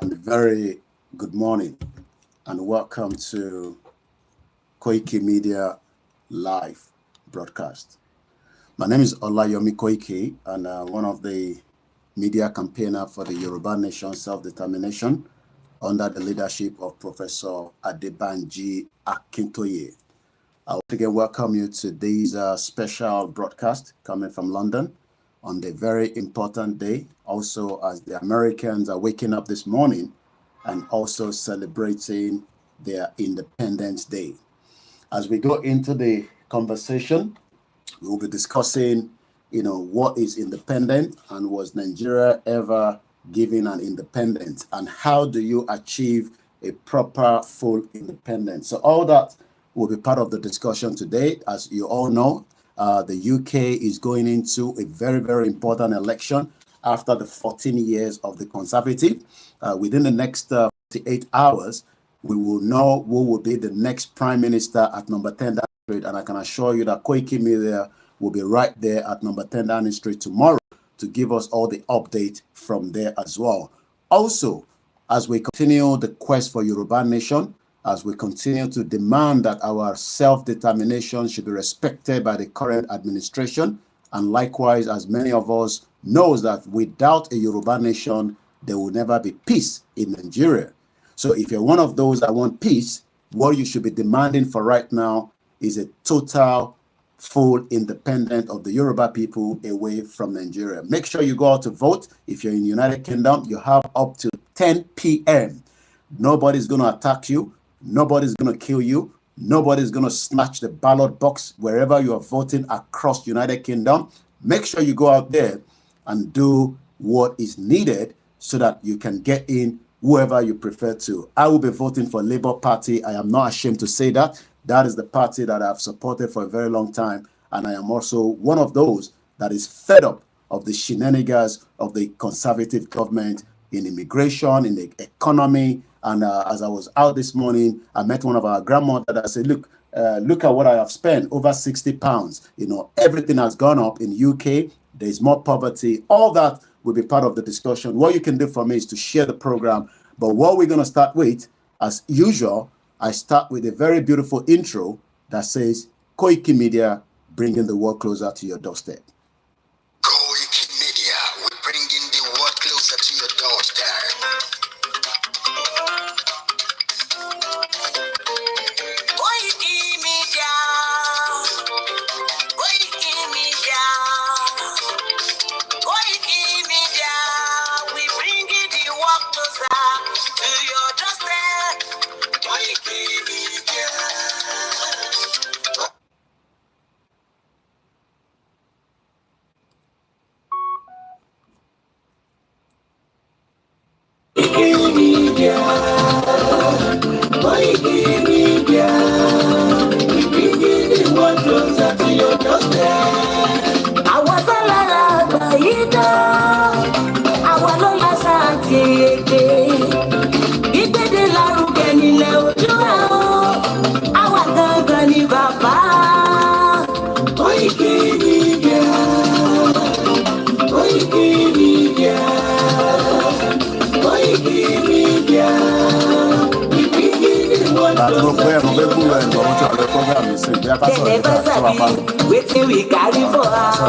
and a very good morning and welcome to Koikimedia live broadcast. My name is OLAYOMI KOIKI and one of the media campaigner for the Yoruba Nation Self-Determination under the leadership of Professor Adebanji Akintoye. I once again welcome you to this special broadcast coming from London on the very important day, also as the Americans are waking up this morning and also celebrating their Independence Day. As we go into the conversation, we will be discussing, what is independent and was Nigeria ever given an independence, and how do you achieve a proper full independence? So all that will be part of the discussion today. As you all know, the UK is going into a very, very important election after the 14 years of the Conservative. Within the next 48 hours, we will know who will be the next Prime Minister at number 10 Downing Street, and I can assure you that Koikimedia will be right there at number 10 Downing Street tomorrow to give us all the update from there as well. Also, as we continue the quest for Yoruba Nation, as we continue to demand that our self-determination should be respected by the current administration, and likewise, as many of us knows that without a Yoruba Nation, there will never be peace in Nigeria. So if you're one of those that want peace, what you should be demanding for right now is a total, full independence of the Yoruba people away from Nigeria. Make sure you go out to vote. If you're in the United Kingdom, you have up to 10 p.m. Nobody's going to attack you. Nobody's going to kill you. Nobody's going to snatch the ballot box wherever you are voting across the United Kingdom. Make sure you go out there and do what is needed so that you can get in whoever you prefer to. I will be voting for Labour Party. I am not ashamed to say that. That is the party that I've supported for a very long time. And I am also one of those that is fed up of the shenanigans of the Conservative government in immigration, in the economy. And as I was out this morning, I met one of our grandmothers that I said, look at what I have spent, over 60 pounds. Everything has gone up in UK. There's more poverty. All that will be part of the discussion. What you can do for me is to share the program. But what we're going to start with, as usual, I start with a very beautiful intro that says, Koikimedia, bringing the world closer to your doorstep. Koikimedia, we're bringing the world closer to your doorstep. Koikimedia, Koikimedia, Koikimedia, we're bringing the world closer to your doorstep. Koikimedia. Koikimedia, we bring the world closer to your doorstep. Àwọn sálára àgbáyé dá, àwọn ló máa ṣàǹtì èdè. Gbígbéde lárugẹ nílẹ̀ ojú àwọn, àwa gangan ni bàbá. Koikimedia, Koikimedia, Koikimedia. Waiting we carry for us.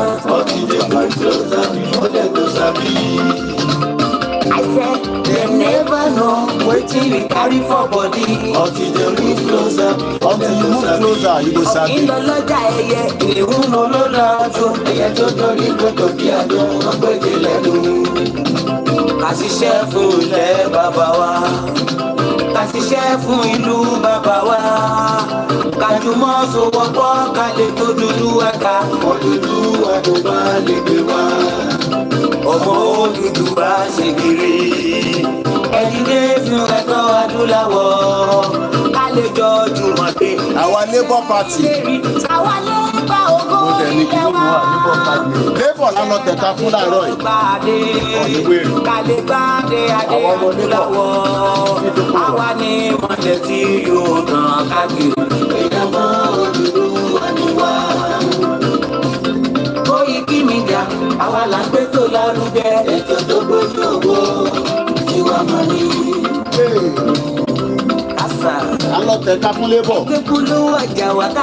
I said they never know waiting we carry for body. Until they move closer, until you move closer, you go sabi. In the lodge, ìrìhùn ló lọ́jọ́, ẹ̀yẹ tó dorí kòtò bí àdó, ọgbẹ́jẹ lẹ́nu. Ká ṣiṣẹ́ fún ilẹ̀ bàbá wa. Ká ṣiṣẹ́ fún ìlú bàbá wa. Ká jùmọ̀ sowọ́pọ̀ ká lè tó dúdú ẹ̀ka. Òdúdú àdúgbò lè gbé wá. Ọmọ òdúdú bá ṣe kiri. Ẹ̀dídé fún ẹ̀tọ́ adúláwọ̀. Ká lè jọ jùmọ̀ pé. Àwa Labour Party. Àwa Labour ògo ilé wa. Labour lánà tẹ̀ka fún láàárọ̀ yìí. Ká lè gbàdé adé adúláwọ̀. Àwa ni mọ̀lẹ́ tí yóò tàn káàkiri. Ìjọba òdúdú wà ní wá. Koikimedia, àwa là ń gbé tó lárugẹ. Ètò tó gbójú owó, ìwà mọ̀ni. tẹ̀ka fún labour.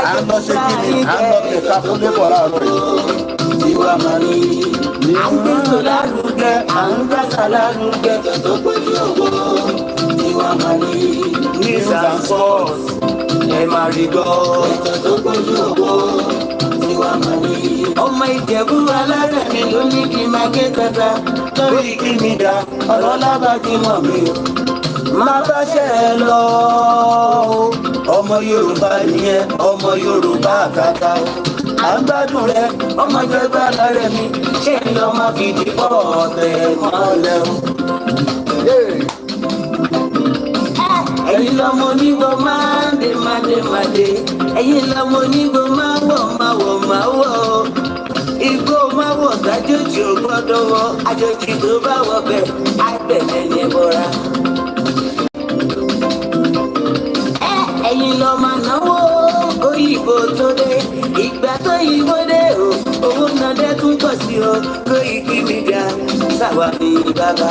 À ń lọ ṣe kí ni? À ń lọ tẹ̀ka fún labour láàárọ̀ yìí. Tiwa máa ní. À ń gbé sọ̀lárugẹ, à ń gbàsà lárugẹ, tó péjú owó. Tiwa máa ní. News and sports, ẹ máa rí gbọ́. Tó péjú owó. Tiwa máa ní. Ọmọ Ìjẹ̀bú alárẹ̀ mi ló ní kí n máa ké tata. Lórí kí mi dá, ọ̀rọ̀ lábàájí mọ̀ mi o. Má bá ṣe ẹ lọ. Ọmọ Yorùbá nìyẹn, ọmọ Yorùbá àtàtà o. À ń gbádùn rẹ, ọmọ Ìjẹ̀bú alárẹ̀ mi, ṣé ń lọ máa fi dìbò ọ̀tẹ̀ mọ́lẹ̀ o. Ẹ̀yin lọmọ onígbò máa ń dé. Ẹ̀yin lọmọ onígbò máa wọ̀. Igbó máa wọ̀ dájòjì ò gbọ́dọ̀ wọ. Àjòjì tó bá wọ bẹ̀ á bẹ̀rẹ̀ yẹn bọ́ra. Ẹ̀yin lọ máa náwó òyìnbó tó dé. Ìgbà tó yìnbó dé o, owó náà dé tún pọ̀ sí o. Koikimedia sáwà ní bàbá.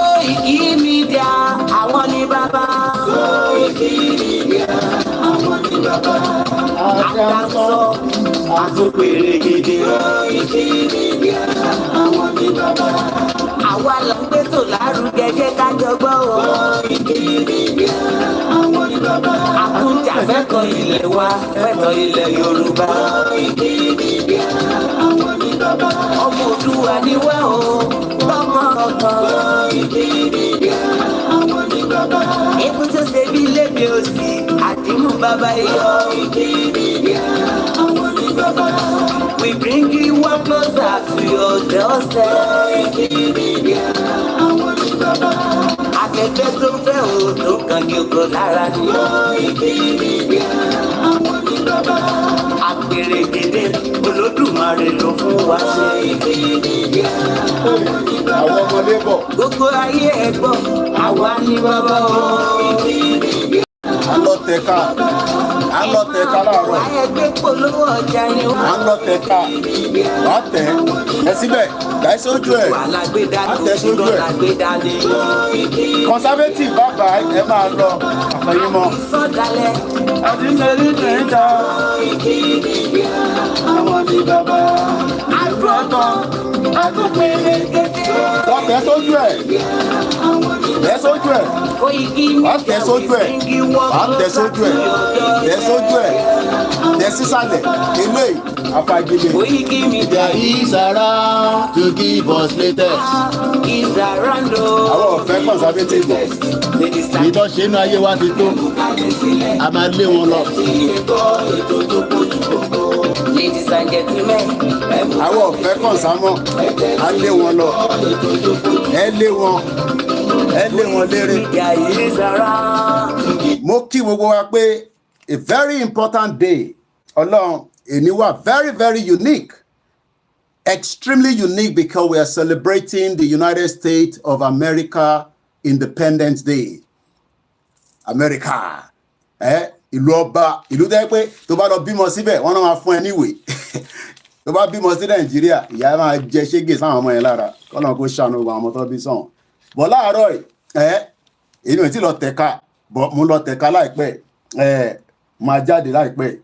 Koikimedia àwọn ní bàbá. Koikimedia àwọn ní bàbá. Àdánsọ àtúpèrè gidi. Koikimedia àwọn ní bàbá. Àwa lọ ń gbé tò lárugẹ jẹ́ ká jọgbọ́ o. Koikimedia àwọn ní bàbá. Àkúnjà fẹ́tọ̀ ilẹ̀ wa, fẹ́tọ̀ ilẹ̀ Yorùbá. Koikimedia àwọn ní bàbá. Ọmọ Òdùwà ni wá o, lọ́mọ ọ̀kan. Koikimedia àwọn ní bàbá. Ikú tó ṣe bí lébi òsì, àdìmú bàbá yọ. Koikimedia àwọn ní bàbá. We bring you one closer to your doorstep. Koikimedia àwọn ní bàbá. Afẹ́fẹ́ tó fẹ́ o tó kàn kí o kò lára ni. Koikimedia àwọn ní bàbá. Àpèrè gèdè Olódùmarè ló fún wa ṣe. Koikimedia àwọn ní bàbá. Àwọn ọmọdé bọ̀. Gbogbo ayé ẹ̀ gbọ́, àwa ní bàbá o. Koikimedia. À ń lọ tẹ̀ka láàárọ̀. Ẹgbẹ́ polówó ọjà ni wọ́n. À ń lọ tẹ̀ka. Wà á tẹ̀ ẹ síbẹ̀, dá sójú ẹ̀. Wà á tẹ̀ sójú ẹ̀. Conservative bàbá ẹ máa lọ àfẹ̀yìnmọ́. Sọ̀dálẹ̀. Àdìsẹ́lì tẹ̀yìntà. Àwọn ní bàbá. Àgbọ̀tàn. Àtúpèrè gèdè. Wà á tẹ̀ sójú ẹ̀. Tẹ̀ sójú ẹ̀. Wà á tẹ̀ sójú ẹ̀. Wà á tẹ̀ sójú ẹ̀. Tẹ̀ sójú ẹ̀. Tẹ̀ sísàlẹ̀. Eléyìí àfàgìlè. Koikimedia is around to give us latest. is around o. Àwọn ọ̀fẹ́ conservative bọ̀. Ìtọ́ ṣe inú ayé wa ti tó. A máa lé wọn lọ. Ladies and gentlemen. Àwọn ọ̀fẹ́ consermọ́. A lé wọn lọ. Ẹ lé wọn léré. Koikimedia is around. Mo kí gbogbo wa pé a very important day. Ọlọ́run èní wà very very unique. Extremely unique because we are celebrating the United States of America Independence Day. America. Ìlú ọba, ìlú tẹ́ pé tó bá lọ bímọ síbẹ̀, wọ́n náà máa fún ẹ níwèé. Tó bá bímọ sí Nàìjíríà, ìyá máa jẹ ṣégè sáwọn ọmọ yẹn lára. Kọ́nà kó ṣàánú àwọn ọmọ tó bí sàn. Bọ̀ láàárọ̀ èmi ò tí lọ tẹ̀ka, bọ̀ mo lọ tẹ̀ka láìpẹ́. Máa jáde láìpẹ́.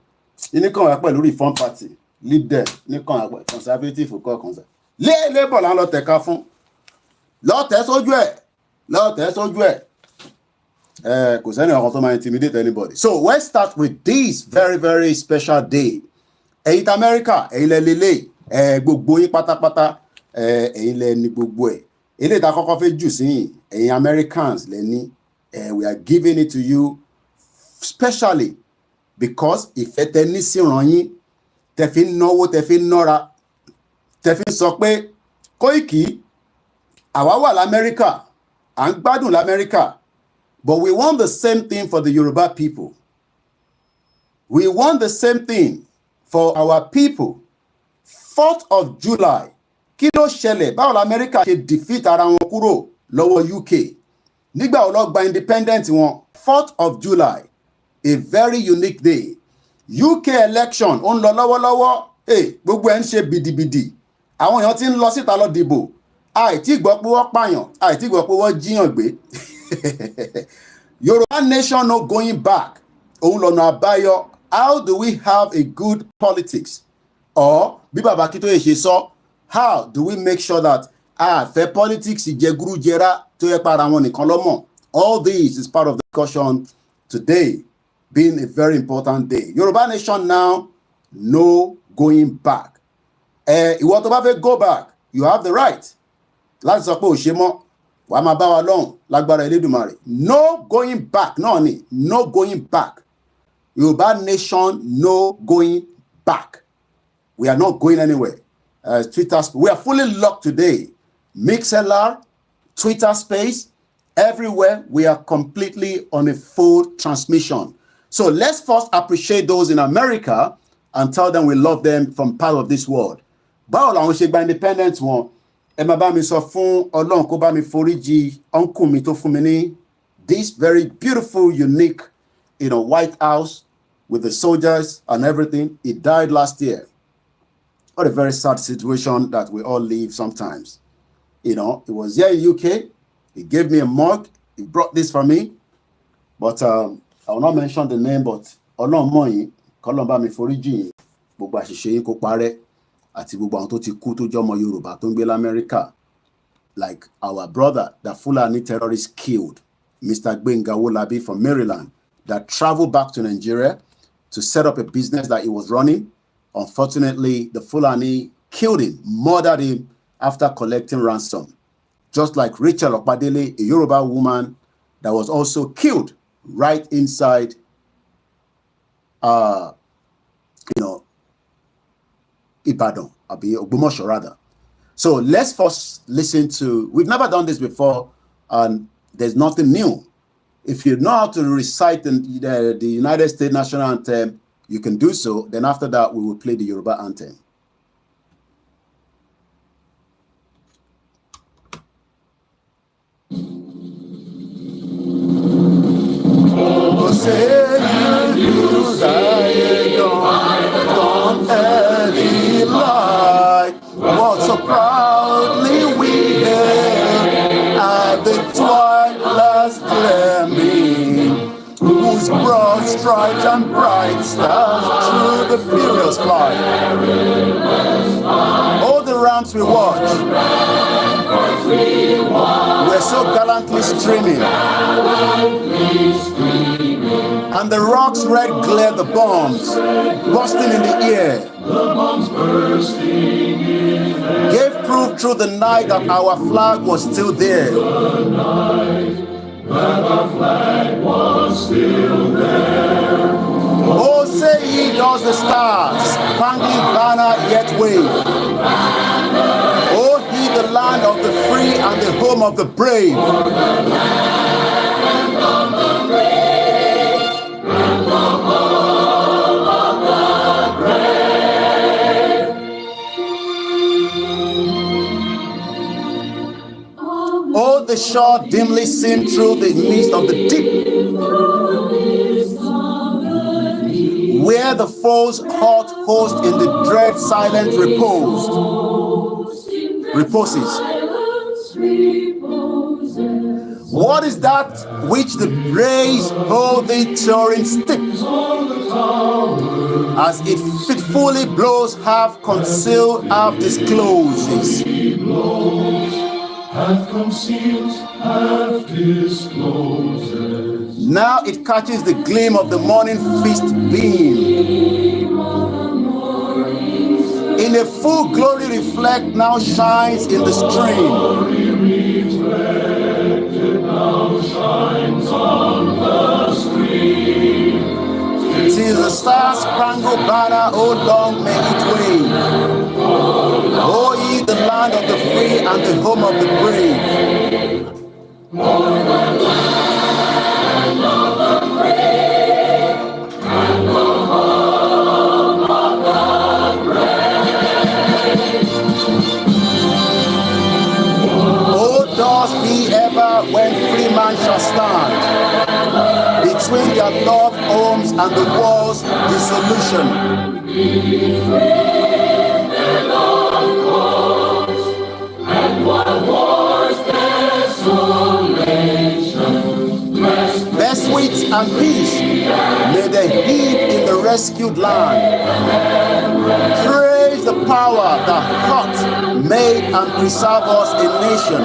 Iníkan wà pẹ̀lú Reform Party, lead them, níkan wà pẹ̀lú Conservative kọ́ kan. Lébọ̀ là ń lọ tẹ̀ka fún. Lọ tẹ̀ sójú ẹ̀. Kò sẹ́ni ọkàn tó máa intimidate anybody. So let's start with this very very special day. Ẹ̀yin tí Amẹ́ríkà, ẹ̀yin lẹ lélẹ̀, gbogbo yín pátápátá, ẹ̀yin lẹ ní gbogbo ẹ̀. Eléyìí tá kọ́kọ́ fẹ́ jù sí ẹ̀yin Americans lẹ ní. We are giving it to you specially because ìfẹ́ tẹ ní síran yín, tẹ fi ń náwó, tẹ fi ń nọ́ra, tẹ fi ń sọ pé Koiki, àwa wà l'Amẹ́ríkà, à ń gbádùn l'Amẹ́ríkà. But we want the same thing for the Yoruba people. We want the same thing for our people. 4th of July. Kí ló ṣẹlẹ̀? Báwo l'Amẹ́ríkà ṣe defeat ara wọn kúrò lọ́wọ́ UK? Nígbà wo ló gba independent wọn? 4th of July. A very unique day. UK election ó ń lọ lọ́wọ́lọ́wọ́. Gbogbo ẹ̀ ń ṣe bìdìbìdì. Àwọn èèyàn ti ń lọ síta lọ dìbò. Àìtí gbọ́ pé wọ́n pààyàn, àìtí gbọ́ pé wọ́n jíyàn gbé. Yoruba nation not going back. How do we have a good politics? Or how do we make sure that fair politics all this is part of the discussion today, being a very important day. Yoruba nation now, no going back. You want to go back, you have the right. Let's suppose no going back. No going back. Yoruba nation, no going back. We are not going anywhere. Twitter, we are fully locked today. MixLR, Twitter space, everywhere. We are completely on a full transmission. So let's first appreciate those in America and tell them we love them from part of this world. Báwo làwọn ṣe gba independence wọn? Ẹ máa bá mi sọ fún Ọlọ́run kó bá mi foríjì uncle mi tó fún mi ní this very beautiful, unique, White House with the soldiers and everything. He died last year. What a very sad situation that we all live sometimes. It was here in UK. He gave me a mug. He brought this for me. But I will not mention the name, but Ọlọ́run mọ̀ yín, k'Ọlọ́run bá mi foríjì yín, gbogbo àṣìṣe yín kó parẹ́, àti gbogbo àwọn tó ti kú tó jọmọ Yorùbá tó ń gbé l'Amẹ́ríkà. Like our brother, the Fulani terrorist killed, Mr. Gbenga Wolabi from Maryland, that traveled back to Nigeria to set up a business that he was running. Unfortunately, the Fulani killed him, murdered him after collecting ransom. Just like Rachel Okpadele, a Yoruba woman that was also killed right inside, Ibadan, Ogbomoso rather. So let's first listen to, we've never done this before, and there's nothing new. If you know how to recite the United States national anthem, you can do so. Then after that, we will play the Yoruba anthem. What so proudly we hail at the twilight's gleaming, whose broad stripes and bright stars through the furious fly. All the ramps we watch, we're so gallantly streaming, and the rocks red glare the bombs bursting in the air. Gave proof through the night that our flag was still there. Oh, say ye does the stars, spangled banner yet wave. Oh, he the land of the free and the home of the brave. Oh, the shore dimly seen through the mist of the deep, where the foe's hot host in the dread silent reposes. What is that which the rays hold the towering steep, as it fitfully blows, half concealed, half discloses? Half conceals, half discloses. Now it catches the gleam of the morning feast beam. In a full glory reflect now shines in the stream. Now shines on the stream. Till the star-spangled banner, oh long may it wave. Oh, ye the land of the free and the home of the brave. Oh, the land of the free and the home of the brave. Oh, doors be ever when free man shall stand, between their loved homes and the war's dissolution. And what war's desolation? and peace. May they live in the rescued land. Praise the power that hath made and preserve us a nation.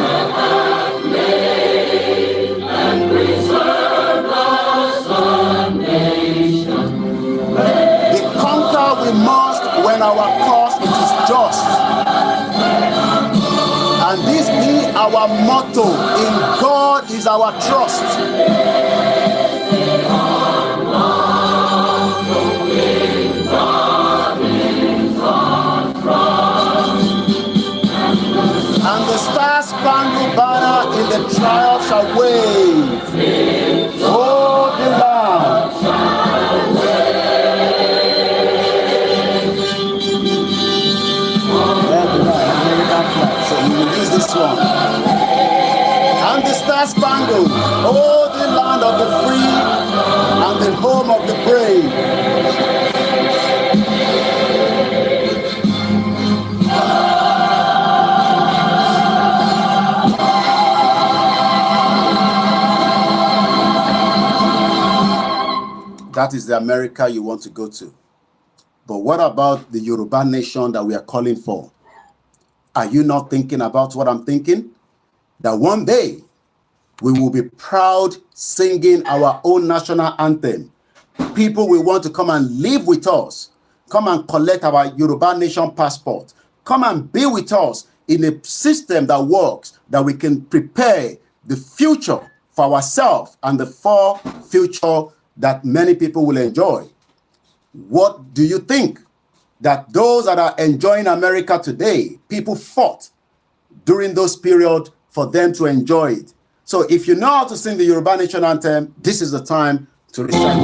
The conquer we must when our cause it is just. And this be our motto, in God is our trust. And the star-spangled banner in the triumph shall wave. Oh, the Lamb. So we will use this one. And the star-spangled, oh, the land of the free and the home of the brave. That is the America you want to go to. But what about the Yoruba nation that we are calling for? Are you not thinking about what I'm thinking? That one day we will be proud singing our own national anthem. People will want to come and live with us. Come and collect our Yoruba nation passport. Come and be with us in a system that works, that we can prepare the future for ourselves and the far future that many people will enjoy. What do you think? That those that are enjoying America today, people fought during those periods for them to enjoy it. So if you know how to sing the Yoruba Nation anthem, this is the time to recite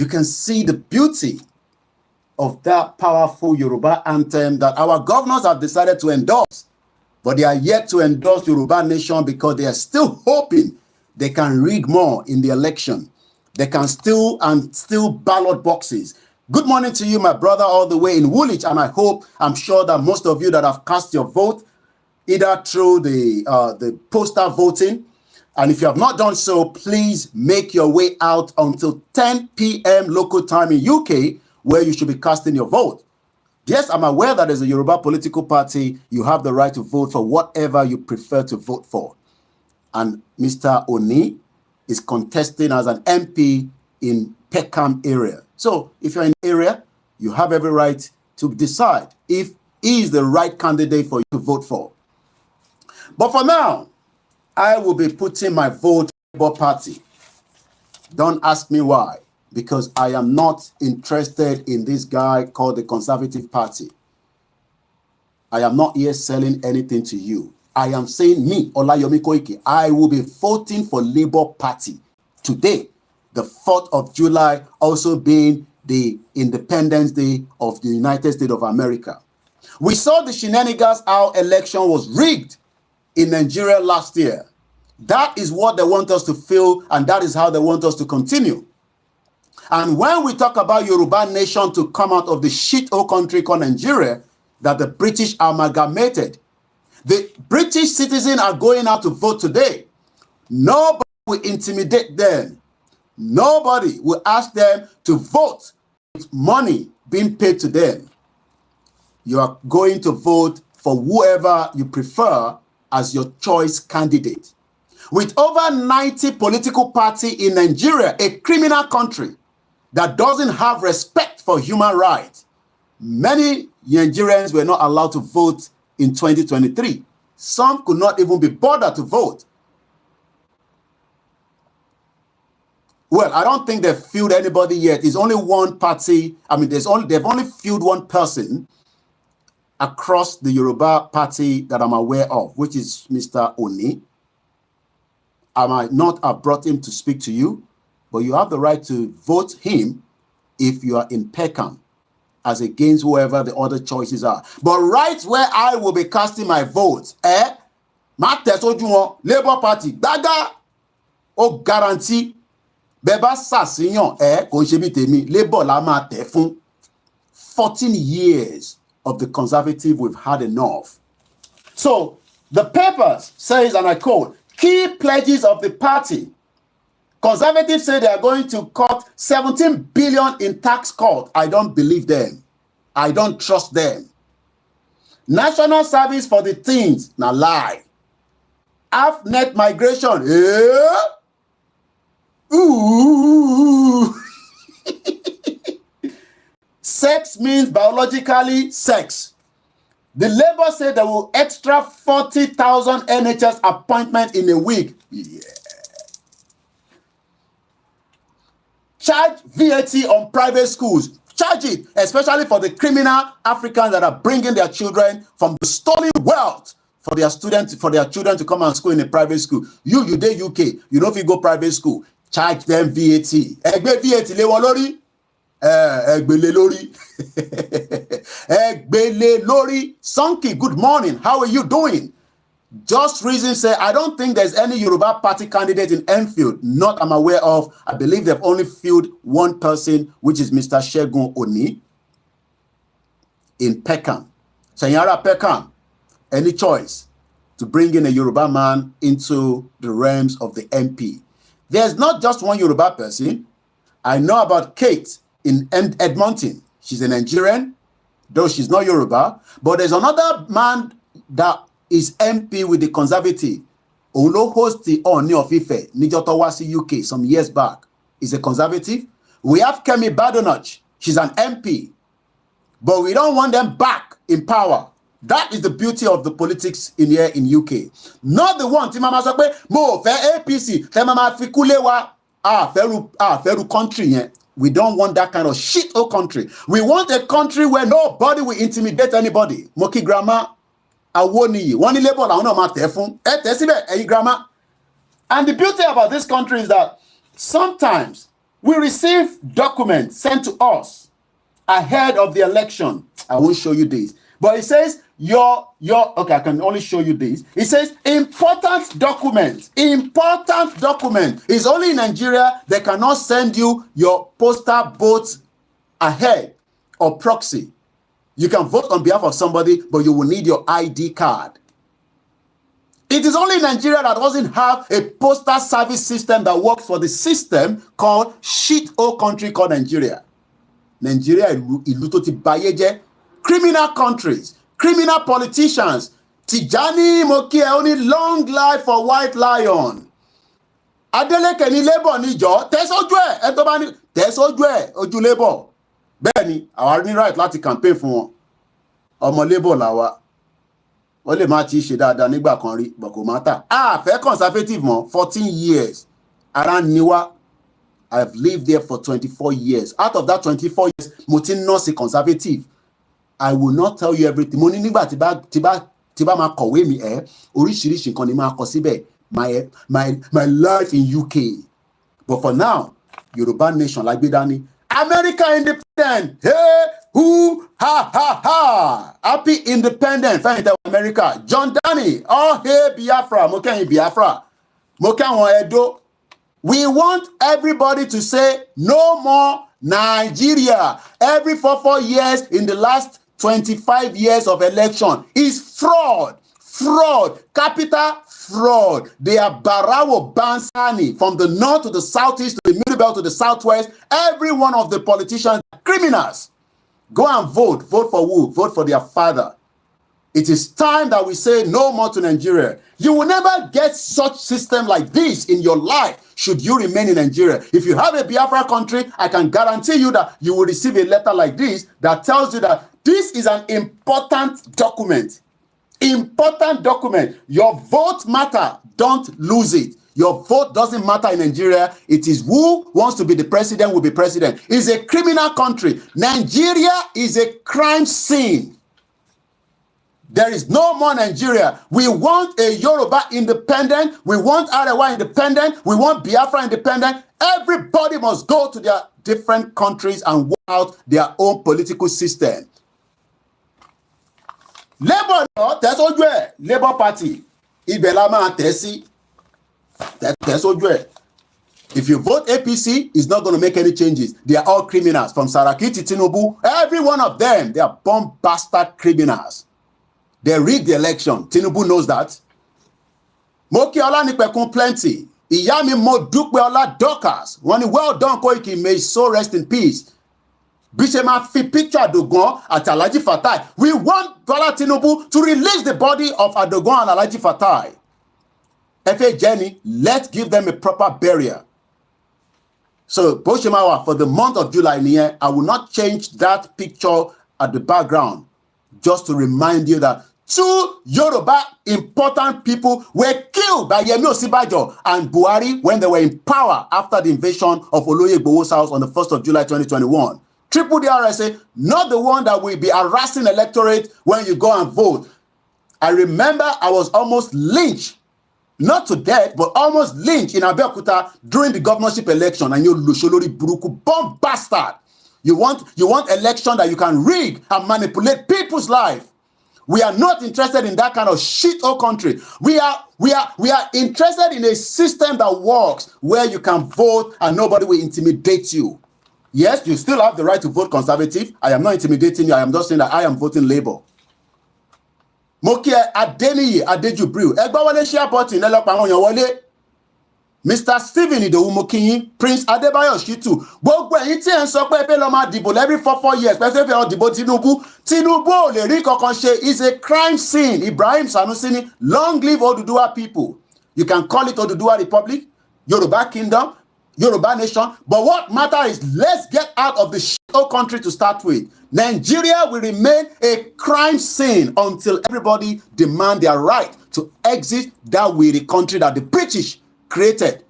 You can see the beauty of that powerful Yoruba anthem that our governors have decided to endorse, but they are yet to endorse Yoruba Nation because they are still hoping they can rig more in the election. They can still ballot boxes. Good morning to you, my brother, all the way in Woolwich, and I'm sure that most of you that have cast your vote, either through the postal voting, and if you have not done so, please make your way out until 10 p.m. local time in UK, where you should be casting your vote. Yes, I'm aware that as a Yoruba political party, you have the right to vote for whatever you prefer to vote for. And Mr. Oni is contesting as an MP in Peckham area. So if you're in the area, you have every right to decide if he is the right candidate for you to vote for. But for now, I will be putting my vote for Labour Party. Don't ask me why, because I am not interested in this guy called the Conservative Party. I am not here selling anything to you. I am saying me, OLAYOMI KOIKI, I will be voting for Labour Party today, the 4th of July, also being the Independence Day of the United States of America. We saw the shenanigans, how election was rigged in Nigeria last year. That is what they want us to feel, and that is how they want us to continue. And when we talk about Yoruba Nation to come out of the shithole country called Nigeria that the British amalgamated, the British citizens are going out to vote today. Nobody will intimidate them. Nobody will ask them to vote with money being paid to them. You are going to vote for whoever you prefer as your choice candidate. With over 90 political parties in Nigeria, a criminal country that doesn't have respect for human rights, many Nigerians were not allowed to vote in 2023. Some could not even be bothered to vote. Well, I don't think they've filled anybody yet. It's only one party. I mean, they've only filled one person across the Yoruba party that I'm aware of, which is Mr. Oni. I might not have brought him to speak to you, but you have the right to vote him if you are in Peckham, as against whoever the other choices are. But right where I will be casting my vote, Labour Party, Daga, oh guarantee, Beba Sasiyan, Labour la ma te fun. 14 years of the conservative, we've had enough. So the papers says, and I quote, key pledges of the party. Conservatives say they are going to cut 17 billion in tax cut. I don't believe them. I don't trust them. National service for the teens, na lie. Half net migration, Ooh. Sex means biologically sex. The Labour said they will extra 40,000 NHS appointments in a week. Yeah. Charge VAT on private schools. Charge it, especially for the criminal Africans that are bringing their children from the stolen wealth for their students, for their children to come and school in a private school. You dey UK, you know if you go private school, charge them VAT. Egbe VAT le won lori. Egbele lori. Egbele lori. Sonky, good morning. How are you doing? Just Reason say, I don't think there's any Yoruba party candidate in Enfield. Not I'm aware of. I believe they've only filled one person, which is Mr. Shegun Oni in Peckham. Senyara Peckham, any choice to bring in a Yoruba man into the realms of the MP. There's not just one Yoruba person. I know about Kate in Edmonton. She's a Nigerian, though she's not Yoruba. But there's another man that is MP with the Conservative. Olo host the Oni of Ife, Nijotowasi, UK, some years back. Is a Conservative. We have Kemi Badenoch. She's an MP. But we don't want them back in power. That is the beauty of the politics in here in UK. Not the one, Timama Sakwe, Mo, Fair APC, Temama Fikulewa, Feru country. Yeah. We don't want that kind of shit country. We want a country where nobody will intimidate anybody. Moki grammar, Awoni, one label, I don't know, grammar. And the beauty about this country is that sometimes we receive documents sent to us ahead of the election. I won't show you this. But it says, okay, I can only show you this. It says, important document. It's only in Nigeria they cannot send you your postal vote ahead or proxy. You can vote on behalf of somebody, but you will need your ID card. It is only Nigeria that doesn't have a postal service system that works for the system called country called Nigeria. Nigeria ilutoti bayeje. Criminal countries, criminal politicians. Tyranny Mokie only long life for White Lion. Adeleke ni Labour ni jo. Tesojwe oju Labour. Bẹ́ẹ̀ni, àwa ní right láti campaign fún wọn. Ọmọ Labour làwa. Wọ́n lè má ti ṣe dáadáa nígbà kan rí, but kò matter. Fẹ́ conservative mọ́ 14 years. Ara niwa. I've lived there for 24 years. Out of that 24 years, mo ti ń nọ́ọ̀sì conservative. I will not tell you everything. Mo ní nígbà tí bá máa kọ̀wé mi oríṣiríṣi nǹkan ni máa kọ síbẹ̀. My life in UK. But for now, Yoruba nation like Bidani. America independent. Hey, who, ha. Happy independent. Thank you, America. John Danny. Oh, hey, Biafra. Moken Biafra. Moken Edo. We want everybody to say no more Nigeria. Every 4 years in the last 25 years of election is fraud, capital fraud. They are Barawo Bansani from the north to the southeast to the middle belt to the southwest. Every one of the politicians are criminals. Go and vote. Vote for who? Vote for their father. It is time that we say no more to Nigeria. You will never get such system like this in your life should you remain in Nigeria. If you have a Biafra country, I can guarantee you that you will receive a letter like this that tells you that this is an important document. Important document. Your vote matter. Don't lose it. Your vote doesn't matter in Nigeria. It is who wants to be the president will be president. It's a criminal country. Nigeria is a crime scene. There is no more Nigeria. We want a Yoruba independent. We want Arewa independent. We want Biafra independent. Everybody must go to their different countries and work out their own political system. Labour, that's all you are. Labour Party. Ibelama Tesi. That's all you are. If you vote APC, it's not going to make any changes. They are all criminals. From Saraki to Tinubu, every one of them, they are bomb bastard criminals. They rigged the election. Tinubu knows that. Moki Ola Nipekun plenty. Iyami Mo Dupe Ola Dorcas. Well done, Koiki. May so rest in peace. Bishema fi picture Adogon at Alhaji Fatai. We want Bola Tinubu to release the body of Adogon and Alhaji Fatai. F.A. Jenny, let's give them a proper burial. So, Boshemawa, for the month of July, I will not change that picture at the background just to remind you that 2 Yoruba important people were killed by Yemi Osinbajo and Buhari when they were in power after the invasion of Oloye Igboho's house on the 1st of July 2021. Triple DRSA, not the one that will be harassing electorate when you go and vote. I remember I was almost lynched, not to death, but almost lynched in Abeokuta during the governorship election. And you Lusholori Buruku, bomb bastard. You want election that you can rig and manipulate people's life. We are not interested in that kind of shit-hole country. We are interested in a system that works where you can vote and nobody will intimidate you. Yes, you still have the right to vote conservative. I am not intimidating you. I am just saying that I am voting Labour. Moki Adeniyi Adejubriu. Egbawale share button. Mr. Stephen Idowu Mokinyin, Prince Adebayo Shitu. Gbogbo ẹ̀yin tí ẹ ń sọ pé ẹ fẹ́ lọ máa dìbò every 4 years. Pé ẹ fẹ́ lọ dìbò Tinubu. Tinubu ò lè rí kankan ṣe. Is a crime scene. Ibrahim Sanusi ni. Long live Oduduwa people. You can call it Oduduwa Republic, Yoruba Kingdom, Yoruba Nation. But what matters is let's get out of the shit-hole country to start with. Nigeria will remain a crime scene until everybody demand their right to exit that weary country that the British created.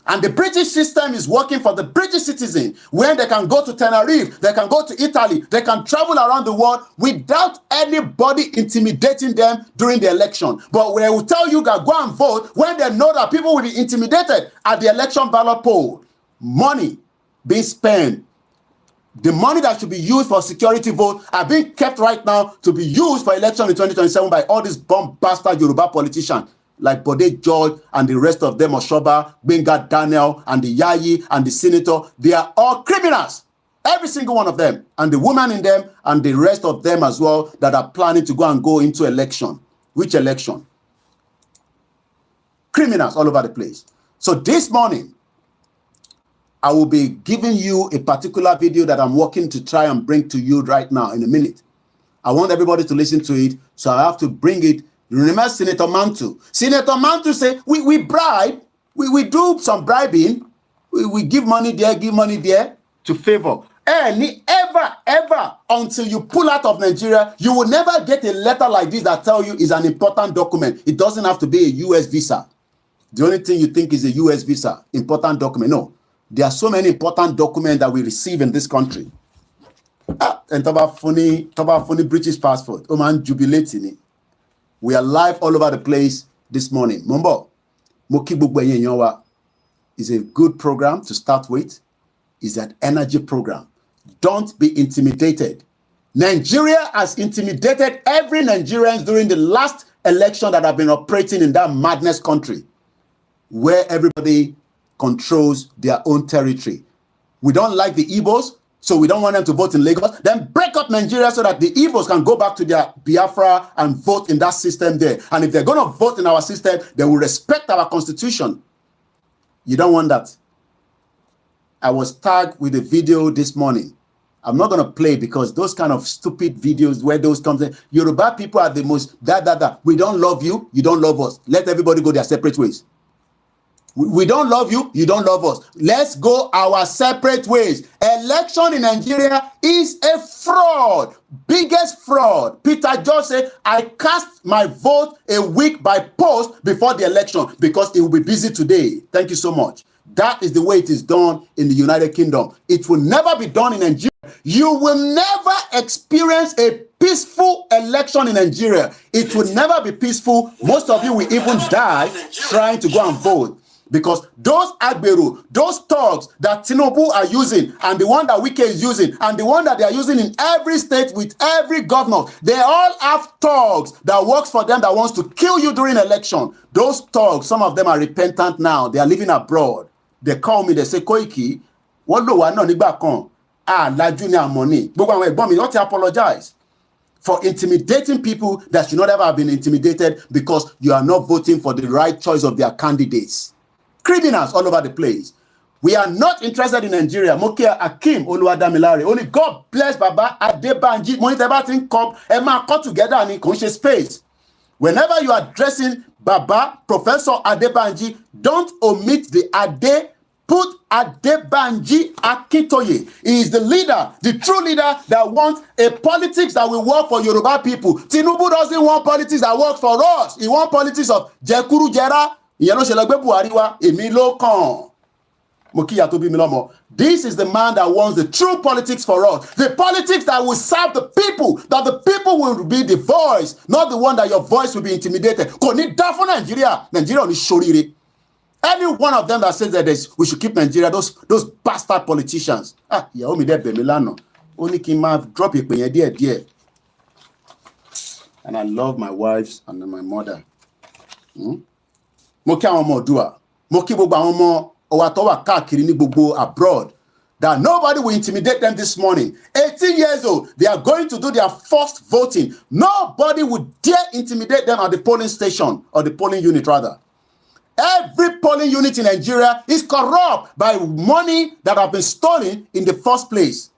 And the British system is working for the British citizen, where they can go to Tenerife, they can go to Italy, they can travel around the world without anybody intimidating them during the election. But they will tell you that go and vote when they know that people will be intimidated at the election ballot poll. Money being spent. The money that should be used for security vote are being kept right now to be used for election in 2027 by all these bomb bastard Yoruba politicians like Bode George and the rest of them, Oshoba, Benga Daniel, and the Yayi and the senator. They are all criminals. Every single one of them. And the woman in them and the rest of them as well that are planning to go into election. Which election? Criminals all over the place. So this morning, I will be giving you a particular video that I'm working to try and bring to you right now in a minute. I want everybody to listen to it, so I have to bring it. You remember Senator Mantu? Senator Mantu say, we bribe, we do some bribing, we give money there to favor. Ever, until you pull out of Nigeria, you will never get a letter like this that tell you is an important document. It doesn't have to be a US visa. The only thing you think is a US visa, important document. No. There are so many important documents that we receive in this country. And talk funny British passport. Oh man, jubilating. We are live all over the place this morning. Mumbo, Moki Bugwe is a good program to start with. It's an energy program. Don't be intimidated. Nigeria has intimidated every Nigerian during the last election that have been operating in that madness country, where everybody controls their own territory. We don't like the Igbos, So we don't want them to vote in Lagos. Then break up Nigeria so that the Igbos can go back to their Biafra and vote in that system there. And if they're going to vote in our system, they will respect our constitution. You don't want that. I was tagged with a video this morning. I'm not going to play because those kind of stupid videos where those comes in, Yoruba people are the most, we don't love you, you don't love us. Let everybody go their separate ways. We don't love you, you don't love us. Let's go our separate ways. Election in Nigeria is a fraud. Biggest fraud. Peter George said, I cast my vote a week by post before the election because it will be busy today. Thank you so much. That is the way it is done in the United Kingdom. It will never be done in Nigeria. You will never experience a peaceful election in Nigeria. It will never be peaceful. Most of you will even die trying to go and vote. Because those Agberu, those thugs that Tinubu are using, and the one that Wike is using, and the one that they are using in every state with every governor, they all have thugs that works for them that wants to kill you during election. Those thugs, some of them are repentant now. They are living abroad. They call me, they say, Koiki, what do I know? La junior money. Not apologize for intimidating people that should not ever have been intimidated because you are not voting for the right choice of their candidates. Criminals all over the place. We are not interested in Nigeria. Mokia Akim Oluwadamilare. Only God bless Baba Adebanji. Money come Emma come together and in conscious space. Whenever you are addressing Baba, Professor Adebanji, don't omit the Ade. Put Adebanji Akintoye. He is the leader, the true leader that wants a politics that will work for Yoruba people. Tinubu doesn't want politics that works for us. He wants politics of Jekuru Jera. This is the man that wants the true politics for us. The politics that will serve the people, that the people will be the voice, not the one that your voice will be intimidated. Nigeria. Any one of them that says that we should keep Nigeria, those bastard politicians. Drop it, and I love my wives and my mother. Abroad, that nobody will intimidate them this morning. 18 years old, they are going to do their first voting. Nobody would dare intimidate them at the polling station, or the polling unit rather. Every polling unit in Nigeria is corrupt by money that have been stolen in the first place.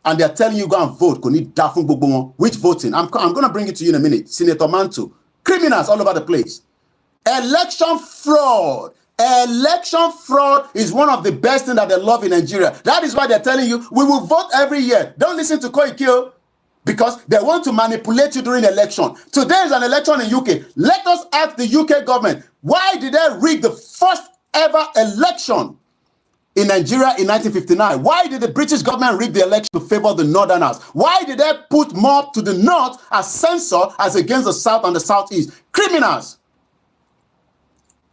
And they are telling you go and vote. Which voting? I'm going to bring it to you in a minute. Senator Mantu. Criminals all over the place. Election fraud. Election fraud is one of the best things that they love in Nigeria. That is why they're telling you, we will vote every year. Don't listen to Koiki, because they want to manipulate you during election. Today is an election in UK. Let us ask the UK government, why did they rig the first ever election in Nigeria in 1959? Why did the British government rig the election to favor the Northerners? Why did they put more to the North as censor as against the South and the Southeast? Criminals.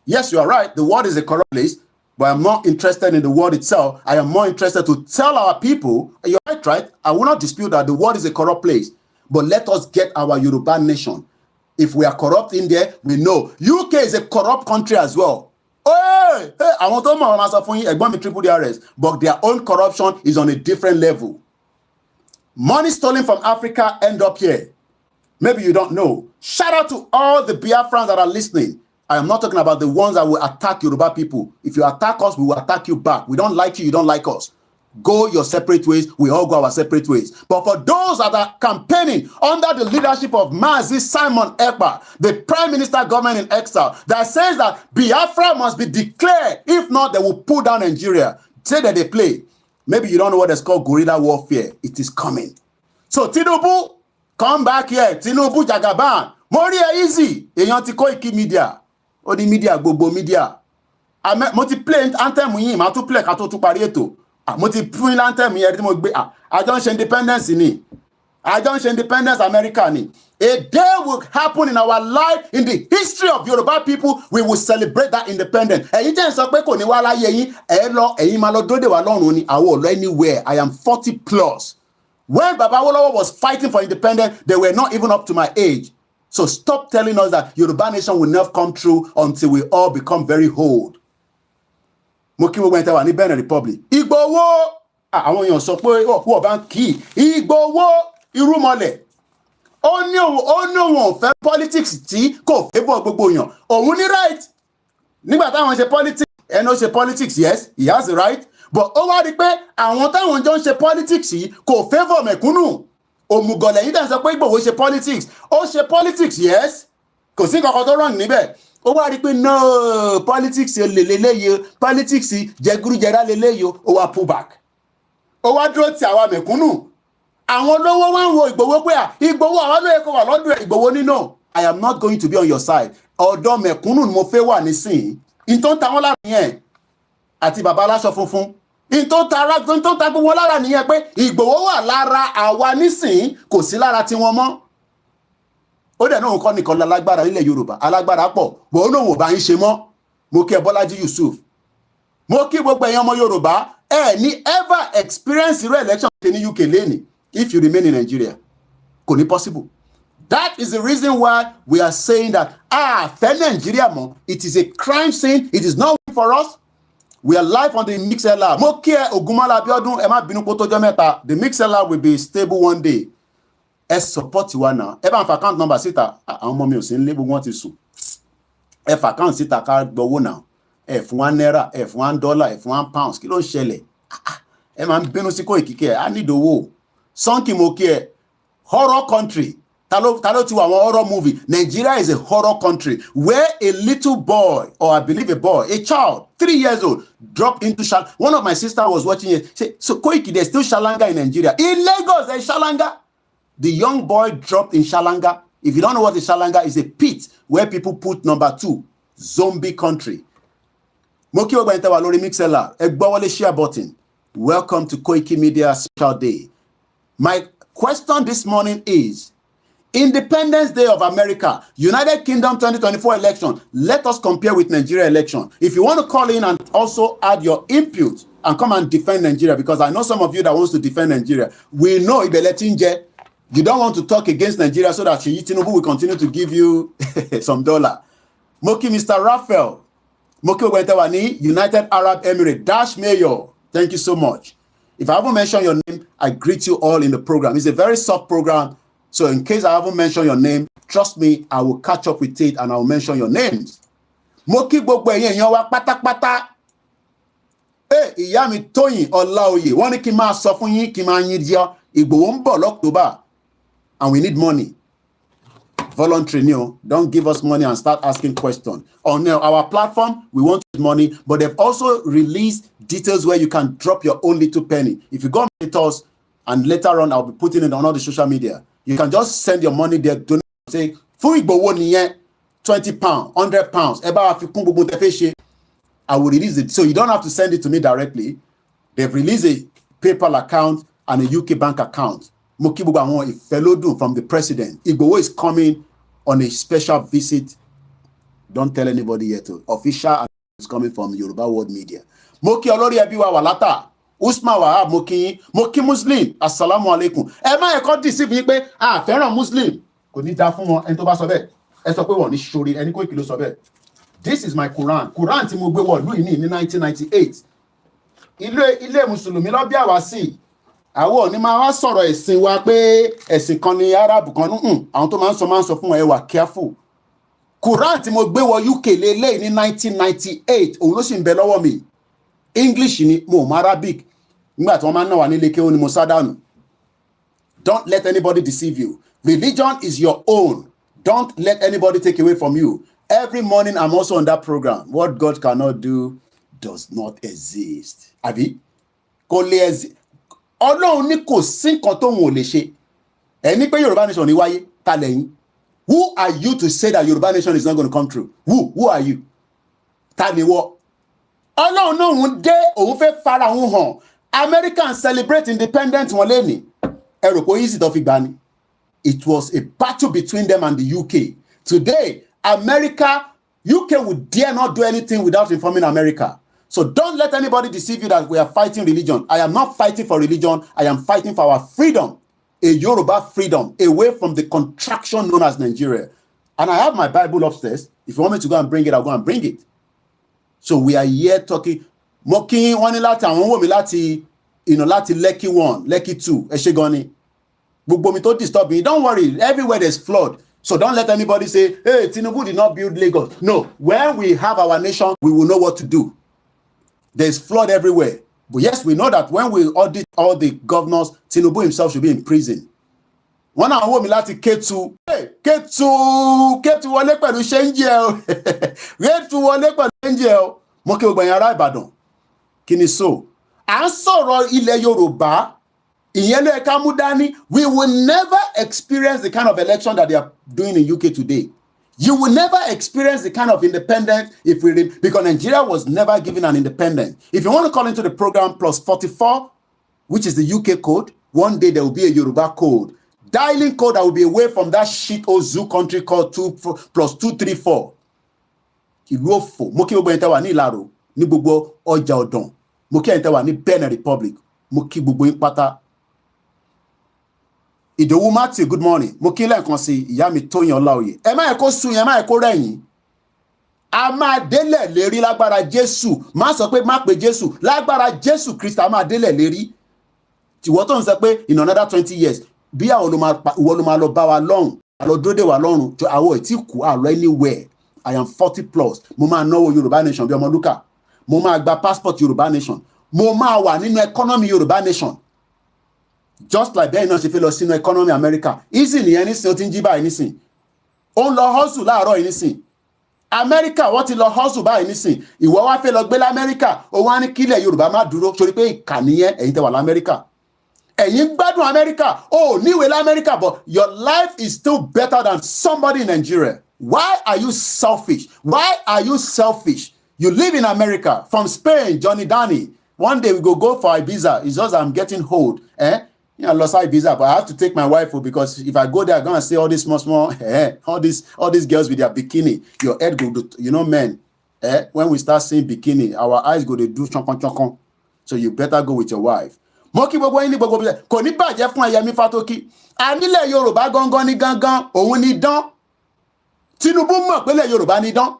Yes, you are right. The world is a corrupt place, but I'm not interested in the world itself. I am more interested to tell our people, you're right? I will not dispute that the world is a corrupt place, but let us get our Yoruba nation. If we are corrupt in there, we know. UK is a corrupt country as well. Hey, I want to answer for you, triple DRS, but their own corruption is on a different level. Money stolen from Africa end up here. Maybe you don't know. Shout out to all the Biafrans that are listening. I am not talking about the ones that will attack Yoruba people. If you attack us, we will attack you back. We don't like you, you don't like us. Go your separate ways, we all go our separate ways. But for those that are campaigning under the leadership of Mazi Simon Ekpa, the Prime Minister government in exile, that says that Biafra must be declared. If not, they will pull down Nigeria. Say that they play. Maybe you don't know what is called guerrilla warfare. It is coming. So Tinubu, come back here. Tinubu Jagaban. Moria easy. Eyan ti Koikimedia. Or the media, Bobo media. I multi-play anthem yin, ma to play kato to pari eto. Multi-play anthem yin, I don't share independence ni. I don't share independence America ni. A day will happen in our life, in the history of Yoruba people, we will celebrate that independence. Ẹ̀yin tẹ́ ń sọ pé kò ní wá láyé yín, ẹ̀yin máa lọ dóde wá lọ́run ni, àwa ò lọ anywhere. I am 40 plus. When Baba Awolowo was fighting for independence, they were not even up to my age. So stop telling us that Yoruba nation will never come true until we all become very old. Mokiwo went out in Benin Republic. Igbowo, àwọn èèyàn sọ pé wọ́n bá ń kí Ìgbòho irúmọlẹ̀ ó ní òun ò fẹ́ politics tí kò favour gbogbo èèyàn òun ní right nígbà táwọn ṣe politics ẹni ó ṣe politics yes he has the right but ó wá rí i pé àwọn táwọn jọ ń ṣe politics yìí kò favour mẹ̀kúnnù òmùgọ̀lẹ̀ yìí tẹ̀ ń sọ pé Ìgbòho ṣe politics ó ṣe politics yes kò sí kankan tó wrong níbẹ̀ ó wá rí i pé no politics lélẹ́yìí politics jẹgúrújẹrá lélẹ́yìí ó wá pull back ó wá dúró ti àwa mẹ̀kúnnù àwọn olówó wá ń wo Ìgbòho pé Ìgbòho àwọn olóyè kò wà lọ́dún ẹ̀ Ìgbòho nínú I am not going to be on your side ọ̀dọ̀ mẹ̀kúnnù ni mo fẹ́ wà nísìnyí in tó ń ta wọ́n lára nìyẹn àti bàbá aláṣọ funfun in tó ń ta gbogbo lára nìyẹn pé Ìgbòho wà lára àwa nísìnyí kò sí lára tiwọn mọ́ ó dẹ̀ náà kọ́ nìkan lálágbára nílẹ̀ Yorùbá alágbára pọ̀ bò ó lóun ò bá ń ṣe mọ́ mo kí ẹ Bọ́lájí Yusuf mo kí gbogbo ẹ̀yàn ọmọ Yorùbá ẹ ní ever experience irú election ṣe ní UK lẹ́nìí if you remain in Nigeria kò ní possible that is the reason why we are saying that fẹ́ Nigeria mọ́ it is a crime scene it is not for us we are live on the mixlr mo kí ẹ Ògúnmọ́lá Abíọ́dún ẹ má bínú pé tó jọ́ mẹ́ta the mixlr will be stable one day ẹ support wa náà ẹ bá ń fa account number síta àwọn ọmọ mi ò sí ń lé gbogbo wọn ti sùn ẹ fa account síta ká gbowó náà ẹ fún wa náírà ẹ fún wa dọ́là ẹ fún wa pounds kí ló ń ṣẹlẹ̀ ẹ máa ń bínú sí Koiki kí ẹ á nídòwó sọ́nkì mo kí ẹ horror country ta ló ti wà àwọn horror movie Nigeria is a horror country where a little boy or I believe a child 3 years old dropped into one of my sister was watching it say so Koiki there's still Shalanga in Nigeria in Lagos there's Shalanga the young boy dropped in Shalanga if you don't know what is Shalanga is a pit where people put number 2 zombie country mo kí ọgbà ìtawà lórí mixlr ẹ gbọ́ wọlé share button welcome to Koikimedia special day my question this morning is Independence Day of America, United Kingdom 2024 election. Let us compare with Nigeria election. If you want to call in and also add your input and come and defend Nigeria, because I know some of you that wants to defend Nigeria. We know Ibeletinje, you don't want to talk against Nigeria so that Seyi Tinubu will continue to give you some dollar. Moki Mr. Raphael, Moki Ogwentewani, United Arab Emirates, Dash Mayor. Thank you so much. If I haven't mentioned your name, I greet you all in the program. It's a very soft program. So in case I haven't mentioned your name, trust me, I will catch up with it and I will mention your names. Mo kí gbogbo ẹ̀yin èèyàn wa pátápátá. Ìyá mi Tóyìn Ọláoyè, wọ́n ní kí n máa sọ fún yín kí n máa yín jẹ́ Ìgbòho ń bọ̀ l'October and we need money. Voluntary, don't give us money and start asking questions. On our platform, we want money, but they've also released details where you can drop your own little penny. If you go meet us, and later on, I'll be putting it on all the social media. You can just send your money there. Donate, say, fún Ìgbòho nìyẹn, £20, £100. I will release it. So you don't have to send it to me directly. They've released a PayPal account and a UK bank account. Mo kí gbogbo àwọn ìfẹ́lódùn from the president. Ìgbòho is coming on a special visit. Don't tell anybody yet. Official is coming from Yoruba World Media. Mo kí olórí ẹbí wa Wàlátà. Usman Wahab mo kí Muslim assalamu alaikum ẹ má ẹ̀kọ́ deceive yín pé fẹ́ràn Muslim kò ní dá fún wọn ẹni tó bá sọ bẹ́ẹ̀ ẹ sọ pé wọ́n ní ṣorí ẹni Koiki ló sọ bẹ́ẹ̀ this is my Quran tí mo gbé wọ̀ lùí ní 1998 ilé mùsùlùmí lọ bí àwa sí àwọn òní máa wá sọ̀rọ̀ ẹ̀sìn wa pé ẹ̀sìn kan ní Arab kan àwọn tó máa ń sọ fún ẹ wà careful Quran tí mo gbé wọ UK lélẹ́yìí ní 1998 òun ló sì ń bẹ lọ́wọ́ mi English ni mo mọ Arabic nígbà tí wọ́n máa ń ná wa nílé kí ó ní mo sá dànù. Don't let anybody deceive you. Religion is your own. Don't let anybody take away from you. Every morning I'm also on that program. What God cannot do does not exist. Àbí? Kò lè exist. Ọlọ́run ní kò sí nǹkan tóun ò lè ṣe. Ẹni pé Yorùbá nation ní wáyé ta lẹ́yìn. Who are you to say that Yorùbá nation is not going to come true? Who are you? Ta ni wọ́? Ọlọ́run náà òun dé òun fẹ́ fara òun hàn. Americans celebrate independence wọn lẹ́ni. Ẹ rò pé easy tó fi gbà ni. It was a battle between them and the UK. Today, UK would dare not do anything without informing America. So don't let anybody deceive you that we are fighting religion. I am not fighting for religion. I am fighting for our freedom. A Yoruba freedom away from the contraction known as Nigeria. And I have my Bible upstairs. If you want me to go and bring it, I'll go and bring it. So we are here talking. Mo kí wọ́n ní láti àwọn wò mí láti láti Lekki 1, Lekki 2, ẹ ṣé gan ni. Gbogbo mi tó disturb me, don't worry, everywhere there's flood. So don't let anybody say, hey, Tinubu did not build Lagos. No, when we have our nation, we will know what to do. There's flood everywhere. But yes, we know that when we audit all the governors, Tinubu himself should be in prison. One hour wo mi láti Ketu. Hey, Ketu wọlé pẹ̀lú ṣẹ́ńjì ẹ o. Ketu wọlé pẹ̀lú ṣẹ́ńjì ẹ o. Mo kí gbogbo ẹ̀yin ará Ìbàdàn. Kí ni so? À ń sọ̀rọ̀ ilẹ̀ Yorùbá. Ìyẹn ló yẹ ká mú dání. We will never experience the kind of election that they are doing in UK today. You will never experience the kind of independence because Nigeria was never given an independence. If you want to call into the program +44, which is the UK code, one day there will be a Yoruba code. Dialing code that will be away from that shit old zoo country called +234. Ìlú òfò. Mo kí gbogbo ẹ̀yin tẹ́ wà ní Ìlaro, ní gbogbo ọjà ọ̀dàn. Mo kí ẹ̀yin tẹ́ wà ní Benin Republic. Mo kí gbogbo yín pátá. Ìdòwú Matthew, good morning. Mo kí lẹ́ẹ̀kan sí ìyá mi Tóyìn Ọláoyè. Ẹ má yẹ kó sùn yẹn, má yẹ kó rẹ̀yìn. A máa délẹ̀ lérí lágbára Jésù. Má sọ pé má pe Jésù. Lágbára Jésù Kristi a máa délẹ̀ lérí. Ìwọ tó ń sọ pé in another 20 years, bí àwọn ìwọ ló máa lọ bá wa lọ́run, àlọ́ dúró dé wa lọ́run, tó àwọn ẹ̀ tí kú àlọ́ anywhere. I am 40 plus. Mo máa náwó Yorùbá nation bí ọmọ Lúkà. Mo máa gba passport Yorùbá nation. Mo máa wà nínú economy Yorùbá nation. Just like bẹ́ẹ̀ náà ṣe fẹ́ lọ sínú economy America. Easy nìyẹn nísìn, ó ti ń jí báyìí nísìn. Ó ń lọ hustle láàárọ̀ yìí nísìn. America wọ́n ti lọ hustle báyìí nísìn. Ìwọ wá fẹ́ lọ gbé l'Amẹ́ríkà. Ó wá ní kílẹ̀ Yorùbá má dúró torí pé ìkà nìyẹn ẹ̀yin tẹ́ wà l'Amẹ́ríkà. Ẹ̀yin gbádùn America. Ó níwèé l'Amẹ́ríkà, but your life is still better than somebody in Nigeria. Why are you selfish? Why are you selfish? You live in America. From Spain, Johnny Danny. One day we go for Ibiza. It's just I'm getting old. I lost Ibiza, but I have to take my wife because if I go there, I'm gonna see all these small, all these girls with their bikini. Your head go to, men. When we start seeing bikini, our eyes go to do chonkan. So you better go with your wife. Moki gbogbo yín ní gbogbo bí kò ní bàjẹ́ fún Ayẹmí Fátókí. A nílẹ̀ Yorùbá gangan ní gangan, òun ní dán. Tinubu mọ̀ pé ilẹ̀ Yorùbá ní dán.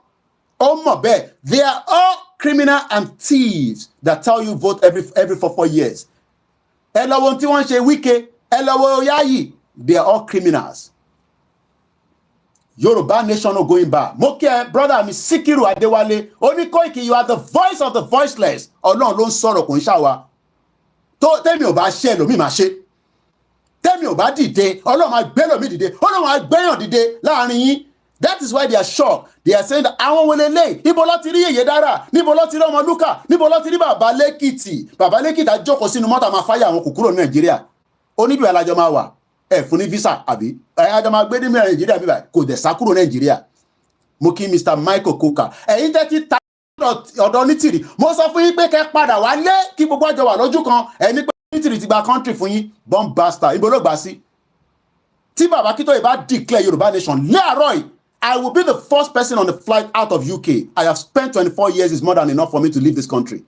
Ó mọ̀ bẹ́ẹ̀. They are all criminal and thieves that tell you vote every 4 years. Ẹ lọ wo tí wọ́n ṣe Wike, ẹ lọ wo Yayi. They are all criminals. Yoruba nation no going back. Mo kí ẹ brother mi Síkírù Adéwálé. Ó ní Koiki, you are the voice of the voiceless. Ọlọ́run ló ń sọ̀rọ̀ kò ń ṣàwa. Tẹ́mi ò bá ṣe ẹlòmíì máa ṣe. Tẹ́mi ò bá dìde, Ọlọ́run máa gbé ẹlòmíì dìde. Ọlọ́run máa gbéyàn dìde láàrin yín. That is why they are shocked. They are saying that àwọn wọlé lé. Níbo ló ti rí Yèyé Dára? Níbo ló ti rí ọmọ Lúkà? Níbo ló ti rí Bàbá Lẹ́kìtì? Bàbá Lẹ́kìtì àjókòó sínú mọ́tò máa fáyà àwọn kò kúrò ní Nàìjíríà. Oníbi alájọ máa wà. Ẹ fún ní visa àbí? Àjọ máa gbé ní Nàìjíríà bíbá kò dẹ̀ sá kúrò Nàìjíríà. Mo kí Mr. Michael Coker. Ẹ̀yin tẹ́ ti ta ọ̀dọ̀ Onítìrì. Mo sọ fún yín pé kẹ́ padà wálé kí gbogbo àjọ wà lójú kan. Ẹni pé Onítìrì ti gba country fún yín. Bomb bastard. Ibo ló gbà sí? Tí Bàbá Akíntóyè bá declare Yorùbá nation láàárọ̀ yìí, I will be the first person on the flight out of UK. I have spent 24 years. Is more than enough for me to leave this country.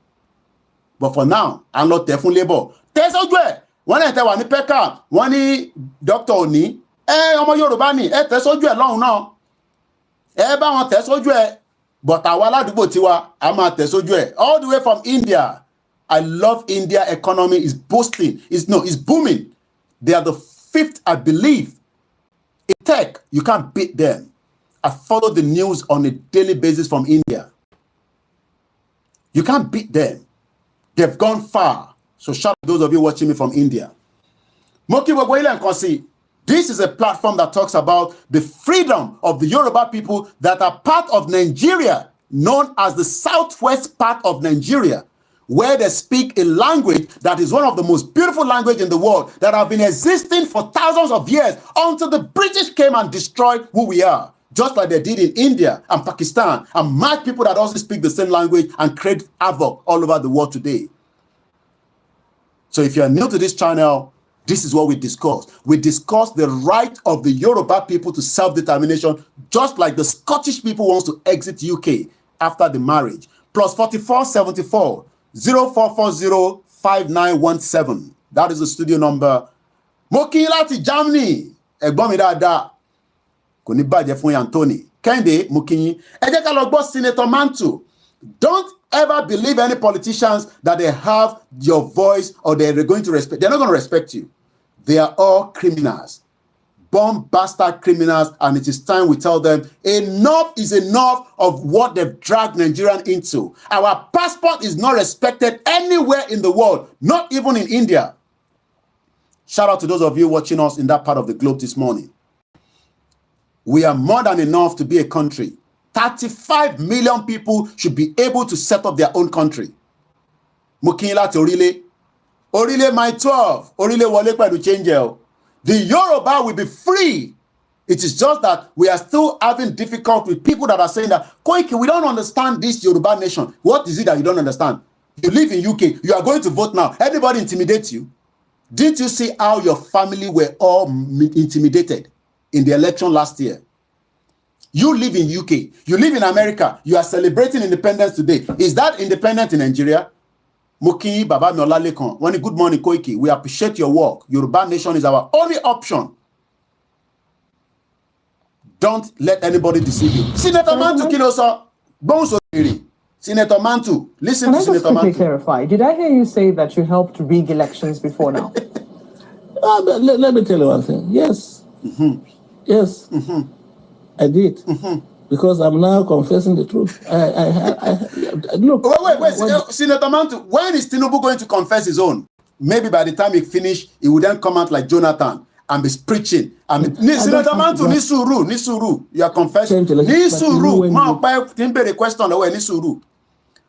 But for now, I'm not there for labor. Tẹ́sọ́jú ẹ̀, wọ́n náà tẹ́ wà ní Peckham, wọ́n ní Dr. Oni. Ọmọ Yorùbá ni, tẹ́sọ́jú ẹ̀ lọ́hùn náà. Bá wọn tẹ́sọ́jú ẹ̀, but àwa aládùúgbò tiwa, a máa tẹ́sọ́jú ẹ̀. All the way from India. I love India economy is boosting. It's booming. They are the 5th, I believe. In tech, you can't beat them. I follow the news on a daily basis from India. You can't beat them. They've gone far. So shout out to those of you watching me from India. Moki Wagwele and Kosi. This is a platform that talks about the freedom of the Yoruba people that are part of Nigeria, known as the southwest part of Nigeria, where they speak a language that is one of the most beautiful languages in the world that have been existing for thousands of years until the British came and destroyed who we are. Just like they did in India and Pakistan, and mad people that also speak the same language and create havoc all over the world today. So if you're new to this channel, this is what we discuss. We discuss the right of the Yoruba people to self-determination, just like the Scottish people wants to exit UK after the marriage. +44 74 0440 5917. That is the studio number. Moki láti Germany. Ẹ̀gbọ́n mi dáadáa. Kò ní bàjẹ́ fún Anthony. Kẹ́hìndé mo kí yín. Ẹ jẹ́ ká lọ gbọ́ Senator Mantu. Don't ever believe any politicians that they have your voice or they're going to respect. They're not going to respect you. They are all criminals. Bomb bastard criminals, and it is time we tell them enough is enough of what they've dragged Nigerian into. Our passport is not respected anywhere in the world, not even in India. Shout out to those of you watching us in that part of the globe this morning. We are more than enough to be a country. 35 million people should be able to set up their own country. Mukinla to Orile my 12. Orile wole pẹ̀lú change. The Yoruba will be free. It is just that we are still having difficulty with people that are saying that, Koiki, we don't understand this Yoruba nation. What is it that you don't understand? You live in UK. You are going to vote now. Everybody intimidates you. Didn't you see how your family were all intimidated in the election last year? You live in UK. You live in America. You are celebrating independence today. Is that independent in Nigeria? Moki Baba Miolalekan. Good morning, Koiki. We appreciate your work. Yoruba nation is our only option. Don't let anybody deceive you. Senator Mantu Kilosa. Senator Mantu. Listen to Senator Mantu. Can I just quickly clarify? Did I hear you say that you helped rig elections before now? Let me tell you one thing. Yes. Yes. I did. Because I'm now confessing the truth. Look. Wait. Senator Mantu, when is Tinubu going to confess his own? Maybe by the time he finish, he would then come out like Jonathan and be preaching. Senator Mantu, Nisuru, you are confessing. Nisuru, Nisuru.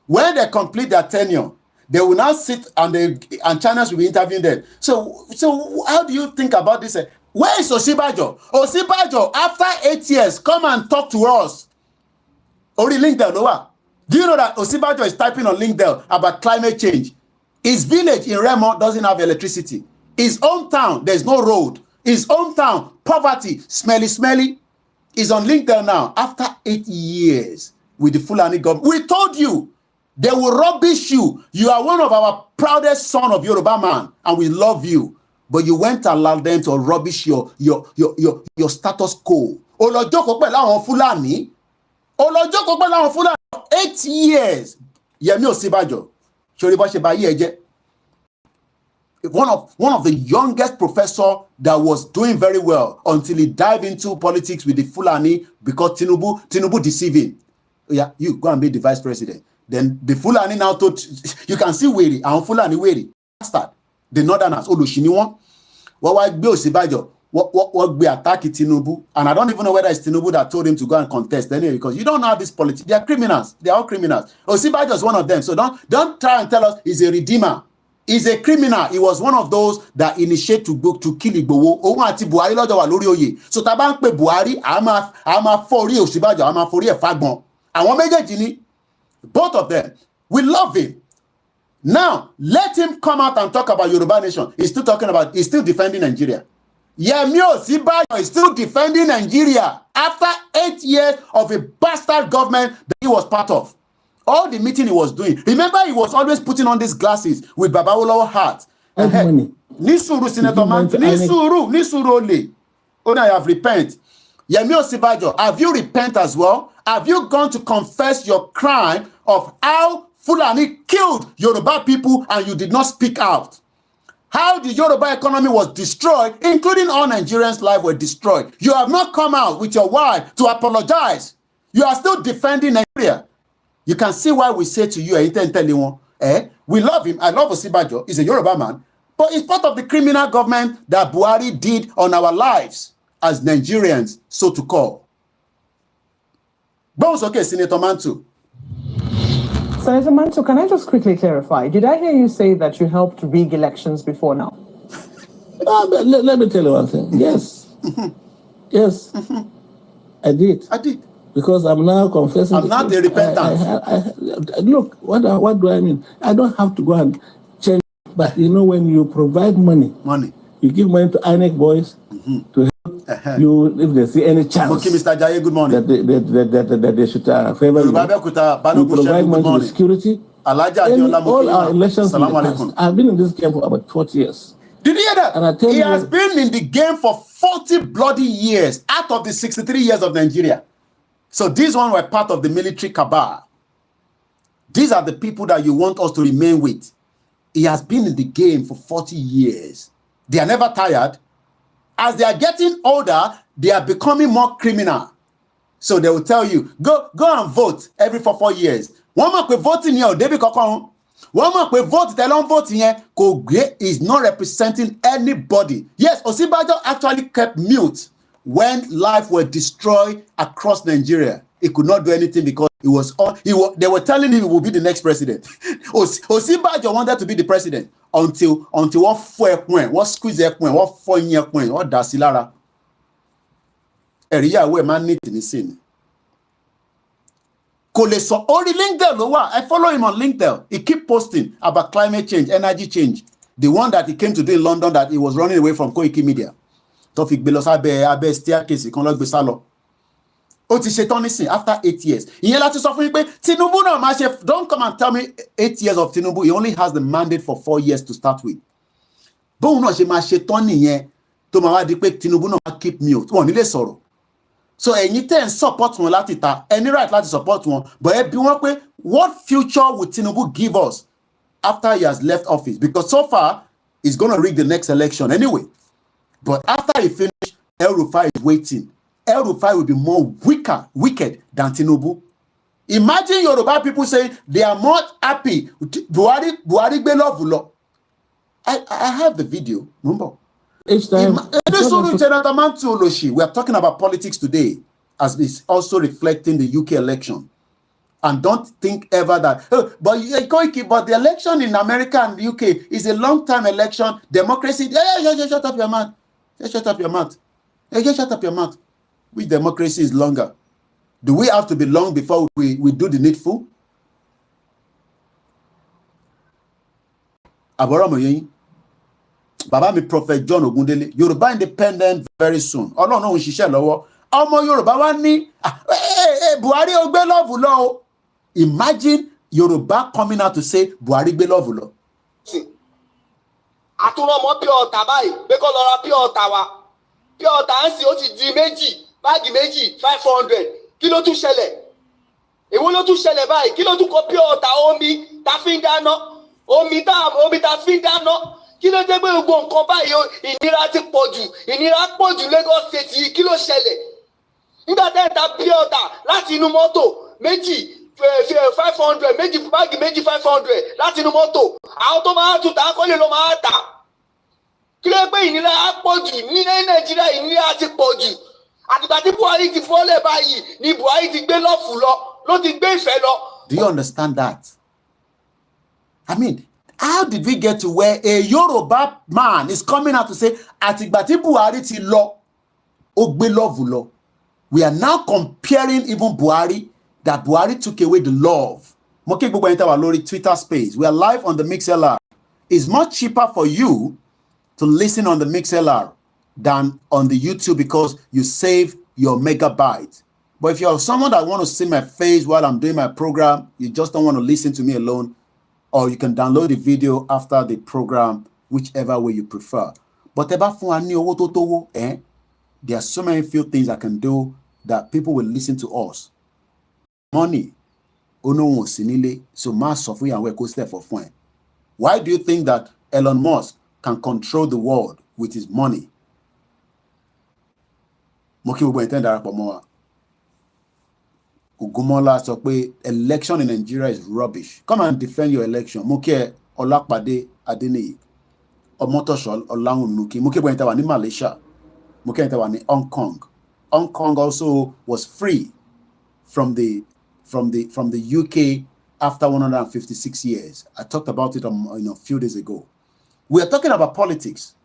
When they complete their tenure, they will now sit and channels will be interviewing them. So how do you think about this? Where is Osibajo? Osibajo, after 8 years, come and talk to us. Ori LinkedIn, Noah. Do you know that Osibajo is typing on LinkedIn about climate change? His village in Remo doesn't have electricity. His hometown, there's no road. His hometown, poverty, smelly. Is on LinkedIn now. After 8 years with the Fulani government. We told you, they will rubbish you. You are one of our proudest son of Yoruba man, and we love you. But you went and allowed them to rubbish your status quo. Olojoko pẹ̀lú àwọn Fulani. 8 years. Yemi Osibajo. One of the youngest professor that was doing very well until he dived into politics with the Fulani because Tinubu deceived him. Yeah, you go and be the vice president. Then the Fulani now told you can see Weri and Fulani Weri. Bastard. The Northerners, Olushiniwon. What be Osibajo? What be attacking Tinubu? And I don't even know whether it's Tinubu that told him to go and contest anyway, because you don't know this politics. They are criminals. They are all criminals. Osibajo is one of them. So don't try and tell us he's a redeemer. He's a criminal. He was one of those that initiated to kill Igboho. Ohun àti Buhari lọ́jọ́ wà lórí oyè. So tá bá ń pe Buhari, a máa fọ́ orí Osibajo, a máa forí ẹ̀ fagbọn. Àwọn méjèèjì ni, both of them. We love him. Now, let him come out and talk about Yoruba nation. He's still defending Nigeria. Yemi Osibajo is still defending Nigeria after 8 years of a bastard government that he was part of. All the meeting he was doing. Remember, he was always putting on these glasses with Babawolowo hat. Nisuru, Senator Mantu. Nisuru only. Oh, now you have repent. Yemi Osibajo, have you repent as well? Have you gone to confess your crime of how Fulani killed Yoruba people and you did not speak out? How the Yoruba economy was destroyed, including all Nigerians' lives were destroyed. You have not come out with your wife to apologize. You are still defending Nigeria. You can see why we say to you, we love him. I love Osibajo. He's a Yoruba man. But it's part of the criminal government that Buhari did on our lives as Nigerians, so to call. Bones, okay, Senator Mantu. Senator Mantu, can I just quickly clarify? Did I hear you say that you helped rig elections before now? Let me tell you one thing. Yes. Yes. I did. Because I'm now confessing. I'm not a repentant. Look, what do I mean? I don't have to go and change. But you know, when you provide money, you give money to INEC boys to help you if they see any chance. Okay, Mr. Jaye, good morning. That they should favor you. You provide money to the security. All our elections in the past. I've been in this game for about 40 years. Did you hear that? And I tell he has been in the game for 40 bloody years out of the 63 years of Nigeria. So these ones were part of the military cabal. These are the people that you want us to remain with. He has been in the game for 40 years. They are never tired. As they are getting older, they are becoming more criminal. So they will tell you, go and vote every 4 years. One month we voting here, David Kokon. 1 month we vote, they don't vote here. Kogbe is not representing anybody. Yes, Osinbajo actually kept mute when life were destroyed across Nigeria. He could not do anything because they were telling him he would be the next president. Osinbajo wanted to be the president until what squeeze what what dasilara. Area where man need to sin. Koleso only LinkedIn. I follow him on LinkedIn. He keep posting about climate change, energy change. The one that he came to do in London that he was running away from Koikimedia. Tofik Belosa abe staircase kan lo gbe salo. Ó ti ṣe tán nísìn after 8 years. Ìyẹn láti sọ fún yín pé Tinubu náà máa ṣe, don't come and tell me 8 years of Tinubu. He only has the mandate for 4 years to start with. Bóun náà ṣe máa ṣe tán nìyẹn tó máa wá di pé Tinubu náà keep mute. Wọ́n nílé sọ̀rọ̀. So ẹ̀yin tẹ́ ń support wọn láti ta, any right láti support wọn, but ẹ bi wọ́n pé what future will Tinubu give us after he has left office? Because so far he's going to rig the next election anyway. But after he finished, El-Rufai is waiting. El-Rufai will be more wicked than Tinubu. Imagine Yoruba people saying they are more happy. Buhari gbe love lo. I have the video. Remember? Each time. We are talking about politics today, as it's also reflecting the UK election. And don't think ever that, but the election in America and the UK is a long-time election. Democracy. Shut up your mouth. Shut up your mouth. Shut up your mouth. Which democracy is longer? Do we have to be long before we do the needful? Aboromoyin. Baba mi Prophet John Ogundele. Yoruba independent very soon. Ọlọ́run òun ṣiṣẹ́ lọ́wọ́. Ọmọ Yoruba wá ní Buhari ó gbé love lọ. Imagine Yoruba coming out to say Buhari gbé love lọ. Àtúnrọ̀mọ́ pure ọ̀tà báyìí pé kó lọ ra pure ọ̀tà wa. Pure ọ̀tà ń sì ó ti di méjì, báàgì méjì, 500. Kí ló tún ṣẹlẹ̀? Èwo ló tún ṣẹlẹ̀ báyìí? Kí ló tún kó pure ọ̀tà omi tá fi ń dáná? Omi tá fi ń dáná. Kí ló dé pé gbogbo nǹkan báyìí ìnira ti pọ̀ jù, ìnira pọ̀ jù Lagos State yìí, kí ló ṣẹlẹ̀? Nígbà tẹ́ ẹ̀ ta pure ọ̀tà láti inú mọ́tò méjì 500, méjì báàgì méjì 500 láti inú mọ́tò, àwọn tó máa tún tà á kọ́lé ló máa tà. Kí ló pé ìnira á pọ̀ jù ní Nàìjíríà, ìnira ti pọ̀ jù. Àtìgbà tí Buhari ti fọ́lẹ̀ báyìí ni Buhari ti gbé lọ́ọ̀fù lọ, ló ti gbé ìfẹ́ lọ. Do you understand that? I mean, how did we get to where a Yoruba man is coming out to say, àtìgbà tí Buhari ti lọ, ó gbé lọ́ọ̀fù lọ? We are now comparing even Buhari, that Buhari took away the love. Mo kí gbogbo ẹ̀yin tẹ́ wà lórí Twitter space. We are live on the MixLR. It's much cheaper for you to listen on the MixLR than on the YouTube because you save your megabyte. But if you're someone that want to see my face while I'm doing my program, you just don't want to listen to me alone, or you can download the video after the program, whichever way you prefer. But there are so many few things I can do that people will listen to us. Money, so mass of for fun. Why do you think that Elon Musk can control the world with his money? Ugumola sọ pé election in Nigeria is rubbish. Come and defend your election. Moke Olapade Adeniyi. Omotosho Olawunnuki. Moke Bwenta ní Malaysia. Moke Bwenta ní Hong Kong. Hong Kong also was free from the UK after 156 years. I talked about it a few days ago. We are talking about politics.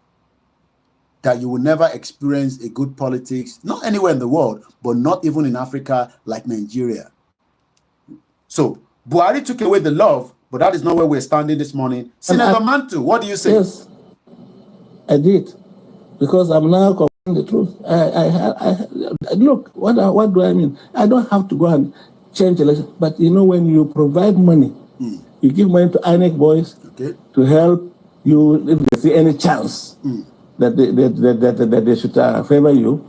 That you will never experience a good politics, not anywhere in the world, but not even in Africa like Nigeria. So, Buhari took away the love, but that is not where we're standing this morning. Senator Mantu, what do you say? Yes, I did. Because I'm now confirming the truth. Look, what do I mean? I don't have to go and change election. But you know, when you provide money, you give money to INEC boys to help you if they see any chance. That they should favor you.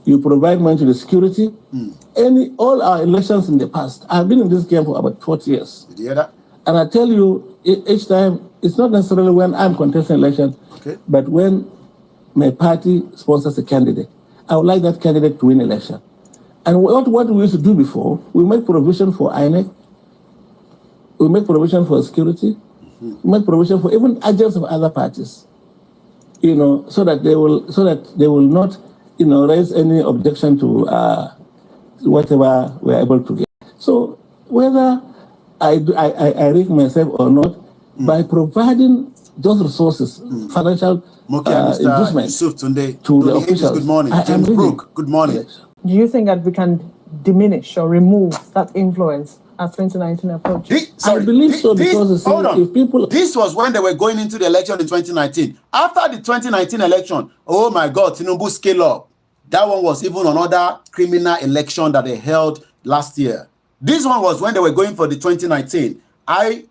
You provide money to the security. all our elections in the past, I've been in this game for about 40 years. Did you hear that? And I tell you, each time, it's not necessarily when I'm contesting election, but when my party sponsors a candidate. I would like that candidate to win election. And what we used to do before, we make provision for INEC, we make provision for security, we make provision for even agents of other parties, so that they will not, raise any objection to whatever we're able to get. So whether I rig myself or not, by providing those resources, financial inducement to the officials. Good morning. James Brooke, good morning. Do you think that we can diminish or remove that influence as 2019 approaches? I believe so, because if people... This was when they were going into the election in 2019. After the 2019 election, oh my God, Tinubu scale up. That one was even another criminal election that they held last year. This one was when they were going for the 2019. I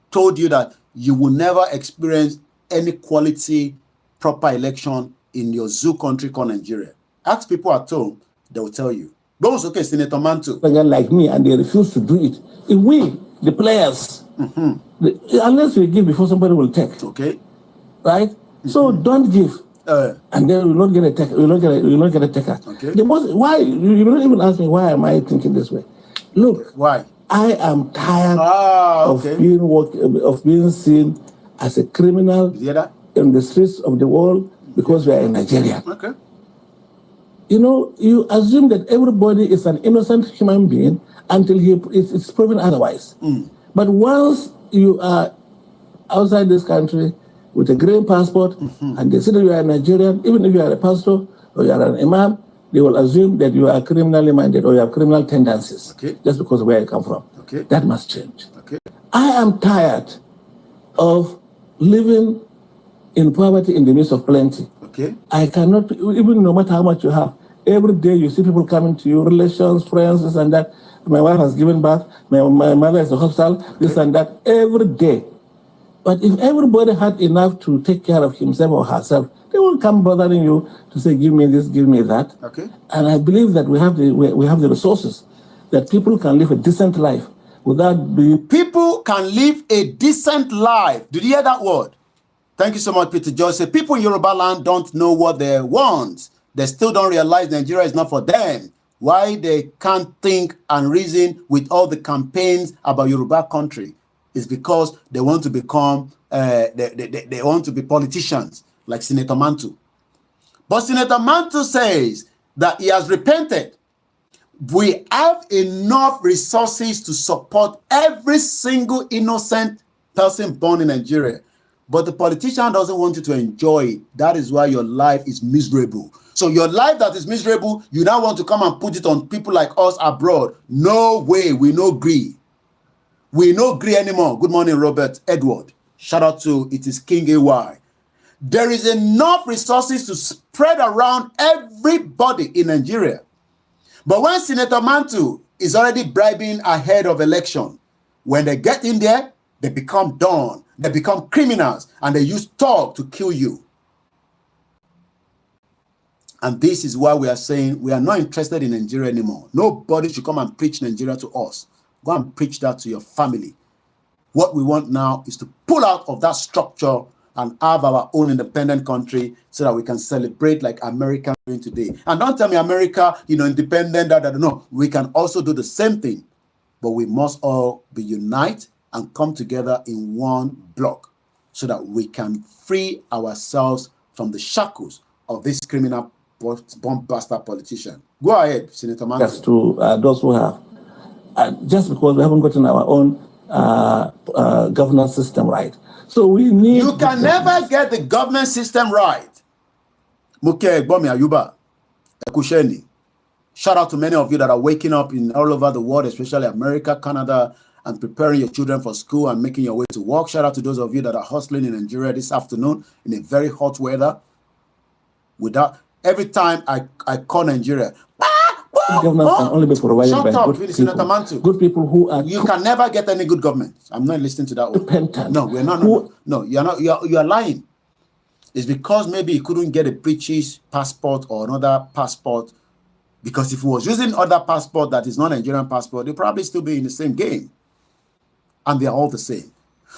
told you that you will never experience any quality, proper election in your zoo country called Nigeria. Ask people at home, they will tell you. Those, okay, Senator Mantu. Like me, and they refuse to do it. If we, the players, unless we give before somebody will take. Okay. Right? So don't give. And then we will not get a taker. We will not get a taker. Okay. Why? You don't even ask me why am I thinking this way. Look. Why? I am tired of being seen as a criminal in the streets of the world because we are in Nigeria. Okay. You assume that everybody is an innocent human being until it's proven otherwise. But once you are outside this country with a green passport and they say that you are a Nigerian, even if you are a pastor or you are an imam, they will assume that you are criminally minded or you have criminal tendencies just because of where you come from. That must change. I am tired of living in poverty in the midst of plenty. I cannot, even no matter how much you have, every day you see people coming to you, relations, friends, this and that. My wife has given birth, my mother is in the hospital, this and that, every day. But if everybody had enough to take care of himself or herself, they won't come bothering you to say, give me this, give me that. And I believe that we have the resources that people can live a decent life without being... People can live a decent life. Did you hear that word? Thank you so much, Peter George. Say, people in Yoruba land don't know what they want. They still don't realize Nigeria is not for them. Why they can't think and reason with all the campaigns about Yoruba country is because they want to become, they want to be politicians like Senator Mantu. But Senator Mantu says that he has repented. We have enough resources to support every single innocent person born in Nigeria. But the politician doesn't want you to enjoy it. That is why your life is miserable. So your life that is miserable, you now want to come and put it on people like us abroad. No way, we no agree. We no agree anymore. Good morning, Robert Edward. Shout out to It Is King AY. There is enough resources to spread around everybody in Nigeria. But when Senator Mantu is already bribing ahead of election, when they get in there, they become done. They become criminals and they use talk to kill you. And this is why we are saying we are not interested in Nigeria anymore. Nobody should come and preach Nigeria to us. Go and preach that to your family. What we want now is to pull out of that structure and have our own independent country so that we can celebrate like America doing today. And don't tell me America, independent, no. We can also do the same thing. But we must all be united and come together in one block so that we can free ourselves from the shackles of this criminal bomb-buster politician. Go ahead, Senator Mantu. Yes, to those who have. Just because we haven't gotten our own governance system right. So we need... You can never get the government system right. Muke Egbomi Ayuba, Ekusheni. Shout out to many of you that are waking up in all over the world, especially America, Canada, and preparing your children for school and making your way to work. Shout out to those of you that are hustling in Nigeria this afternoon in a very hot weather. Every time I call Nigeria, government can only be provided by good people who are... You can never get any good government. I'm not listening to that one. Repentant. No, we're not. No, you're not. You're lying. It's because maybe you couldn't get a British passport or another passport Because if he was using other passport that is not Nigerian passport, they'll probably still be in the same game. And they're all the same.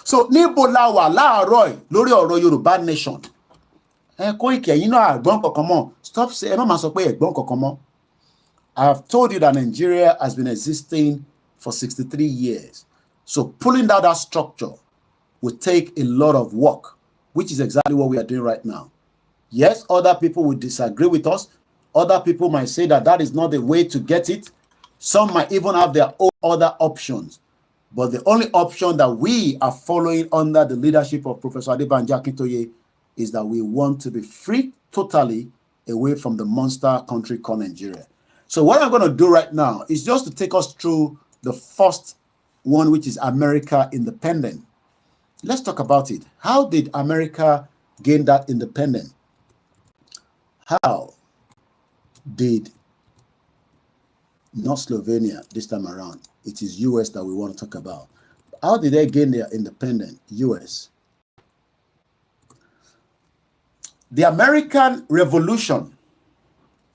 So, níbo la wà láàárọ̀ lórí ọ̀rọ̀ Yorùbá nation. Koiki, you know, ẹ̀gbọ́n kankan mọ́. Stop saying, ẹ má máa sọ pé ẹ̀gbọ́n kankan mọ́. I have told you that Nigeria has been existing for 63 years. So pulling down that structure will take a lot of work, which is exactly what we are doing right now. Yes, other people will disagree with us. Other people might say that that is not the way to get it. Some might even have their own other options. But the only option that we are following under the leadership of Professor Adebanji Akintoye is that we want to be free totally away from the monster country called Nigeria. So what I'm going to do right now is just to take us through the first one, which is America independent. Let's talk about it. How did America gain that independence? How did not Slovenia this time around? It is US that we want to talk about. How did they gain their independence? US. The American Revolution.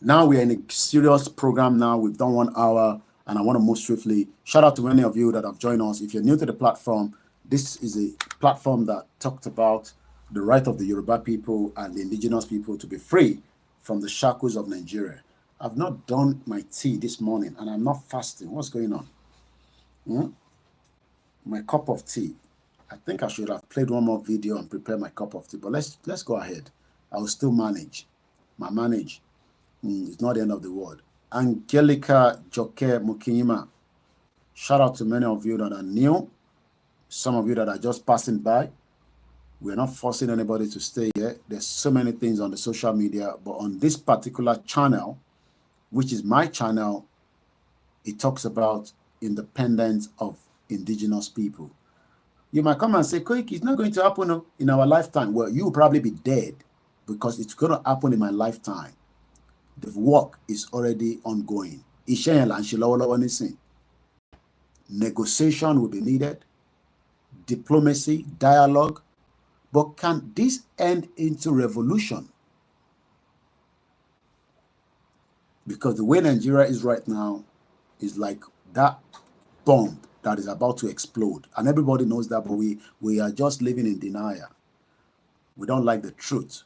Now we are in a serious program now. We've done 1 hour and I want to move swiftly. Shout out to many of you that have joined us. If you're new to the platform, this is a platform that talked about the right of the Yoruba people and the indigenous people to be free from the shackles of Nigeria. I've not done my tea this morning and I'm not fasting. What's going on? My cup of tea. I think I should have played one more video and prepare my cup of tea, but let's go ahead. I will still manage. It's not the end of the world. Angelica Joke Mukinyima. Shout out to many of you that are new. Some of you that are just passing by. We're not forcing anybody to stay here. There's so many things on the social media, but on this particular channel, which is my channel, it talks about independence of indigenous people. You might come and say, Koiki, it's not going to happen in our lifetime. Well, you will probably be dead because it's going to happen in my lifetime. The work is already ongoing. Negotiation will be needed, diplomacy, dialogue. But can this end into revolution? Because the way Nigeria is right now is like that bomb that is about to explode. And everybody knows that, but we are just living in denial. We don't like the truth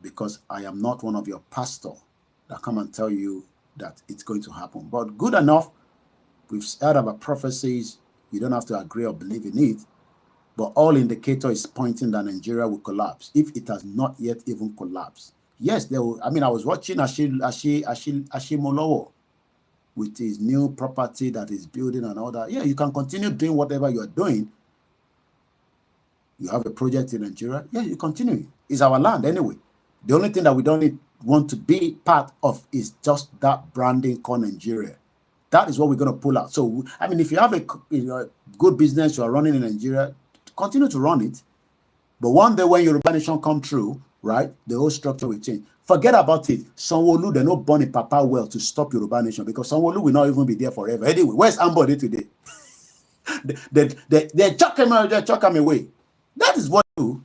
because I am not one of your pastors that come and tell you that it's going to happen. But good enough, we've heard about prophecies. You don't have to agree or believe in it. But all indicator is pointing that Nigeria will collapse if it has not yet even collapsed. Yes, there will. I mean, I was watching Ashimolowo with his new property that he's building and all that. Yeah, you can continue doing whatever you are doing. You have a project in Nigeria. Yeah, you continue. It's our land anyway. The only thing that we don't want to be part of is just that branding called Nigeria. That is what we're going to pull out. So, I mean, if you have a good business you are running in Nigeria, continue to run it. But one day when Yoruba nation come true, right, the whole structure will change. Forget about it. Sanwo-Olu, they're not born in Papa well to stop Yoruba nation because Sanwo-Olu will not even be there forever. Anyway, where's Ambode today? they chuck him away. That is what we do.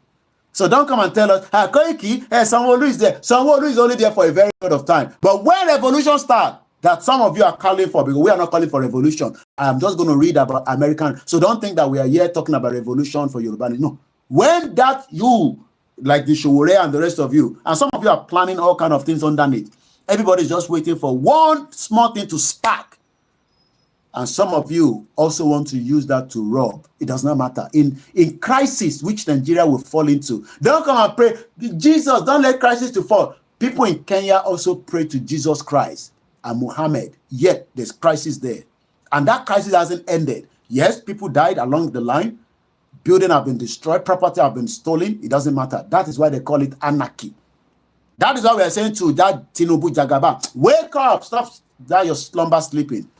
So don't come and tell us, Koiki, Sanwo-Olu is there. Sanwo-Olu is only there for a very short of time. But when revolution starts, that some of you are calling for, because we are not calling for revolution. I am just going to read about American. So don't think that we are here talking about revolution for Yoruba. No. When that you, like the Showore and the rest of you, and some of you are planning all kind of things underneath, everybody's just waiting for one small thing to spark. And some of you also want to use that to rob. It does not matter. In crisis, which Nigeria will fall into, don't come and pray, Jesus, don't let crisis to fall. People in Kenya also pray to Jesus Christ and Muhammad, yet there's crisis there. And that crisis hasn't ended. Yes, people died along the line. Buildings have been destroyed. Property have been stolen. It doesn't matter. That is why they call it anarchy. That is why we are saying to that Tinubu Jagaba, wake up, stop that your slumber sleeping.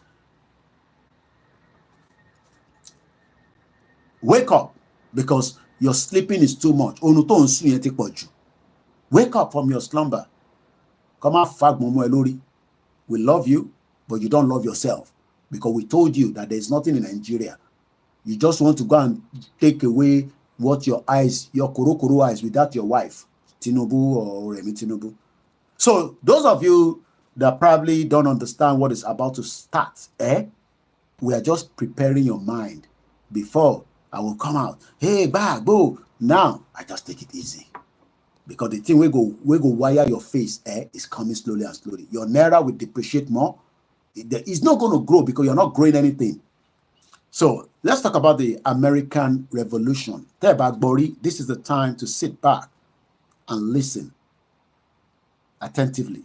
Wake up, because your sleeping is too much. Wake up from your slumber. Come on, fag Momo Elori. We love you, but you don't love yourself because we told you that there's nothing in Nigeria. You just want to go and take away what your eyes, your kuro eyes, without your wife, Tinubu or Remi Tinubu. So those of you that probably don't understand what is about to start, we are just preparing your mind before I will come out. Hey, bag, go. Now, I just take it easy. Because the thing we go wire your face is coming slowly and slowly. Your naira will depreciate more. It's not going to grow because you're not growing anything. So let's talk about the American Revolution. This is the time to sit back and listen attentively.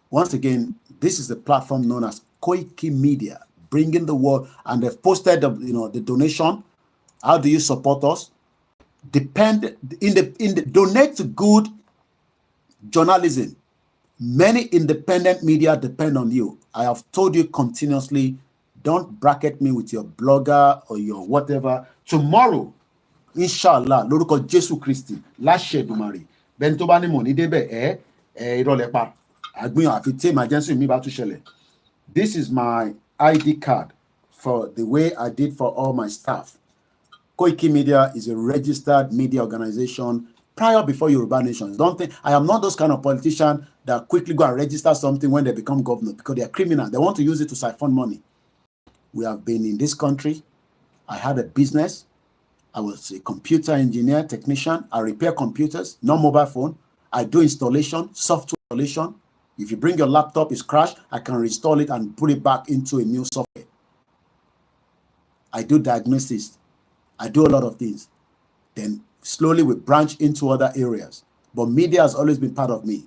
Once again, this is the platform known as Koikimedia, bringing the word, and they've posted the donation. How do you support us? Donate to good journalism. Many independent media depend on you. I have told you continuously, don't bracket me with your blogger or your whatever. Tomorrow, inshallah, lórúkọ Jésù Kristi, láṣẹ Èdùmàrè, bẹ́ni tó bá ní mọ̀ ní débẹ̀ ìrọ̀lẹ́pa, àgbìyàn àfi tí emergency mi bá tún ṣẹlẹ̀. This is my ID card for the way I did for all my staff. Koikimedia is a registered media organization prior before Yoruba nations. Don't think I am not those kind of politicians that quickly go and register something when they become governor because they are criminals. They want to use it to siphon money. We have been in this country. I had a business. I was a computer engineer, technician. I repair computers, no mobile phone. I do installation, software installation. If you bring your laptop, it's crashed, I can reinstall it and put it back into a new software. I do diagnosis. I do a lot of things. Then slowly we branch into other areas. But media has always been part of me.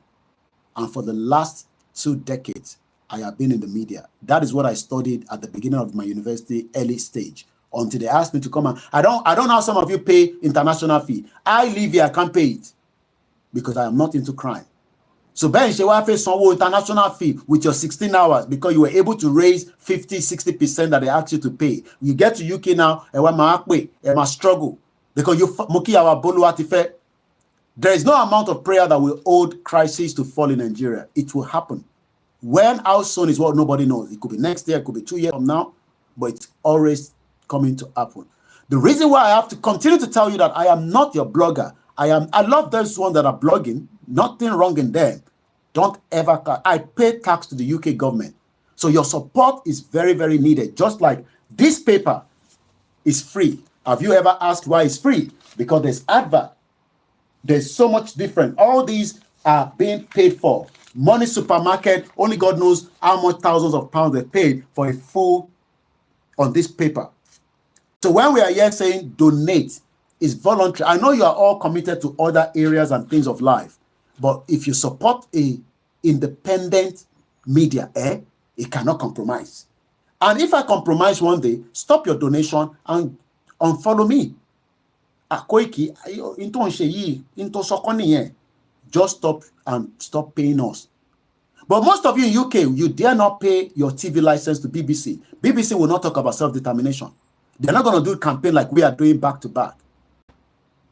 And for the last 2 decades, I have been in the media. That is what I studied at the beginning of my university early stage. Until they asked me to come and I don't know how some of you pay international fee. I live here, I can't pay it because I am not into crime. So Ben Shewa face some international fee with your 16 hours because you were able to raise 50-60% that they asked you to pay. You get to UK now, and must struggle because you muki our boluatife. There is no amount of prayer that will hold crisis to fall in Nigeria. It will happen. When, how soon is what nobody knows. It could be next year, it could be 2 years from now, but it's always coming to happen. The reason why I have to continue to tell you that I am not your blogger. I love those ones that are blogging. Nothing wrong in them. Don't ever. I pay tax to the UK government. So your support is very, very needed. Just like this paper is free. Have you ever asked why it's free? Because there's advert. There's so much different. All these are being paid for. Money supermarket, only God knows how much thousands of pounds they paid for a full on this paper. So when we are here saying donate, it's voluntary. I know you are all committed to other areas and things of life, but if you support a independent media, it cannot compromise. And if I compromise one day, stop your donation and unfollow me. Koiki, just stop paying us. But most of you in UK, you dare not pay your TV license to BBC. BBC will not talk about self-determination. They're not going to do a campaign like we are doing back to back.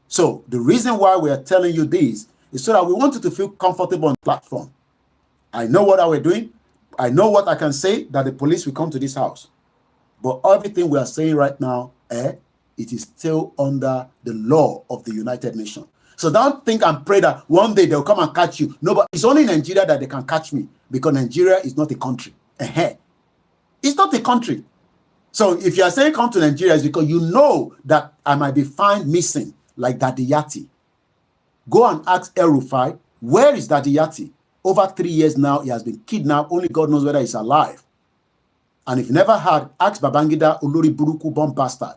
So the reason why we are telling you this is so that we want you to feel comfortable on the platform. I know what we're doing. I know what I can say, that the police will come to this house. But everything we are saying right now, it is still under the law of the United Nations. So don't think and pray that one day they'll come and catch you. No, but it's only in Nigeria that they can catch me because Nigeria is not a country. It's not a country. So if you are saying come to Nigeria, it's because you know that I might be found missing like Daddy Yati. Go and ask El Rufai, where is Daddy Yati? Over 3 years now, he has been kidnapped. Only God knows whether he's alive. And if you never heard, ask Babangida Olori Buruku bomb bastard.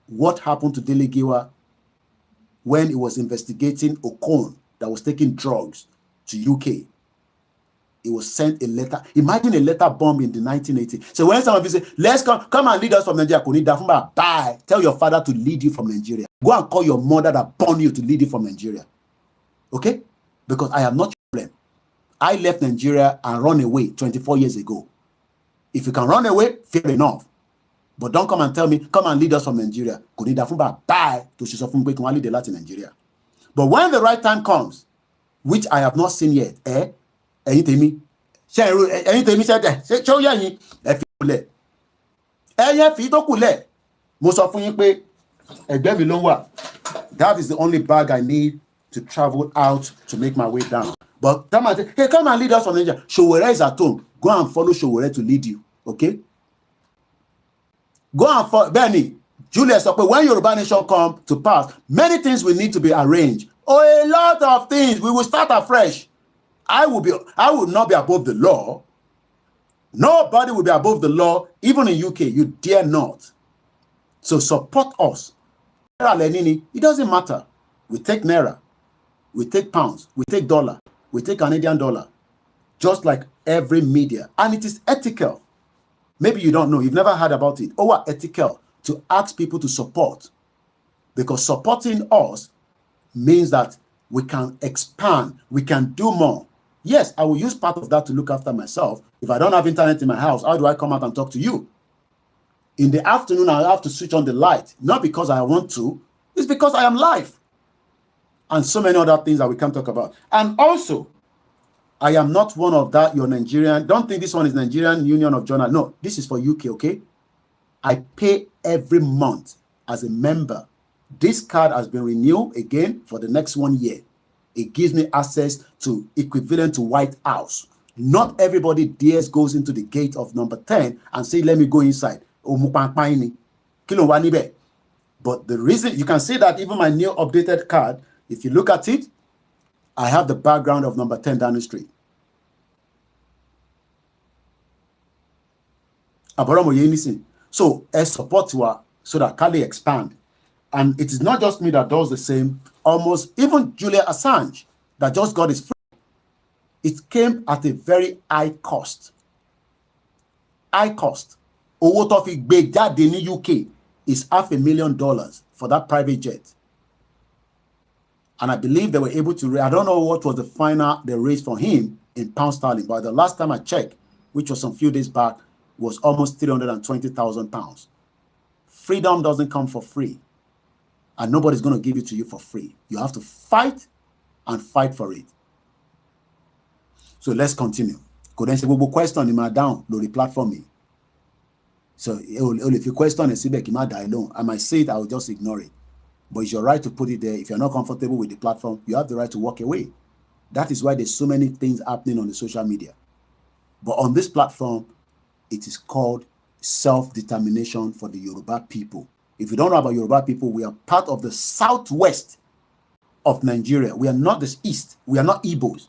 What happened to Dele Giwa when he was investigating Okon that was taking drugs to UK? He was sent a letter. Imagine a letter bomb in the 1980s. So when some of you say, let's come and lead us from Nigeria, bye. Tell your father to lead you from Nigeria. Go and call your mother that born you to lead you from Nigeria. Okay? Because I am not your problem. I left Nigeria and run away 24 years ago. If you can run away, fair enough. But don't come and tell me, come and lead us from Nigeria. Bye. To lead the Latin Nigeria. But when the right time comes, which I have not seen yet, anything said that, show you, that is the only bag I need to travel out to make my way down. But come and say, hey, come and lead us from Nigeria. Showore is at home. Go and follow Showore to lead you. Okay? Go and follow Benny. Julius, when Yoruba nation come to pass, many things will need to be arranged. Oh, a lot of things. We will start afresh. I will not be above the law. Nobody will be above the law, even in UK. You dare not. So support us. It doesn't matter. We take Naira. We take pounds. We take dollar. We take Canadian dollar. Just like every media. And it is ethical. Maybe you don't know. You've never heard about it. Or ethical to ask people to support. Because supporting us means that we can expand. We can do more. Yes, I will use part of that to look after myself. If I don't have internet in my house, how do I come out and talk to you? In the afternoon, I have to switch on the light. Not because I want to. It's because I am live. And so many other things that we can talk about. And also, I am not one of that, your Nigerian. Don't think this one is Nigerian Union of Journalists. No, this is for UK, okay? I pay every month as a member. This card has been renewed again for the next 1 year. It gives me access to equivalent to White House. Not everybody dares goes into the gate of number 10 and say, let me go inside. But the reason, you can see that even my new updated card, if you look at it, I have the background of number 10 Downing Street. So, as support to her so that Kali expand. And it is not just me that does the same. Almost even Julian Assange that just got his free. It came at a very high cost. High cost. Owó tó fi gbé jáde ní UK is $500,000 for that private jet. And I believe they were able to, I don't know what was the final they raised for him in pound sterling, but the last time I checked, which was some few days back, was almost £320,000. Freedom doesn't come for free. And nobody's going to give it to you for free. You have to fight and fight for it. So let's continue. Couldn't say question in my down the platform me. So if you question I might say it, I will just ignore it. But it's your right to put it there. If you're not comfortable with the platform, you have the right to walk away. That is why there's so many things happening on the social media. But on this platform, it is called self-determination for the Yoruba people. If you don't know about Yoruba people, we are part of the southwest of Nigeria. We are not the east. We are not Igbos.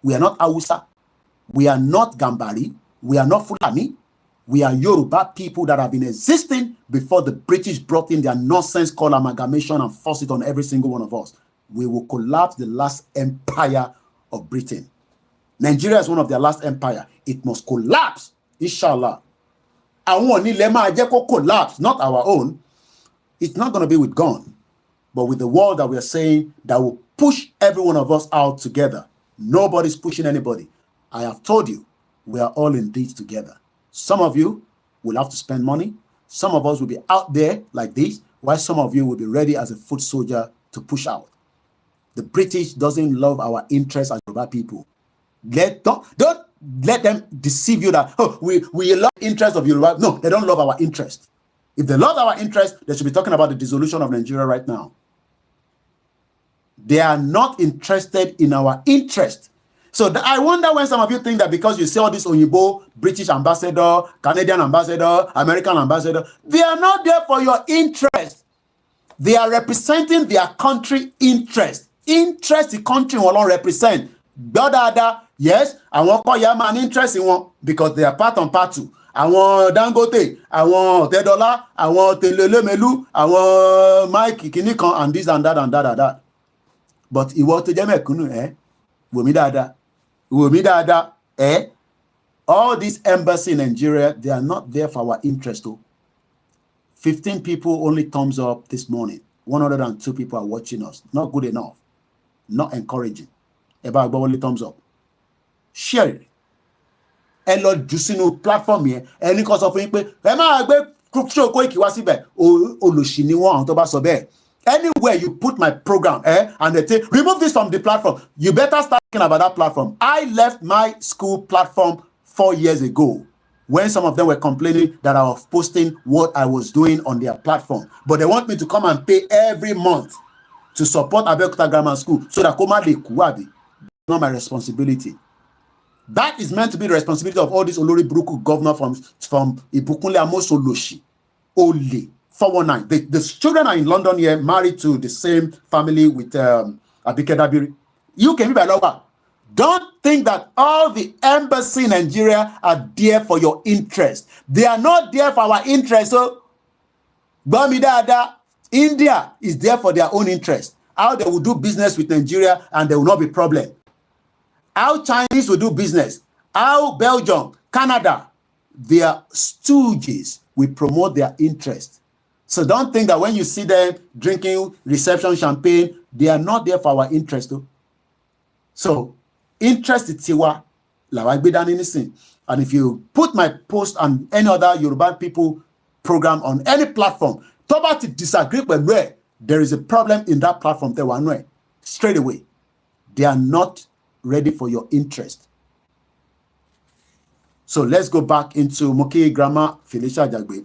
We are not Hausa. We are not Gambari. We are not Fulani. We are Yoruba people that have been existing before the British brought in their nonsense called amalgamation and forced it on every single one of us. We will collapse the last empire of Britain. Nigeria is one of their last empire. It must collapse, inshallah. And one collapse, not our own. It's not going to be with gun, but with the word that we are saying that will push every one of us out together. Nobody's pushing anybody. I have told you, we are all in this together. Some of you will have to spend money. Some of us will be out there like this, while some of you will be ready as a foot soldier to push out. The British doesn't love our interests as Yoruba people. Don't let them deceive you that, oh, we love the interest of Yoruba. No, they don't love our interest. If they love our interest, they should be talking about the dissolution of Nigeria right now. They are not interested in our interest. So I wonder when some of you think that because you see all this Onyibo, British ambassador, Canadian ambassador, American ambassador, they are not there for your interest. They are representing their country interest. Interest the country will represent. Yes, I want to call an interest in one because they are part on part two. Àwọn Dangote, àwọn Tedola, àwọn Telelemelu, àwọn Mike Kinikan, and this and that and that and that. But ìwọ tó jẹ́ mẹ̀kúnnù, wò mí dáadáa, all these embassy in Nigeria, they are not there for our interest. 15 people only thumbs up this morning. 102 people are watching us. Not good enough. Not encouraging. About only thumbs up. Share it. Ẹ lọ jù sínú platform yẹn ẹni kan sọ fún yín pé ẹ máa gbé show Koiki wá síbẹ̀ olùsí ni wọ́n àwọn tó bá sọ bẹ́ẹ̀. Anywhere you put my program and they say remove this from the platform, you better start thinking about that platform. I left my school platform 4 years ago when some of them were complaining that I was posting what I was doing on their platform, but they want me to come and pay every month to support Abeokuta Grammar School so that Koma le Kuwabi. not my responsibility. That is meant to be the responsibility of all these Olori Buruku governor from Ibukunle Amosoloshi, Ole, 419. The children are in London here, married to the same family with Abike Dabiri. You can be by law. Don't think that all the embassy in Nigeria are there for your interest. They are not there for our interest. So, Bamidada, India is there for their own interest. How they will do business with Nigeria and there will not be problem. How Chinese will do business. How Belgium, Canada, their stooges will promote their interest. So don't think that when you see them drinking reception champagne, they are not there for our interest. Though. So interest is tiwa, and if you put my post on any other Yoruba people program on any platform, to disagree with where there is a problem in that platform, they will know straight away. They are not ready for your interest. So let's go back into Moki Grammar, Felicia Jagbe,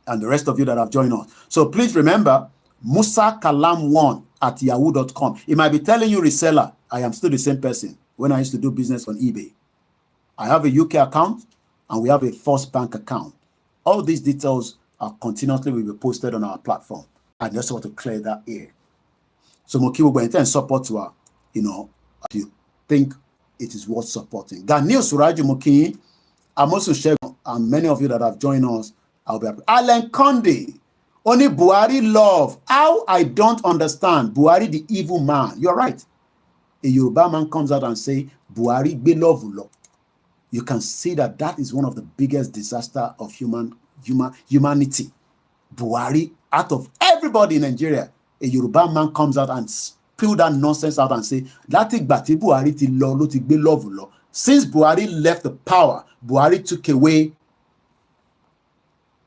and the rest of you that have joined us. So please remember, musakalam1@yahoo.com. It might be telling you reseller. I am still the same person when I used to do business on eBay. I have a UK account and we have a First Bank account. All these details are continuously will be posted on our platform. I just want to clear that air. So Moki will go and support to her, if you think it is worth supporting. Ganil Suraju Moki, Amosu Shegun, and many of you that have joined us, I'll be happy. Alan Conde, only Buhari love. How I don't understand. Buhari the evil man. You're right. A Yoruba man comes out and say, Buhari be love. You can see that is one of the biggest disaster of humanity. Buhari, out of everybody in Nigeria, a Yoruba man comes out and spill that nonsense out and say, Buhari ti lo ti gbe love lo. Since Buhari left the power, Buhari took away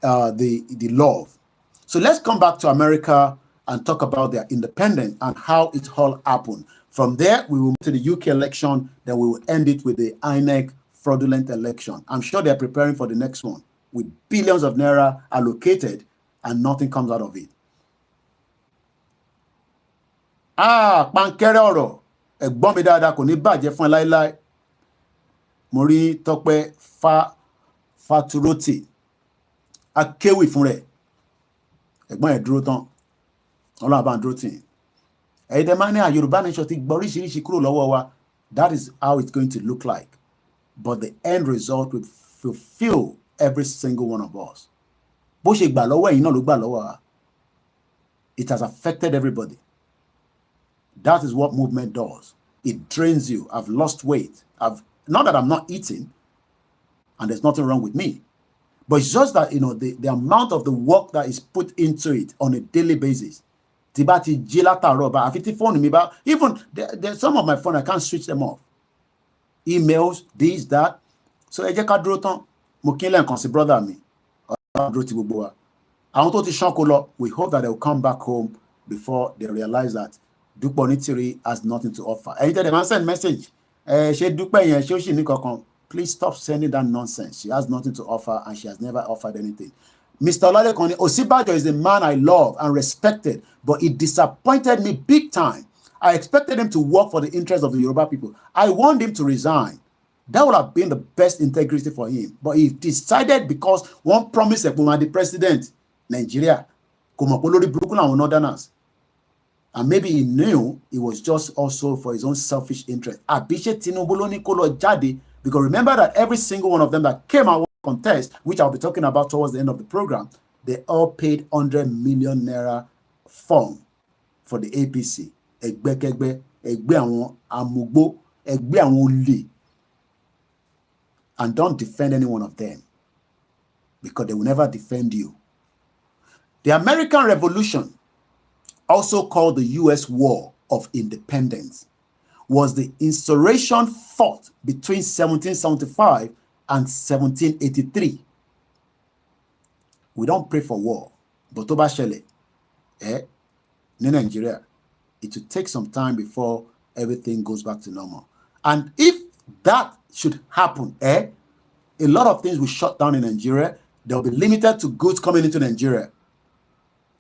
the love. So let's come back to America and talk about their independence and how it all happened. From there, we will move to the UK election, then we will end it with the INEC fraudulent election. I'm sure they're preparing for the next one with billions of naira allocated and nothing comes out of it. Pankere ọ̀rọ̀ ẹ̀gbọ́n mi dáadáa kò ní bàjẹ́ fún ẹ láíláí. Mo rí Tọ́pẹ́ Faturoti akéwì fún rẹ̀ ẹ̀gbọ́n ẹ̀ dúró tán Ọlọ́run bá ń dúró tì í. Ẹ̀yin tẹ́ máa ní Yorùbá nation ti gbọ́ oríṣiríṣi kúrò lọ́wọ́ wa. That is how it's going to look like. But the end result will fulfill every single one of us. Bó ṣe gbà lọ́wọ́ ẹ̀yin náà ló gbà lọ́wọ́ wa. It has affected everybody. That is what movement does. It drains you. I've lost weight. Not that I'm not eating, and there's nothing wrong with me, but it's just that the amount of the work that is put into it on a daily basis. Even there's some of my phone, I can't switch them off. Emails, this, that. So ẹ jẹ́ ká dúró tán. Mo kí n lẹ́ǹkan sí brother mi. Dúró ti gbogbo wa. Àwọn tó ti ṣánko lọ, we hope that they will come back home before they realize that Dúpẹ́ Onítìrí has nothing to offer. Ẹ̀yin tell them and send message. Ṣé Dúpẹ́ yẹn ṣé ó ṣì ní kankan? Please stop sending that nonsense. She has nothing to offer and she has never offered anything. Mr. Olalekan, Osibajo is a man I love and respected, but it disappointed me big time. I expected him to work for the interest of the Yoruba people. I want him to resign. That would have been the best integrity for him. But he decided because one promised the president, Nigeria, northerners. And maybe he knew it was just also for his own selfish interest. Because remember that every single one of them that came out contest, which I'll be talking about towards the end of the program, they all paid 100 million naira fund for the APC. And don't defend any one of them because they will never defend you. The American Revolution, also called the U.S. War of Independence, was the insurrection fought between 1775 and 1783. We don't pray for war, but Toba Shele, in Nigeria, it will take some time before everything goes back to normal. And if that should happen, a lot of things will shut down in Nigeria. They'll be limited to goods coming into Nigeria,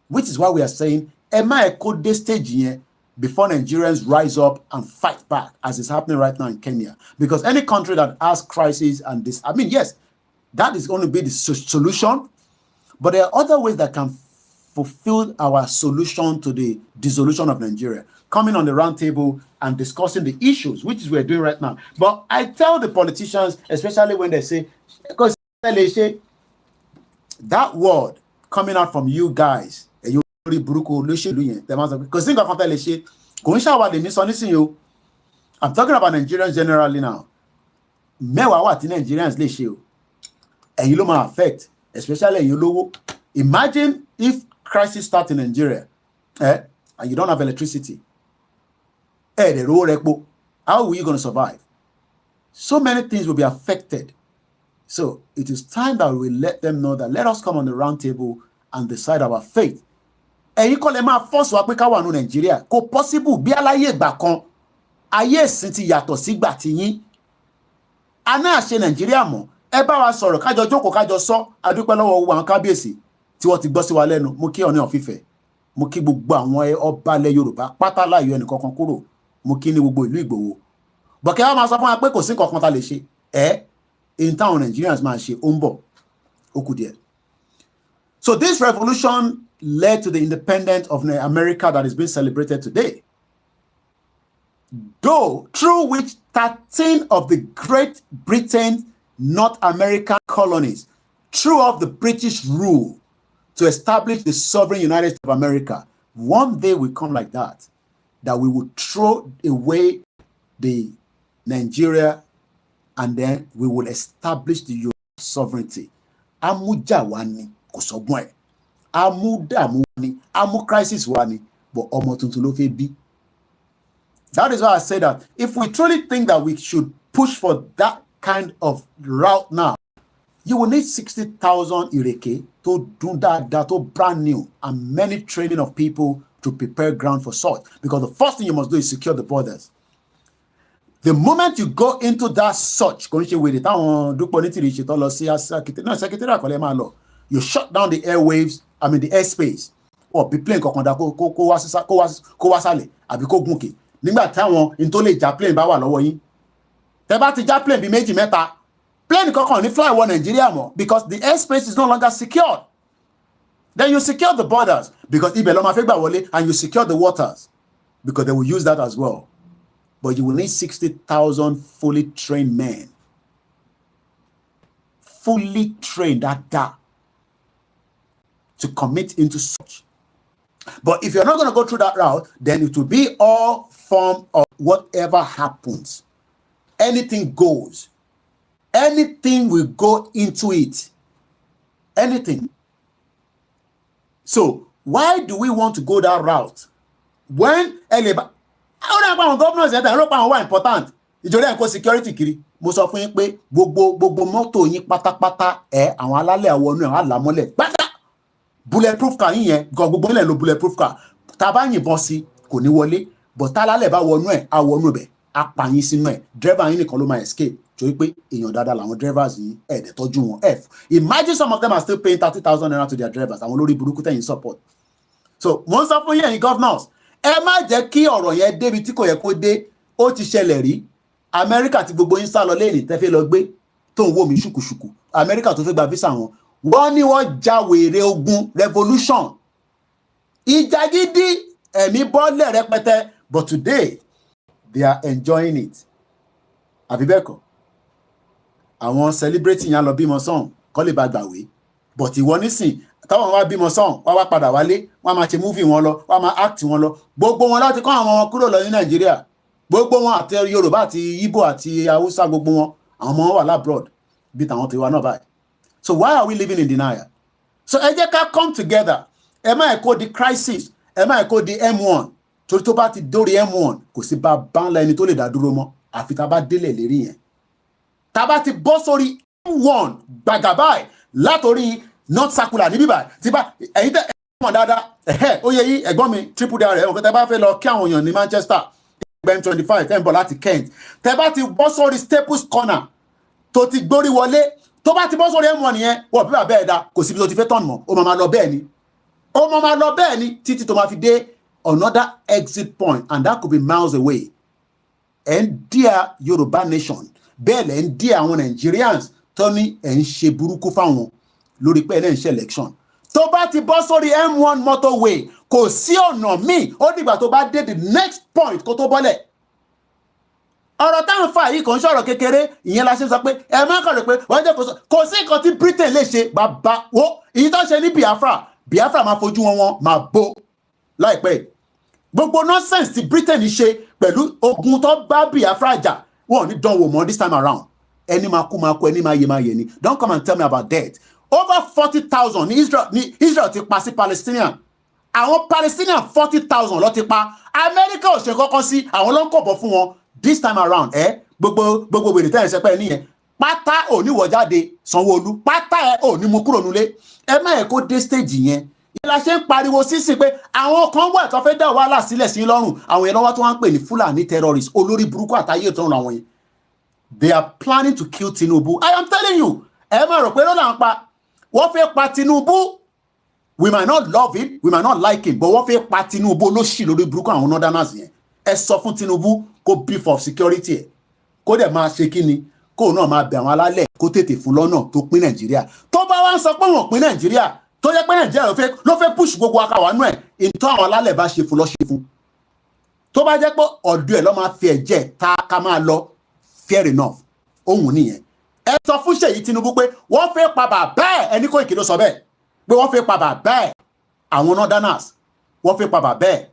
which is why we are saying, Emma Echo this stage here, before Nigerians rise up and fight back, as is happening right now in Kenya. Because any country that has crisis and this, I mean, yes, that is going to be the solution, but there are other ways that can fulfill our solution to the dissolution of Nigeria. Coming on the round table and discussing the issues, which is we're doing right now. But I tell the politicians, especially when they say, because that word coming out from you guys, I'm talking about Nigerians generally now. Nigerians and you know affect, especially you imagine if crisis starts in Nigeria, and you don't have electricity. How are you going to survive? So many things will be affected. So it is time that we let them know that let us come on the round table and decide our fate. And you call them a force wa pe ka wa nu Nigeria. Ko possible bí aláyé ìgbà kan. Ayé ìsìn ti yàtọ̀ sígbà tí yín. Ana ṣe Nigeria mọ̀. Ẹ bá wa sọ̀rọ̀ kájọ jókòó kájọ sọ. A dúpẹ́ lọ́wọ́ gbogbo àwọn kábíyèsí tí wọ́n ti gbọ́ sí wa lẹ́nu. Mo kí Ọọ̀ni of Ifẹ̀. Mo kí gbogbo àwọn ọba ilẹ̀ Yorùbá pátá láyọ̀ ẹnì kankan kúrò. Mo kí ní gbogbo ìlú Ìgbòho. Bọ̀kẹ́ wa máa sọ fún wa pé kò sí nǹkan kan tá lè ṣe. In town Nigerians máa ṣe ó ń bọ̀. Ó kù díẹ̀. So this revolution led to the independence of America that is being celebrated today. Though, through which 13 of the Great Britain North American colonies threw off the British rule to establish the sovereign United States of America. One day will come like that we will throw away the Nigeria and then we will establish the Yoruba sovereignty. Amujawani kosogwe. Amu crisis wani, but omo tuntun lo fe bi. That is why I say that if we truly think that we should push for that kind of route now, you will need 60,000 Ireke to do that to brand new and many training of people to prepare ground for such. Because the first thing you must do is secure the borders. The moment you go into that such, you shut down the airwaves, I mean the airspace, or be playing kokonda ko wasale abi ko gunke. Nígbà táwọn in tó lè ja plane bá wà lọ́wọ́ yín. Tẹ́ bá ti ja plane bí méjì mẹ́ta, plane kankan ní fly wọ Nigeria mọ́ because the airspace is no longer secured. Then you secure the borders because ibẹ̀ ló máa fẹ́ gbà wọlé, and you secure the waters because they will use that as well. But you will need 60,000 fully trained men. Fully trained at that to commit into such. But if you're not going to go through that route, then it will be all form of whatever happens. Anything goes. Anything will go into it. Anything. So why do we want to go that route? When governors are important. Ìjọba security kiri. Mo sọ fún yín pé gbogbo mọ́tò yín pátápátá àwọn alálẹ̀ àwọnú ẹ̀ àlámọ́lẹ̀ pátá. Bulletproof car yín yẹn gbogbo ilẹ̀ lo bulletproof car. Tá bá yìnbọn sí kò ní wọlé, but tálálẹ̀ bá wọnú ẹ̀ àwọnú bẹ̀ apàyín sínú ẹ̀. Driver yín nìkan ló máa escape. Torí pé èèyàn dáadáa làwọn drivers yìí dẹ̀ tọ́jú wọn. Imagine some of them are still paying 30,000 naira to their drivers. Àwọn lórí burúkú tẹ̀yìn support. So mo ń sọ fún yín governors, ẹ má jẹ́ kí ọ̀rọ̀ yẹn débi tí kò yẹ kó dé. Ó ti ṣẹlẹ̀ rí. Amẹ́ríkà tí gbogbo yín sá lọ lẹ́yìn tẹ́ fẹ́ lọ gbé tó ń wò mí ṣùkùṣùkù. Amẹ́ríkà tó fẹ́ gba visa wọn. Wọ́n ní wọ́n ja wèrè ogun revolution. Ìjà gidi ẹ̀mí bọ́lẹ̀ rẹpẹtẹ. But today they are enjoying it. Àbí bẹ́ẹ̀ kọ́. Àwọn celebrating yẹn lọ bímọ sọ́hùn kọ́ lè bá gbàwé. But ìwọ nísìn táwọn wá bímọ sọ́hùn wá padà wálé wọ́n máa ṣe movie wọn lọ wọ́n máa act wọn lọ. Gbogbo wọn láti kọ́ àwọn kúrò lọ ní Nàìjíríà. Gbogbo wọn àti Yorùbá àti Igbo àti Hausa gbogbo wọn àwọn ọmọ wọn wà labroad bí tàwọn ti wá náà báyìí. So why are we living in denial? So ẹ jẹ́ ká come together. Ẹ má kó di crisis, ẹ má kó di M1. Torí tó bá ti dórí M1 kò sí bá ńlá ẹni tó lè dá dúró mọ́ àfi tá bá délẹ̀ lérí yẹn. Tá bá ti bọ́ sórí M1 gbàgàbáì látorí not circular níbí báyìí. Tí bá ẹ̀yin tẹ́ mọ̀ dáadáa ó yẹ yí ẹ̀gbọ́n mi triple dare rẹ̀ òkè tẹ́ bá fẹ́ lọ kí àwọn èèyàn ní Manchester M25 tẹ́ ń bọ̀ láti Kent. Tẹ́ bá ti bọ́ sórí Staples Corner tó ti gbórí wọlé tó bá ti bọ́ sórí M1 yẹn wọ́n bí bàbá ẹ̀dá kò síbi tó ti fẹ́ tọ̀nù mọ́ ó máa lọ bẹ́ẹ̀ ni títí tó máa fi dé another exit point, and that could be miles away. And dear Yoruba nation, bẹ́ẹ̀ lẹ́ ń dear àwọn Nigerians tó ní ẹ̀ ń ṣe burúkú fáwọn lórí pé ẹ̀ ń ṣe election. Tó bá ti bọ́ sórí M1 motorway, kò sí ọ̀nà míì, ó dìgbà tó bá dé the next point kó tó bọ́lẹ̀. Ọ̀rọ̀ táwọn fà yìí kò ń ṣọ̀rọ̀ kékeré, ìyẹn la ṣe sọ pé ẹ má kàn rò pé wọ́n jẹ́ kò sí nǹkan tí Britain lè ṣe bàbá wo èyí tó ṣe ní Biafra máa fojú wọn máa bó láìpẹ́. Gbogbo nonsense tí Britain ṣe pẹ̀lú ogun tó bá Biafra jà wọn ò ní dánwò mọ́ this time around. Ẹni máa kú ẹni máa yẹ ni. Don't come and tell me about that. Over 40,000 ní Israel ti pa sí Palestinian. Àwọn Palestinian 40,000 ló ti pa. America ò ṣe kọ́kọ́ sí àwọn ló ń kọ̀bọ̀ fún wọn. This time around, gbogbo wèrè tẹ́lẹ̀ ṣẹpẹ́ nìyẹn. Pátá ò ní wọ̀ jáde Sanwó-Olú. Pátá ò ní mú kúrò nulẹ̀. Ẹ má yẹ kó dé stage yẹn. Ìlà ṣe ń pariwo sísìn pé àwọn kan wà tó fẹ́ dá wàhálà sílẹ̀ sí lọ́rùn. Àwọn yẹn lọ́wọ́ tó wọ́n ń pè ní Fúlàní terrorists. Olórí burúkú àtàyè tó ń ra wọn yẹn. They are planning to kill Tinubu. I am telling you. Ẹ má rò pé lọ́la ń pa. Wọ́n fẹ́ pa Tinubu. We might not love him. We might not like him. But wọ́n fẹ́ pa Tinubu olóṣì lórí burúkú àwọn northerners yẹn. Ẹ sọ fún Tinubu kó beef of security ẹ̀. Kó dẹ̀ máa ṣe kíni. Kó náà máa bẹ̀ àwọn alálẹ̀ kó tètè fún lọ́nà tó pín Nàìjíríà. Tó bá wá ń sọ pé wọ́n pín Nàìjíríà. Tó yẹ pé Nàìjíríà ló fẹ́ push gbogbo akàwánú ẹ̀. Ìtọ́ àwọn alálẹ̀ bá ṣe fún lọ́ ṣe fún. Tó bá jẹ́ pé ọ̀dọ̀ ẹ̀ lọ́ máa fi ẹ̀jẹ̀ ta ká máa lọ fair enough. Ohun nìyẹn. Ẹ sọ fún Ṣèyí Tinubu pé wọ́n fẹ́ pa bàbá ẹ̀ ẹni Kóìkì ló sọ bẹ́ẹ̀ pé wọ́n fẹ́ pa bàbá ẹ̀ àwọn northerners wọ́n fẹ́ pa bàbá ẹ̀.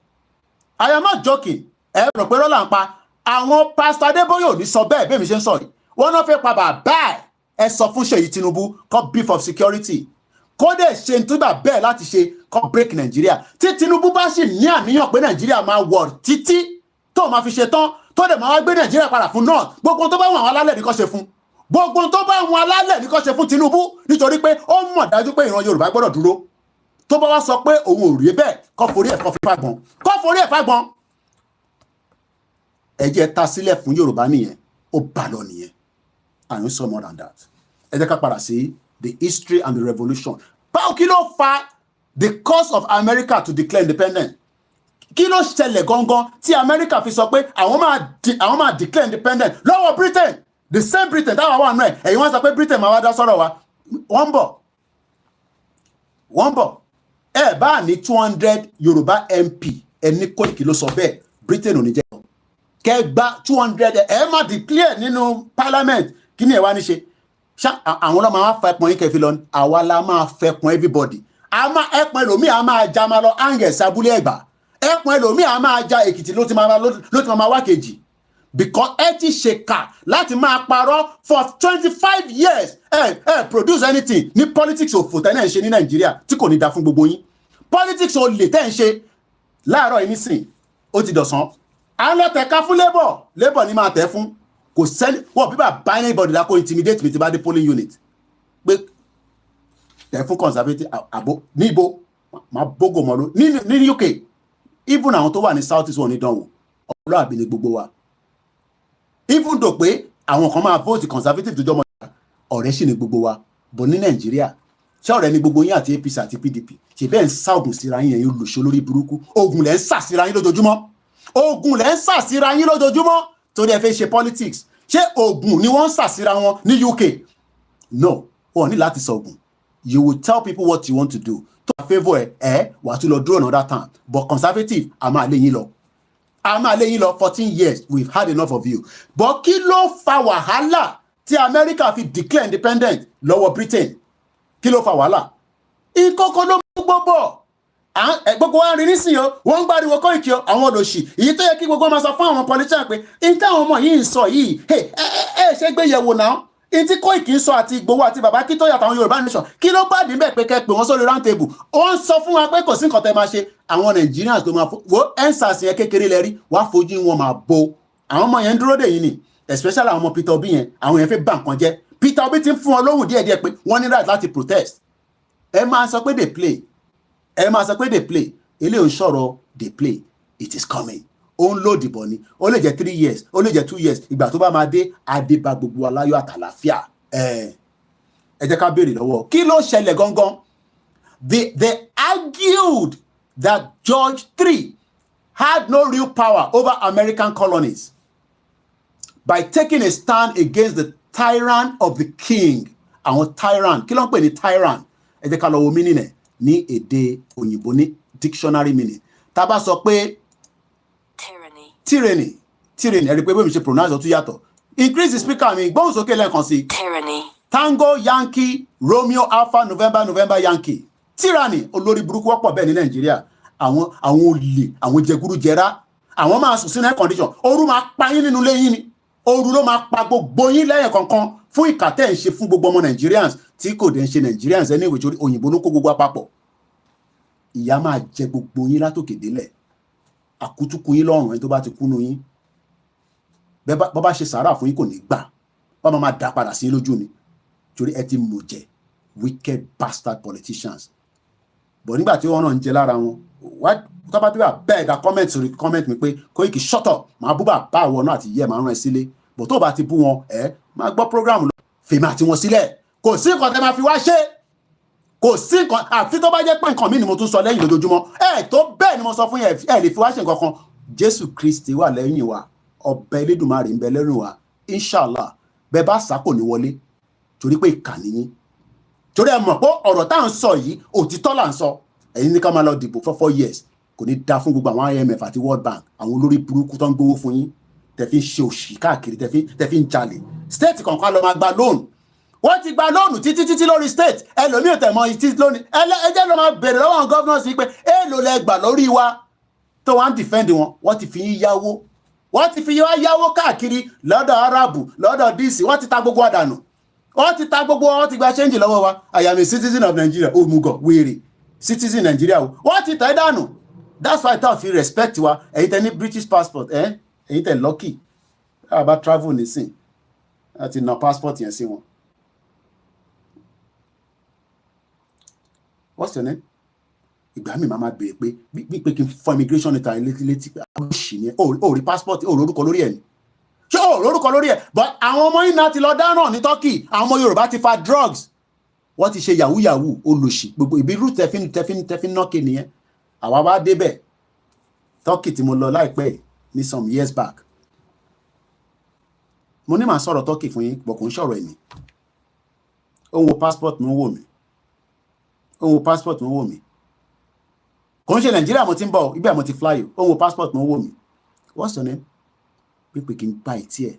I am not joking. Ẹ rò pé rọ́là ń pa àwọn Pastor Adébóyè ò ní sọ bẹ́ẹ̀ bí mi ṣe ń sọ yìí. Wọ́n náà fẹ́ pa bàbá ẹ̀. Ẹ sọ fún Ṣèyí Tinubu kó beef of security. Kó dẹ̀ ṣe nítorí bẹ́ẹ̀ láti ṣe kó break Nàìjíríà. Tí Tinubu bá sì ní àníyàn pé Nàìjíríà máa wọ̀ títí tó máa fi ṣe tán tó dẹ̀ máa wá gbé Nàìjíríà padà fún náà gbogbo tó bá wọn àwọn alálẹ̀ ní kó ṣe fún. Gbogbo tó bá wọn alálẹ̀ ní kó ṣe fún Tinubu nítorí pé ó mọ̀ dájú pé ìran Yorùbá gbọ́dọ̀ dúró. Tó bá wá sọ pé òun ò rí bẹ́ẹ̀ kó forí ẹ̀ fagbọn. Ẹ jẹ́ ta sílẹ̀ fún Yorùbá nìyẹn. Ó bá lọ nìyẹn. I know so more than that. Ẹ jẹ́ ká padà sí the history and the revolution. Báwo kí ló fa the cause of America to declare independence? Kí ló ṣẹlẹ̀ gangan tí America fi sọ pé àwọn máa declare independence lọ́wọ́ Britain? The same Britain táwọn wà nù ẹ̀ ẹ̀yin wọ́n sọ pé Britain máa wá dá sọ́rọ̀ wa. Wọ́n bọ̀. Ẹ bá ní 200 Yorùbá MP ẹni Kóìkì ló sọ bẹ́ẹ̀ Britain ò ní jẹ́ lọ. Kẹgbà 200 ẹ má declare nínú parliament kí ni ẹ wá ní ṣe? Àwọn ọlọ́mọ máa fẹ́ pọn yín kẹfì lọ àwa la máa fẹ́ pọn everybody. Ẹpọn ẹlòmíì a máa ja máa lọ Angers abúlé Ẹ̀gbá. Ẹpọn ẹlòmíì a máa ja Èkìtì ló ti máa wá kejì. Because ẹ ti ṣèkà láti máa parọ́ for 25 years. Produce anything ní politics òfò tẹ́ ń ṣe ní Nàìjíríà tí kò ní da fún gbogbo yín. Politics ò lè tẹ́ ń ṣe láàárọ̀ yìí nísìn ó ti dọ̀sán. À ń lọ tẹ̀ka fún labour ni máa tẹ̀ fún. Kò sẹ́ni wọ́n bí bá anybody lákò intimidate mi ti bá dé polling unit. Pé tẹ̀ fún conservative àbò níbo máa bógò mọ́ ló ní UK even àwọn tó wà ní South East wọn ní dánwò ọlọ́àbí ni gbogbo wa. Even though pé àwọn kan máa vote conservative tó jọmọ ọ̀rẹ́ sì ni gbogbo wa bọ̀ ní Nàìjíríà ṣé ọ̀rẹ́ ni gbogbo yín àti APC àti PDP ṣe bẹ́ẹ̀ ń sá ogun síra yín ẹ̀yin olùṣọ́ lórí burúkú ogun lẹ́ ń sà síra yín lójoojúmọ́ torí ẹ fẹ́ ṣe politics ṣé ogun ni wọ́n ń sà síra wọn ní UK no wọn ní láti sọ ogun you will tell people what you want to do tó bá favour wà á tún lọ dúró another time but conservative a máa lé yín lọ 14 years we've had enough of you. But kí ló fa wàhálà tí America fi declare independent lọ́wọ́ Britain? Kí ló fa wàhálà? Ìkókó ló mú gbogbo wa rí nísìnyí o wọ́n ń gbáriwo Kóìkì o àwọn olòṣì èyí tó yẹ kí gbogbo máa sọ fún àwọn politician pé n táwọn ọmọ yìí ń sọ yìí ṣe gbé yẹ̀wò náà n tí Kóìkì ń sọ àti Ìgbòho àti bàbá kí tó yàtọ̀ àwọn Yorùbá nation kí ló bá dín bẹ́ẹ̀ pé kẹ́ pé wọ́n sórí round table ó ń sọ fún wa pé kò sí nǹkan tẹ́ máa ṣe àwọn Nigerians tó máa wo ensars yẹn kékeré lẹ́rí wàá fojú wọn máa bo àwọn ọmọ yẹn ń dúró dè yín ni especially àwọn ọmọ Peter Obi yẹn àwọn yẹn fẹ́ bà nǹkan jẹ́ Peter Obi ti ń fún wọn lóhùn díẹ̀díẹ̀ pé wọ́n ní right láti protest ẹ máa sọ pé they play eléyìí ń sọ̀rọ̀ they play it is coming ó ń lò dìbò ni ó lè jẹ́ 3 years ó lè jẹ́ 2 years ìgbà tó bá máa dé adébá gbogbo aláyọ̀ àtàlàfíà ẹ jẹ́ ká béèrè lọ́wọ́ kí ló ṣẹlẹ̀ gangan they argued that George III had no real power over American colonies by taking a stand against the tyrant of the king. Àwọn tyrant, kí ló ń pè ní tyrant? Ẹ jẹ́ ká lọ wo meaning ẹ̀ ní èdè òyìnbó ní dictionary meaning. Tá bá sọ pé tyranny, ẹ rí pé bí mi ṣe pronounce ó tún yàtọ̀. Increase the speaker mi, gbóhùn sókè lẹ́ẹ̀kan sí. Tyranny. Tango Yankee Romeo Alpha November Yankee. Tyranny, olórí burúkú wọ́pọ̀ bẹ́ẹ̀ ní Nàìjíríà. Àwọn olè, àwọn jẹgúrújẹrá, àwọn máa sùn sínú air condition. Ooru máa pa yín nínú ilé yín ni. Ooru ló máa pa gbogbo yín lẹ́yìn kankan fún ìkà tẹ́ ń ṣe fún gbogbo ọmọ Nigerians tí kò dẹ̀ ń ṣe Nigerians ẹni ìwé òyìnbó ló kó gbogbo àpapọ̀. Ìyà máa jẹ gbogbo yín látòkè délẹ̀. Àkútúkú yín lọ́rùn ẹni tó bá ti kúnú yín. Bọ́ bá ṣe sàárà fún yín kò ní gbà. Wọ́n máa dá padà sí lójú ni. Torí ẹ ti mọ̀ jẹ wicked bastard politicians. But nígbà tí wọ́n náà ń jẹ lára wọn, tọ́ba tí wà bẹ́ẹ̀ dá comment mi pé Koiki shut up, máa bú bàbá àwọn náà àti ìyẹ́ máa rán ẹ sílé. But tó bá ti bú wọn, máa gbọ́ program lọ. Fèmí àti wọn sílẹ̀. Kò sí nǹkan tẹ́ máa fi wá ṣe. Kò sí nǹkan, àfi tó bá jẹ́ pé nǹkan mi ni mo tún sọ lẹ́yìn lójoojúmọ́. Tó bẹ́ẹ̀ ni mo sọ fún yẹn, lè fi wá ṣe nǹkan kan. Jésù Kristi wà lẹ́yìn wa. Ọba Elédùmarè ń bẹ lẹ́rù wa. Inshallah, bẹ́ẹ̀ bá sá kò ní wọlé. Torí pé ìkà nìyí. Torí ẹ mọ̀ pé ọ̀rọ̀ tá à ń sọ yìí, òtítọ́ là ń sọ. Ẹ̀yin ní ká máa lọ dìbò for 4 years. Kò ní dá fún gbogbo àwọn IMF àti World Bank. Àwọn olórí burúkú tó ń gbowó fún yín. Tẹ́ fi ń ṣe òṣì káàkiri, tẹ́ fi ń jalè. State kankan lọ máa gba loan. Wọ́n ti gba loan títí lórí state. Ẹlòmíì ò tẹ̀ mọ́ ìtí lónìí. Ẹ jẹ́ lọ máa bèrè lọ́wọ́ àwọn governors yìí pé èèlò lẹ gbà lórí wa. Tó wá ń defend wọn, wọ́n ti fi yín yáwó. Wọ́n ti fi yáwó káàkiri lọ́dọ̀ Arabu, lọ́dọ̀ DC. Wọ́n ti ta gbogbo àdànù. Wọ́n ti ta gbogbo, wọ́n ti gba change lọ́wọ́ wa. I am a citizen of Nigeria. Òmùgọ̀ wèrè. Citizen Nigeria o. Wọ́n ti tẹ̀ dànù. That's why I feel respect wa. Ẹ̀yin tẹ́ ní British passport, ẹ̀yin tẹ́ lucky. How about travel nísìn? Àti na passport yẹn sí wọn. What's your name? Ìgbà mi máa béèrè pé bí pé kí n fọ immigration níta létí àwọn òṣì ni. O rí passport, o lórúkọ lórí ẹ̀ ni. Ṣé o lórúkọ lórí ẹ̀? But àwọn ọmọ yìí náà ti lọ dáràn ní Turkey. Àwọn ọmọ Yorùbá ti fa drugs. Wọ́n ti ṣe yahoo olòṣì. Gbogbo ìbí root tẹ́fín nọ́ọ̀kì nìyẹn. Àwa wá débẹ̀. Turkey tí mo lọ láìpẹ́ ní some years back. Mo ní màá sọ̀rọ̀ Turkey fún yín, bọ̀ kò ń sọ̀rọ̀ ẹ̀mí. Ó ń wo passport mi ń wò mí. Kò ń ṣe Nàìjíríà mo ti ń bọ̀, ibẹ̀ mo ti fly o. Ó ń wo passport mi ń wò mí. What's your name? Pípé kí n gba ìtí ẹ̀.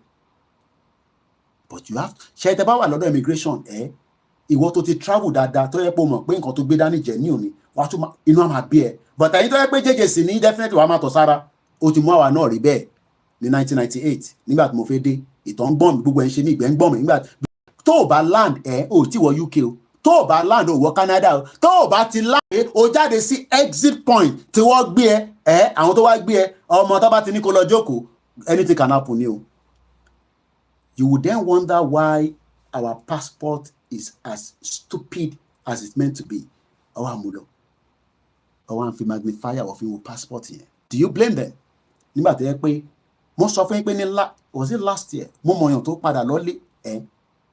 But you have ṣe tẹ́ bá wà lọ́dọ̀ immigration ìwọ tó ti travel dáadáa tó yẹ pé o mọ̀ pé nǹkan tó gbé dání jẹ́ ní òní wàá tún inú àmà bí ẹ. But ẹ̀yin tó yẹ pé jẹ́jẹ́ sì ní definitely wàá máa tọ̀ sára. Ó ti mú àwa náà rí bẹ́ẹ̀ ní 1998 nígbà tí mo fẹ́ dé. Ìtàn ń gbọ́n mi, gbogbo ẹ̀ ń ṣe ní ìgbẹ́ ń gbọ́n mi nígbà tó o bá land ò tí wọ UK o, tó o bá land ò wọ Canada o, tó o bá ti land o jáde sí exit point tí wọ́n gbé àwọn tó wá gbé ẹ ọmọ tó bá ti ní kó lọ jókòó anything can happen ni o. You would then wonder why our passport is as stupid as it's meant to be. Ọwọ́ àmúlò ọwọ́ àǹfi magnifier òfin wo passport yẹn. Do you blame them? Nígbà tó yẹ pé mo sọ fún yín pé ní was it last year mo mọ̀yàn tó padà lọ́lé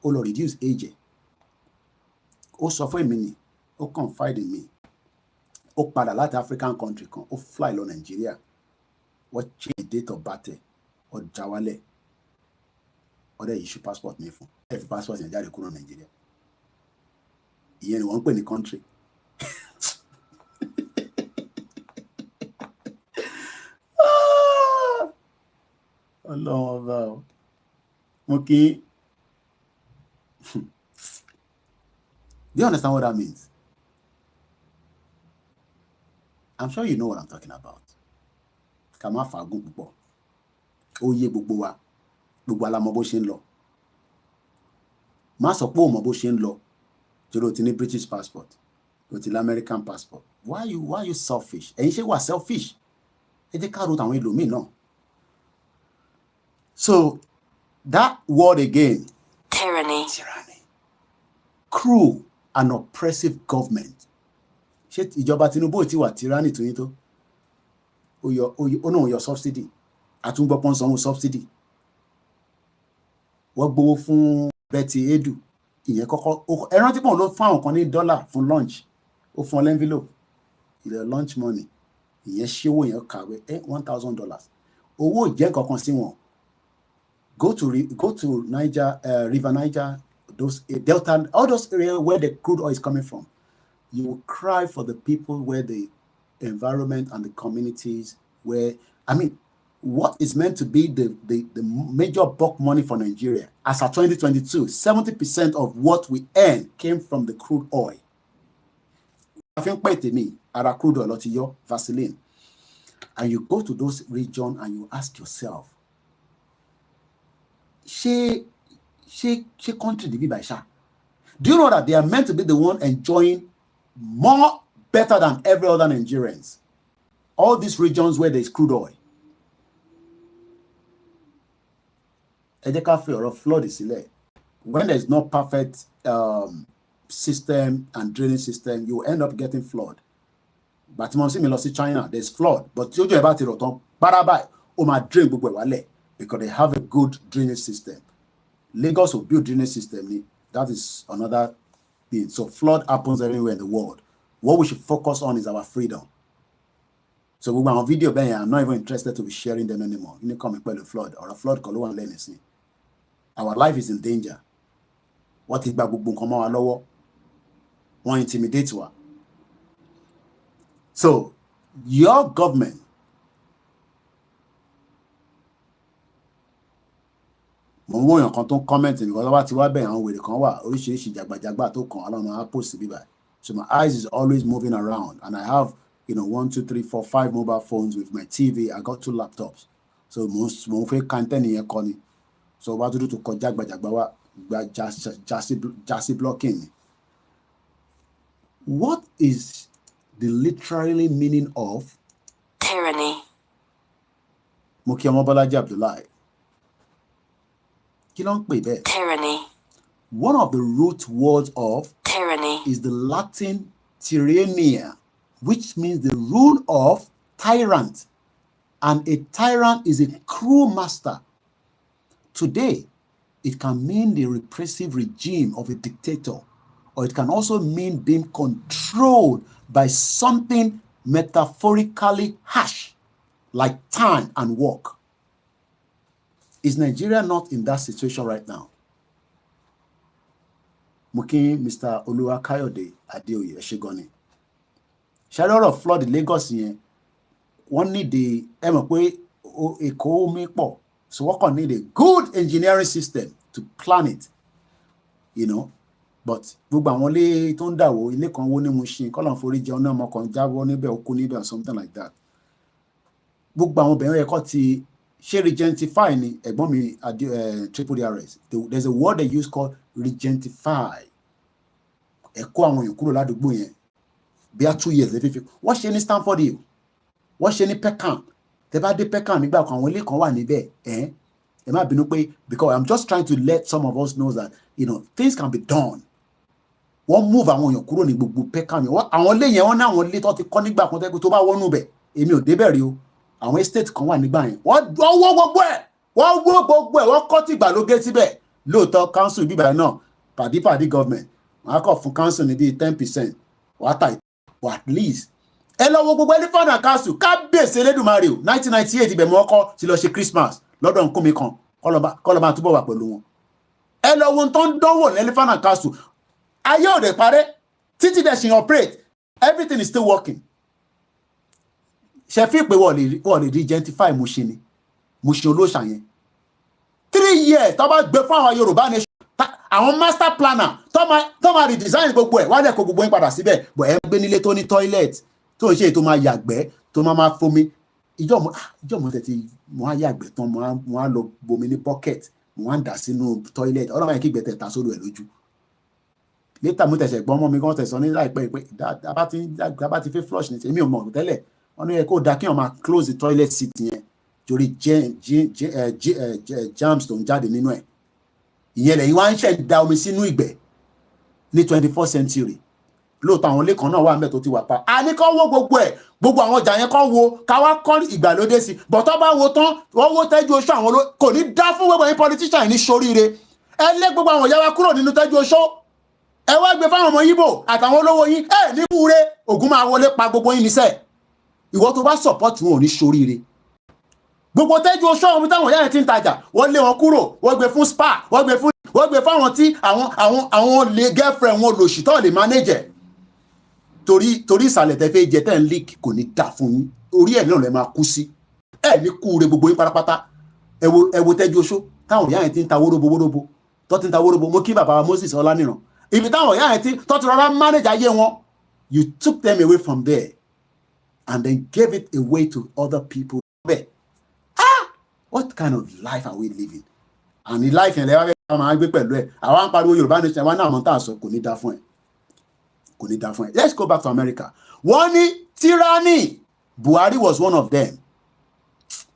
ó lọ reduce age ẹ̀. Ó sọ fún èmi ni ó confide in me. Ó padà láti African country kan ó fly lọ Nàìjíríà. Wọ́n change date of birth ẹ̀ ó já wálẹ̀. Ọ̀dẹ̀ issue passport mi fún ẹ fi passport yẹn jáde kúrò Nàìjíríà. Ìyẹn ni wọ́n ń pè ní country. Ọlọ́run ọba o. Mo kí. Do you understand what that means? I'm sure you know what I'm talking about. Ká má fàágùn púpọ̀. Ó yé gbogbo wa. Gbogbo alamọ bó ṣe ń lọ. Má sọ pé o mọ bó ṣe ń lọ. Torí o ti ní British passport. O ti ní American passport. Why you selfish? Ẹ̀yin ṣe wà selfish. Ẹ jẹ́ ká ro tàwọn ẹlòmíì náà. So that word again. Tyranny. Cruel and oppressive government. Ṣé ìjọba Tinubu ti wà tyranny tó yín tó? Ó náà yọ subsidy. Àtúngbọ́pọ̀ ń sanwó subsidy. Wọ́n gbowó fún Betty Edu. Ìyẹn kọ́kọ́ ẹran tí pọ̀ ló fún àwọn kan ní $1 fún lunch. Ó fún ọ envelope. Ilẹ̀ lunch money. ìyẹn ṣíwó yẹn kàwé $1,000 owó ìjẹ́ kankan sí wọn. Go to Niger, River Niger, those Delta, all those areas where the crude oil is coming from. You will cry for the people where the environment and the communities where, I mean, what is meant to be the major bulk money for Nigeria as of 2022, 70% of what we earn came from the crude oil. I think quite me, ara crude oil, your Vaseline. And you go to those regions and you ask yourself, she country the by Sha. Do you know that they are meant to be the one enjoying more better than every other Nigerians? All these regions where there is crude oil. Flood is when there is no perfect system and drainage system, you end up getting flood. But see China, there's flood. But you about it, because they have a good drainage system. Lagos will build drainage system. That is another thing. So flood happens everywhere in the world. What we should focus on is our freedom. So we want on video, I'm not even interested to be sharing them anymore. You need to come and play the flood or a flood call one learning. Our life is in danger. What is one intimidate one. So your government mo wo yan kan tó comment ni because wa ti wa be àwọn wèrè kan wà oríṣiríṣi jagbajagba tó kan Ọlọ́run á post bí báyìí. So my eyes is always moving around and I have 1, 2, 3, 4, 5 mobile phones with my TV. I got 2 laptops. So mo fẹ́ content yẹn kọ́ ni. So what to do to kọjá jagbajagba wa just blocking. What is the literally meaning of tyranny? Mo kí ọmọ Bọ́lájí Abdullahi. Tyranny. One of the root words of tyranny is the Latin tyrannia, which means the rule of tyrant. And a tyrant is a cruel master. Today, it can mean the repressive regime of a dictator, or it can also mean being controlled by something metaphorically harsh, like time and work. Is Nigeria not in that situation right now? Muki Mr. Oluwakayode Adeoye Eshegoni. Shadow of flood in Lagos here. One need the so what can need a good engineering system to plan it, But gbogbo àwọn ilé tó ń dàwó ilé kan wó ní Mushin kọ́lọ́n forí jẹun náà ọmọ kan jábọ́ níbẹ̀ ó kú níbẹ̀ or something like that. Gbogbo àwọn obìnrin ẹ̀kọ́ ti ṣe regentify ni ẹ̀gbọ́n mi triple DRS. There's a word they use called regentify. Ẹ̀kọ́ àwọn èèyàn kúrò ládùúgbò yẹn bí 2 years lè fífi. Wọ́n ṣe ní Stanford Hill. Wọ́n ṣe ní Peckham. Tẹ́ bá dé Peckham nígbà kan àwọn ilé kan wà níbẹ̀ ẹ má bínú pé because I'm just trying to let some of us know that things can be done. Wọ́n move àwọn èèyàn kúrò ní gbogbo Peckham yẹn. Àwọn ilé yẹn wọ́n ní àwọn ilé tó ti kọ́ nígbà kan tẹ́gbẹ́ tó bá wọnú bẹ̀ èmi ò débẹ̀ rí o. Àwọn estate kan wà nígbà yẹn wọ́n wó gbogbo ẹ̀ wọ́n kọ́ tìgbàlódé síbẹ̀. Lóòótọ́ council bíbá náà pàdí government wọ́n á kọ̀ fún council ní bíi 10% wọ́n á tà but at least ẹ lọ wo gbogbo elephant and council kábíyèsí Elédùmarè o 1998 ibẹ̀ mọ́ ọkọ ti lọ ṣe Christmas lọ́dọ̀ nkúmi kan kọ́lọ́ba túbọ̀ wà pẹ̀lú wọn. Ẹ lọ wo tó ń dánwò ní elephant and council ayé òde parẹ́ títí dẹ̀ ṣe operate everything is still working. Ṣe fi pé wọ́n lè regentify Mushin olóṣà yẹn 3 years tó bá gbé fún àwọn Yorùbá nation àwọn master planner tó máa redesign gbogbo ẹ̀ wá lẹ́kọ̀ọ́ gbogbo yín padà síbẹ̀ bọ̀ ẹ̀ ń gbé nílé tó ní toilet tó ń ṣe tó máa yàgbẹ́ tó máa fomi ìjọ mo tẹ̀tí mo á yàgbẹ́ tán mo á lọ bomi ní bucket mo á dà sínú toilet ọlọ́run yẹn kí gbẹ̀tẹ̀ ta sórí ẹ̀ lójú. Later mo tẹ̀sẹ̀ gbọ́n mọ́ mi kan tẹ̀sán ní láìpẹ́ pé bá ti fẹ́ flush ní tèmi ò mọ̀ tẹ́lẹ̀ wọ́n ní ẹ kó da kí wọ́n máa close the toilet seat yẹn torí germs tó ń jáde nínú ẹ̀. Ìyẹn lẹ́yìn wá ń ṣe da omi sínú ìgbẹ́ ní 21st century. Lóòótọ́ àwọn ilé kan náà wà ńbẹ̀ tó ti wà pa. A ní kọ́ wó gbogbo ẹ̀ gbogbo àwọn ọjà yẹn kọ́ wo káwá kọ́ ìgbàlódé sí bọ̀tọ́ bá wo tán wọ́n wó Tẹ́jú Oṣó àwọn kò ní dá fún gbogbo yín politician ní soríire. Ẹ lé gbogbo àwọn ìyá wa kúrò nínú Tẹ́jú Oṣó. Ẹ wá gbé fáwọn ọmọ Yíbò àtàwọn olówó yín ní wúre Ògún máa wọlé pa gbogbo yín níṣẹ́. ìwọ tó bá support wọn ò ní ṣoríire. Gbogbo tẹ́jú oṣù ọ̀hún táwọn ìyá yẹn ti ń tajà wọ́n lé wọn kúrò, wọ́n gbé fún spa, wọ́n gbé fáwọn tí àwọn lè girlfriend wọn lòṣì tó lè manage. Torí ìsàlẹ̀ tẹ́ fẹ́ jẹ tẹ́ ń leak kò ní dà fún yín, orí ẹ̀ náà lè máa kú sí, ẹ̀ ní kú re gbogbo yín pátápátá. Ẹ wo tẹ́jú oṣù táwọn ìyá yẹn ti ń ta wóróbo tó ti ń ta wóróbo. Mo kí bàbá wa Moses Ọláníran, ibi táwọn ìyá yẹn ti tó ti rọra manage ayé wọn, you took them away from there and then gave it away to other people. What kind of life are we living? And the life yẹn lẹ́wọ́ fẹ́ máa gbé pẹ̀lú ẹ̀. Àwa ń pariwo Yorùbá nation, àwa náà mọ̀ tá a sọ kò ní dá fún ẹ. Kò ní dá fún ẹ. Let's go back to America. Wọ́n ní Tyranny, Buhari was one of them.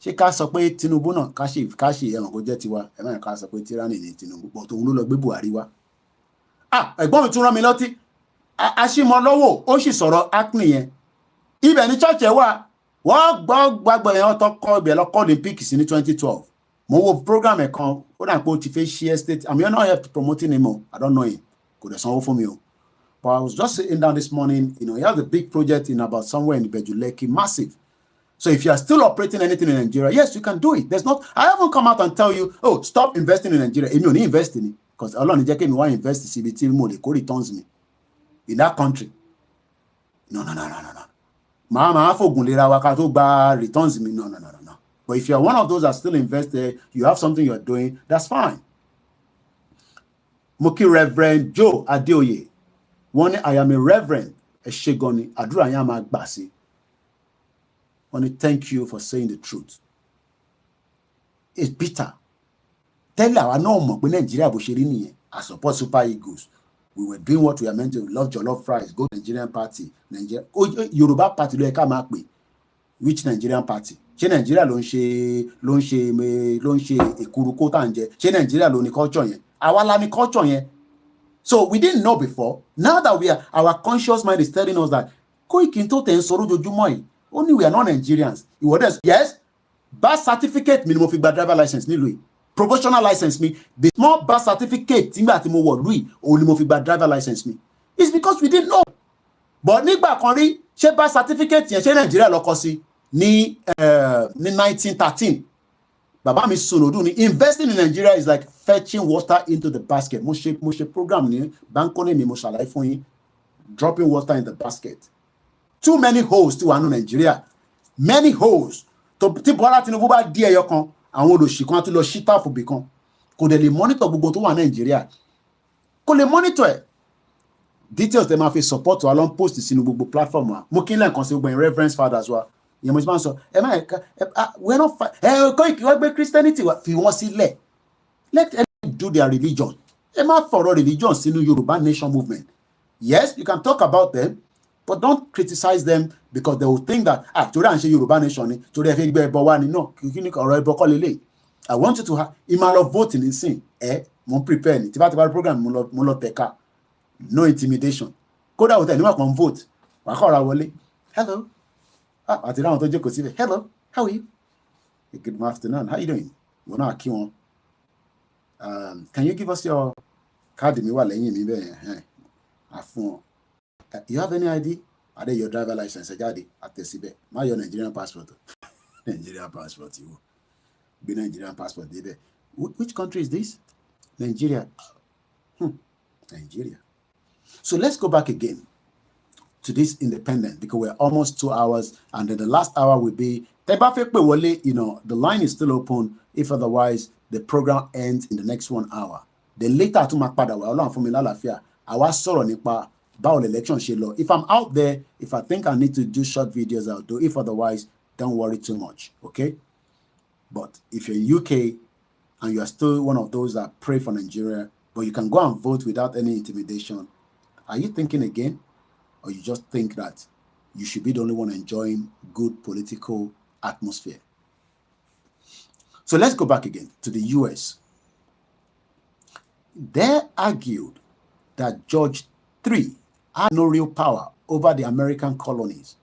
Ṣé ká sọ pé Tinubu náà ká ṣe ẹ̀wọ̀n kó jẹ́ tiwa? Ẹ má ká sọ pé Tyranny ni Tinubu, but òun ló lọ gbé Buhari wá. Ẹ̀gbọ́n mi tún rán mi lọ́tí. Aṣímọ lọ́wọ́ ó sì sọ̀rọ̀ acne yẹn. Ibẹ̀ ni church ẹ̀ wà. Wọ́n gbàgbọ́ yẹn tó kọ́ ibẹ̀ lọ kọ́ Olympics ní 2012. Mo wo program ẹ̀ kan, ó dà pé ó ti fẹ́ share state. I mean, not help promoting him. I don't know him. Kò dẹ̀ sanwó fún mi o. But I was just sitting down this morning, he has a big project in about somewhere in Bejuleki, massive. So if you are still operating anything in Nigeria, yes, you can do it. I haven't come out and tell you, oh, stop investing in Nigeria. Èmi ò ní invest in it. Because Ọlọ́run jẹ́ kí mi wá invest síbi tí mo lè kó returns mi in that country. No. Màá fògùn lera wa ká tó gba returns mi. No. But if you are one of those that still invest there, you have something you are doing, that's fine. Mo kí Reverend Joe Adeoye. Wọ́n ní I am a reverend. Ẹ ṣé gan ni, àdúrà yẹn á máa gbà sí. Wọ́n ní thank you for saying the truth. It's bitter. Tẹ́lẹ̀ àwa náà mọ̀ pé Nàìjíríà bó ṣe rí nìyẹn. I support Super Eagles. We were doing what we are meant to. Love jollof fries. Go Nigerian party. Yoruba party ló yẹ ká máa pè. Which Nigerian party? Ṣé Nàìjíríà ló ń ṣe èkuru kó tá ń jẹ? Ṣé Nàìjíríà ló ní culture yẹn? Àwa la ní culture yẹn. So we didn't know before. Now that our conscious mind is telling us that Koiki tó tẹ̀ ń sọ lójoojúmọ́ yìí, only we are not Nigerians. Yes, birth certificate mi ni mo fi gba driver license nílùú yìí. Provisional license me, the small birth certificate nígbà tí mo wọ̀ lùí òun ni mo fi gba driver license me. It's because we didn't know. But nígbà kan rí ṣé birth certificate yẹn ṣé Nàìjíríà lọ kọ sí ní 1913. Bàbá mi Sonodu ni investing in Nigeria is like fetching water into the basket. Mo ṣe program ní Bankole mi mo ṣàlàyé fún yín, dropping water in the basket. Too many holes tí wà nù Nigeria. Many holes. Tí Bọ́lá Tinubu bá di ẹyọ kan, àwọn olóṣì kan tó lọ ṣítà fòbì kan kò dẹ̀ lè monitor gbogbo tó wà Nàìjíríà, kò lè monitor ẹ̀. Details tẹ máa fi support wa ló ń post sínú gbogbo platform wa. Mo kí n lẹ́ẹ̀kan sí gbogbo reverence fathers wa. Ìyẹn mo ti máa ń sọ ẹ má we're not Koiki wọ́n gbé Christianity wa fi wọ́n sílẹ̀. Let them do their religion. Ẹ má fọ̀rọ̀ religion sínú Yoruba nation movement. Yes, you can talk about them, but don't criticize them because they will think that torí à ń ṣe Yoruba nation ni torí ẹ fi gbé ẹbọ wá ni náà kí ni ọ̀rọ̀ ẹbọ kọ́ lélẹ̀. I want you to have ìmọ̀ vote ní sìn mo prepare ni tí bá ti bá program mo lọ tẹ̀ka, no intimidation. Kódà òtẹ̀ níwọ̀n kan vote wà á kọ́ ra wọlé. Hello, àti ráwọn tó jókòó síbẹ̀. Hello, how are you? Good afternoon, how are you doing? Wọ́n náà kí wọn. Can you give us your card mi wà lẹ́yìn mi bẹ́ẹ̀ àfún ọ. You have any ID? Are they your driver license? Jáde àtẹ̀síbẹ̀. Má yọ Nigerian passport. Nigerian passport ìwọ. Gbé Nigerian passport débẹ̀. Which country is this? Nigeria. Nigeria. So let's go back again to this independence because we're almost 2 hours and then the last hour will be tẹ́ bá fẹ́ pè wọlé, the line is still open. If otherwise, the program ends in the next 1 hour. Then later tún máa padà wá Ọlọ́run fún mi lálàáfíà. Àwa sọ̀rọ̀ nípa báwo election ṣe lọ. If I'm out there, if I think I need to do short videos, I'll do. If otherwise, don't worry too much, okay? But if you're in UK and you are still one of those that pray for Nigeria, but you can go and vote without any intimidation, are you thinking again? Or you just think that you should be the only one enjoying good political atmosphere? So let's go back again to the US. They argued that George III had no real power over the American colonies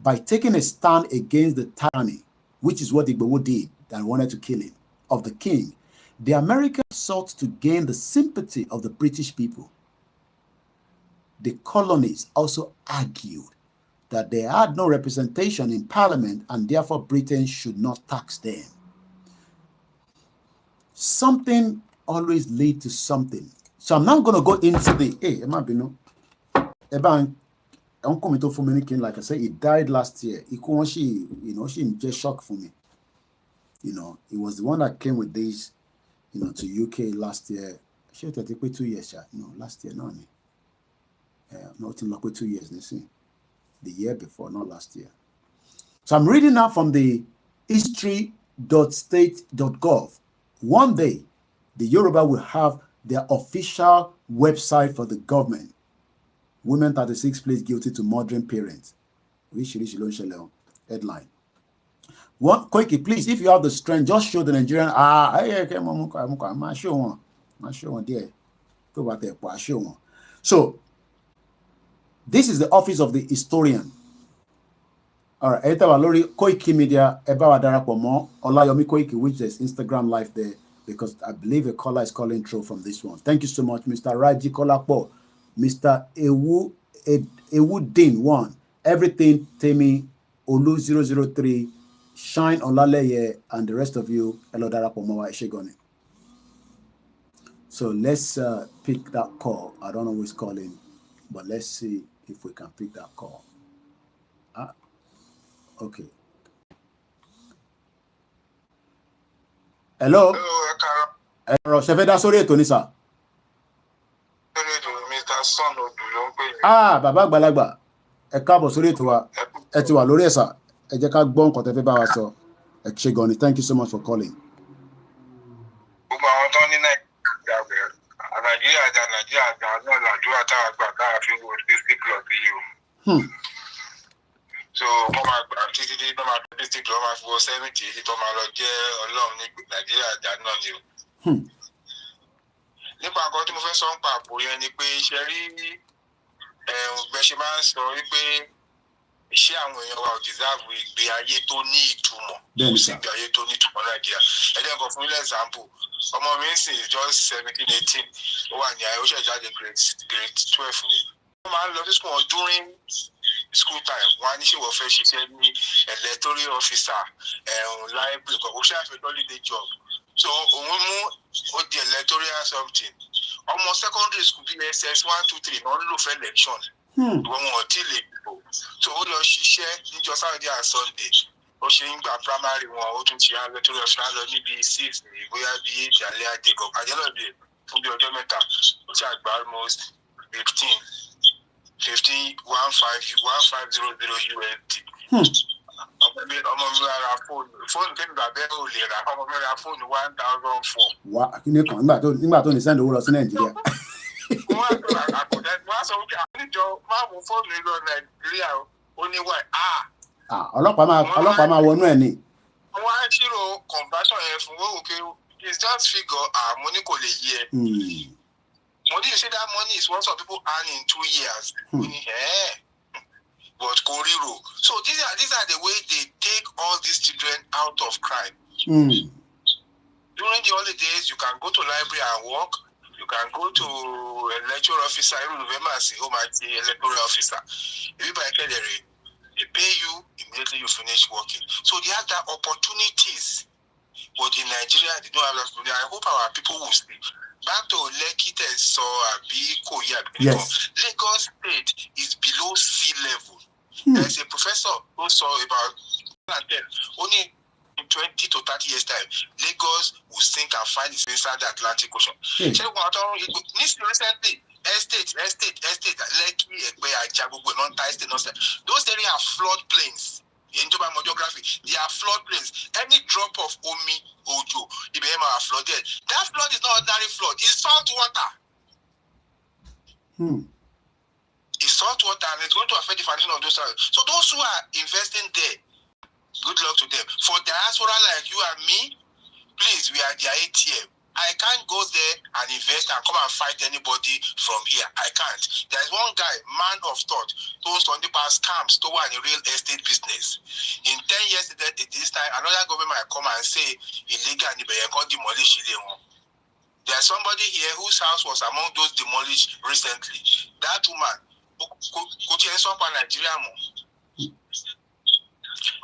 by taking a stand against the tyranny, which is what Igboho did and wanted to kill him, of the king. The Americans sought to gain the sympathy of the British people. The colonies also argued that they had no representation in parliament and therefore Britain should not tax them. Something always leads to something. So I'm now going to go into the, hey, Emma Bino, Uncle Mito Fuminikin, like I said, he died last year. She just shocked for me. You know, he was the one that came with this, you know, to UK last year. She had to take 2 years, no, last year, no, nothing like 2 years, they see. The year before, not last year. So I'm reading now from the history.state.gov. One day, the Yoruba will have their official website for the government. Women 36 plead guilty to murdering parents. Headline. One, Koiki, please, if you have the strength, just show the Nigerian. I'm sure one. There. Go back there. So, this is the office of the historian. All right, Koikimedia, OLAYOMI KOIKI, which is Instagram live there, because I believe a caller is calling through from this one. Thank you so much, Mr. Raji Kolapo, Mr. Ewudin 1, Everything Temi, Olu 003, Shine Olaleye, and the rest of you. Hello, Darapomowa Ishegoni. So let's pick that call. I don't know who's calling, but let's see if we can pick that call. Okay. Hello. Hello. Shefeda sorry to ni sir. Mr. Son ló ń pè mí. Bàbá àgbàlagbà. Ẹ káàbọ̀ sórí ètò wa. Ẹ ti wà lórí ẹ̀ sà. Ẹ jẹ́ ká gbọ́ nǹkan tẹ́ fẹ́ bá wa sọ. Ẹ ṣé gan ni. Thank you so much for calling. Gbogbo àwọn tó ní Nàìjíríà náà làdúrà táwa gbà káà fi wo 60 club yìí o. So wọ́n máa gbà títí tí wọ́n máa fi 60 club máa fi wo 70 tí wọ́n máa lọ jẹ́ Ọlọ́run ní Nàìjíríà àjà náà ni o. Nípa nǹkan tí mo fẹ́ sọ ń pa àpò yẹn ni pé ṣe rí bẹ́ẹ̀ ṣe máa ń sọ wípé iṣẹ́ àwọn èèyàn wa ò deserve ìgbé ayé tó ní ìtumọ̀. Ìgbé ayé tó ní ìtumọ̀ Nàìjíríà. Ẹ jẹ́ nǹkan fún ilé example. Ọmọ mi ń sìn just 17-18 ó wà ní ayé ó ṣẹ̀ jáde grade 12 ni. Wọ́n máa ń lọ sí school during school time. Wọ́n á ní ṣé wọ́n fẹ́ ṣiṣẹ́ ní electoral officer library kan ó ṣàfihàn holiday job. So òun mú ó di electoral something. Ọmọ secondary school BSS 1, 2, 3 wọ́n lò fẹ́ election. Wọ́n ò tí lè bò. So ó lọ ṣiṣẹ́ níjọ́ Saturday and Sunday. Ó ṣe ń gba primary wọn ó tún ti electoral officer lọ níbi 6 bóyá bí 8 alẹ́ àdé kan. Àjẹ́lọ́bì fún bí ọjọ́ mẹ́ta ó ti àgbà almost 15,150 USD. Ọmọ mi ra fóònù tẹ́mi bàbá ò lè ra ọmọ mi ra fóònù 1,004. Wá kí ni kan nígbà tó ní sẹ́ńdì owó lọ sí Nàìjíríà. Wọ́n á sọ wípé àníjọ máa mú fóònù lọ Nàìjíríà ó ní wáì. Ọlọ́pàá máa wọnú ẹ̀ ni. Wọ́n á ṣírò conversion yẹn fún owó pé it's just figure mo ní kò lè yí ẹ. Money, you say that money is what some people earn in 2 years. But Koriro. So these are the way they take all these children out of crime. During the holidays, you can go to library and work. You can go to a lecturer officer. You remember, electoral officer. Everybody they pay you immediately you finish working. So they have that opportunities. But in Nigeria, they don't have that. I hope our people will sleep. Back to Lekki so yes. Lagos State is below sea level. There's a professor who saw about only in 20 to 30 years time, Lagos will sink and find its inside the Atlantic Ocean. Recently, estate, Lekki, those areas are floodplains. In geography, they are floodplains. Any drop of Omi, Ojo, Ibema are flooded. That flood is not ordinary flood. It's salt water. It's salt water, and it's going to affect the foundation of those areas. So those who are investing there, good luck to them. For diaspora like you and me, please, we are their ATM. I can't go there and invest and come and fight anybody from here. I can't. There's one guy, man of thought, those on the past scams to in the real estate business. In 10 years this time, another government might come and say illegal and demolish. There's somebody here whose house was among those demolished recently. That woman,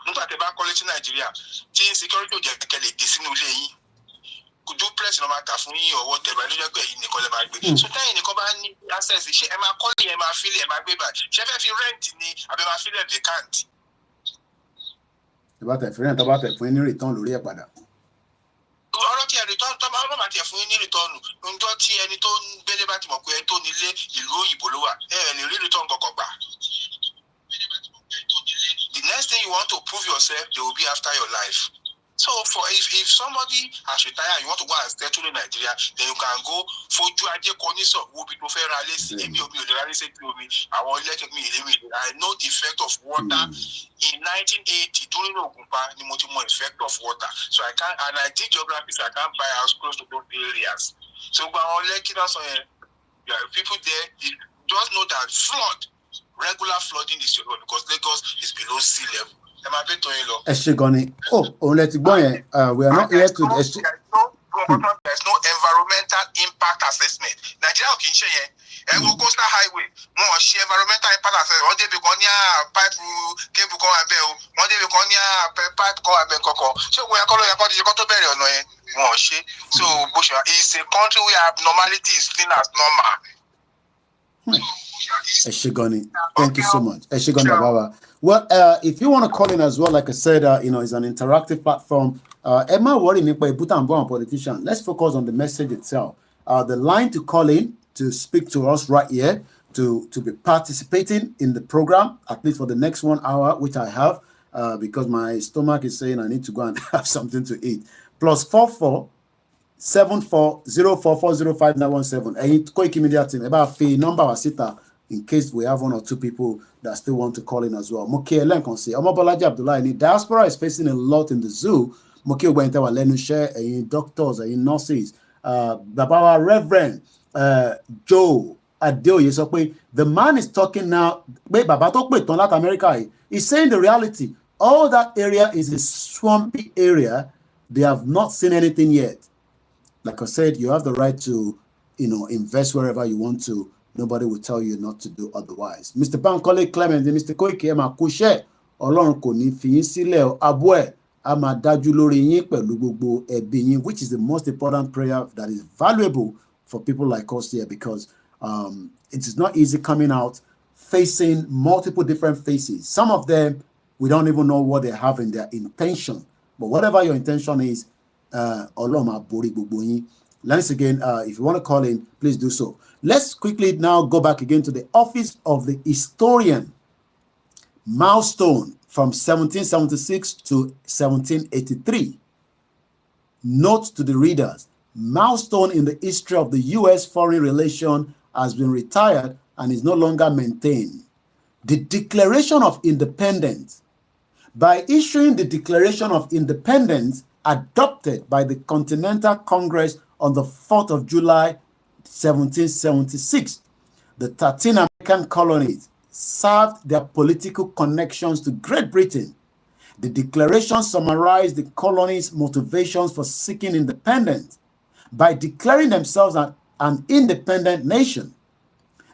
nígbà tẹ́ bá kọ́lé sí Nàìjíríà tí insecurity ò jẹ́ kẹ́ lè dé sínú ilé yín kudu press ló máa tà fún yín ọwọ́ tẹ̀ báyìí ló jẹ́ pé ẹ̀yin nìkan lè máa gbé so tẹ́yìn nìkan bá ní access ṣé ẹ máa kọ́lé ẹ máa fílẹ̀ ẹ máa gbé báyìí ṣé fẹ́ fi rent ni àbẹ máa fílẹ̀ vacant. ìbá tẹ̀ fi rent tó bá tẹ̀ fún yín ní return lórí ẹ̀ padà. ọ̀rọ̀ tí ẹ return tó bá máa tẹ̀ fún yín ní return ǹjọ́ tí ẹni tó ń gbélé bá ti mọ̀ pé ẹni tó nílé ìlú òyìnbó ló wà ẹ lè rí return kọ̀ọ̀kan gbà. The next thing you want to prove yourself, they will be after your life. So if somebody has retired, you want to go and settle in Nigeria, then you can go for Juaje Koniso, who be to fair rallies, I know the effect of water in 1980 during Ogunpa, the more effect of water. So I can't, and I did geography, so I can't buy a house close to those areas. So people there, just know that regular flooding is Yoruba because Lagos is below sea level. We are not here to. There's no environmental impact assessment. Nigeria kì í ṣe yẹn. Coastal highway, wọ́n ṣe environmental impact assessment. Wọ́n débi kan ní pipe cable kan abẹ́ o. Wọ́n débi kan ní pipe kan abẹ́ kankan. Ṣé òun yẹn kọ́ ló yẹ kó ti ṣe kó tó bẹ̀rẹ̀ ọ̀nà yẹn? Wọ́n ṣe. So it's a country where abnormality is seen as normal. Eshigoni, thank you so much. Eshigoni Baba. Well, if you want to call in as well, like I said, it's an interactive platform. Emma worry me by Butambo politician. Let's focus on the message itself. The line to call in to speak to us right here, to be participating in the program, at least for the next 1 hour, which I have, because my stomach is saying I need to go and have something to eat. +44 7404405917. Koikimedia team about fee number was sita in case we have 1 or 2 people that still want to call in as well. Moki Elen can say Omobolaji Abdullah in diaspora is facing a lot in the zoo. Moki Wenta wa lenu share doctors and nurses. Babawa Reverend Joe Adeoye so the man is talking now. Baba talk with Latin America. He's saying the reality. All that area is a swampy area. They have not seen anything yet. Like I said, you have the right to, invest wherever you want to. Nobody will tell you not to do otherwise. Mr. Bankole Clement, Mr. Koiki, Emma Kushe, Ọlọ́run kò ní fi yín sílẹ̀ abue, ama dájú lórí yín pẹ̀lú gbogbo ẹbí yín, which is the most important prayer that is valuable for people like us here because it is not easy coming out facing multiple different faces. Some of them, we don't even know what they have in their intention. But whatever your intention is, once again, if you want to call in, please do so. Let's quickly now go back again to the office of the historian. Milestone from 1776 to 1783. Note to the readers, milestone in the history of the U.S. foreign relation has been retired and is no longer maintained. The Declaration of Independence. By issuing the Declaration of Independence adopted by the Continental Congress on the 4th of July, 1776, the 13 American colonies served their political connections to Great Britain. The declaration summarized the colonies' motivations for seeking independence. By declaring themselves an independent nation,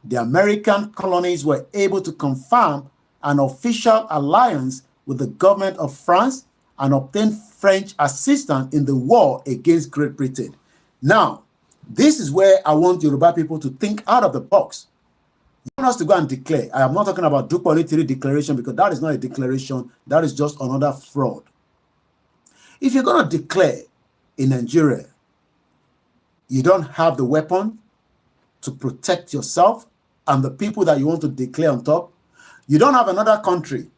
the American colonies were able to confirm an official alliance with the government of France and obtain French assistance in the war against Great Britain. Now, this is where I want Yoruba people to think out of the box. You want us to go and declare. I am not talking about Dupolitiri declaration because that is not a declaration. That is just another fraud. If you're going to declare in Nigeria, you don't have the weapon to protect yourself and the people that you want to declare on top. You don't have another country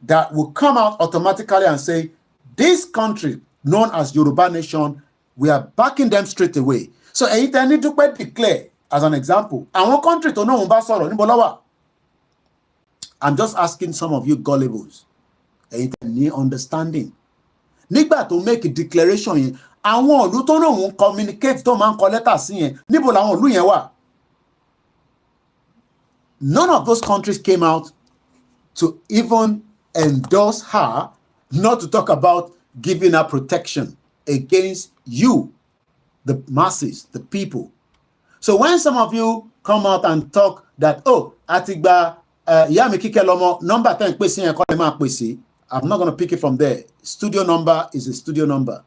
that will come out automatically and say, this country known as Yoruba Nation, we are backing them straight away. So, I need to declare, as an example, our country to know I'm just asking some of you gullibles, any understanding. Nígbà tó make a declaration yẹn, àwọn ìlú tó náà communicate tó máa ń kọ lẹ́tà sí yẹn, níbo làwọn ìlú yẹn wà? None of those countries came out to even endorse her, not to talk about giving her protection against you, the masses, the people. So when some of you come out and talk that, oh, Atigba, Yami Kikelomo, number 10 pèsè yẹn kọ́ lè máa pèsè, I'm not going to pick it from there. Studio number is a studio number.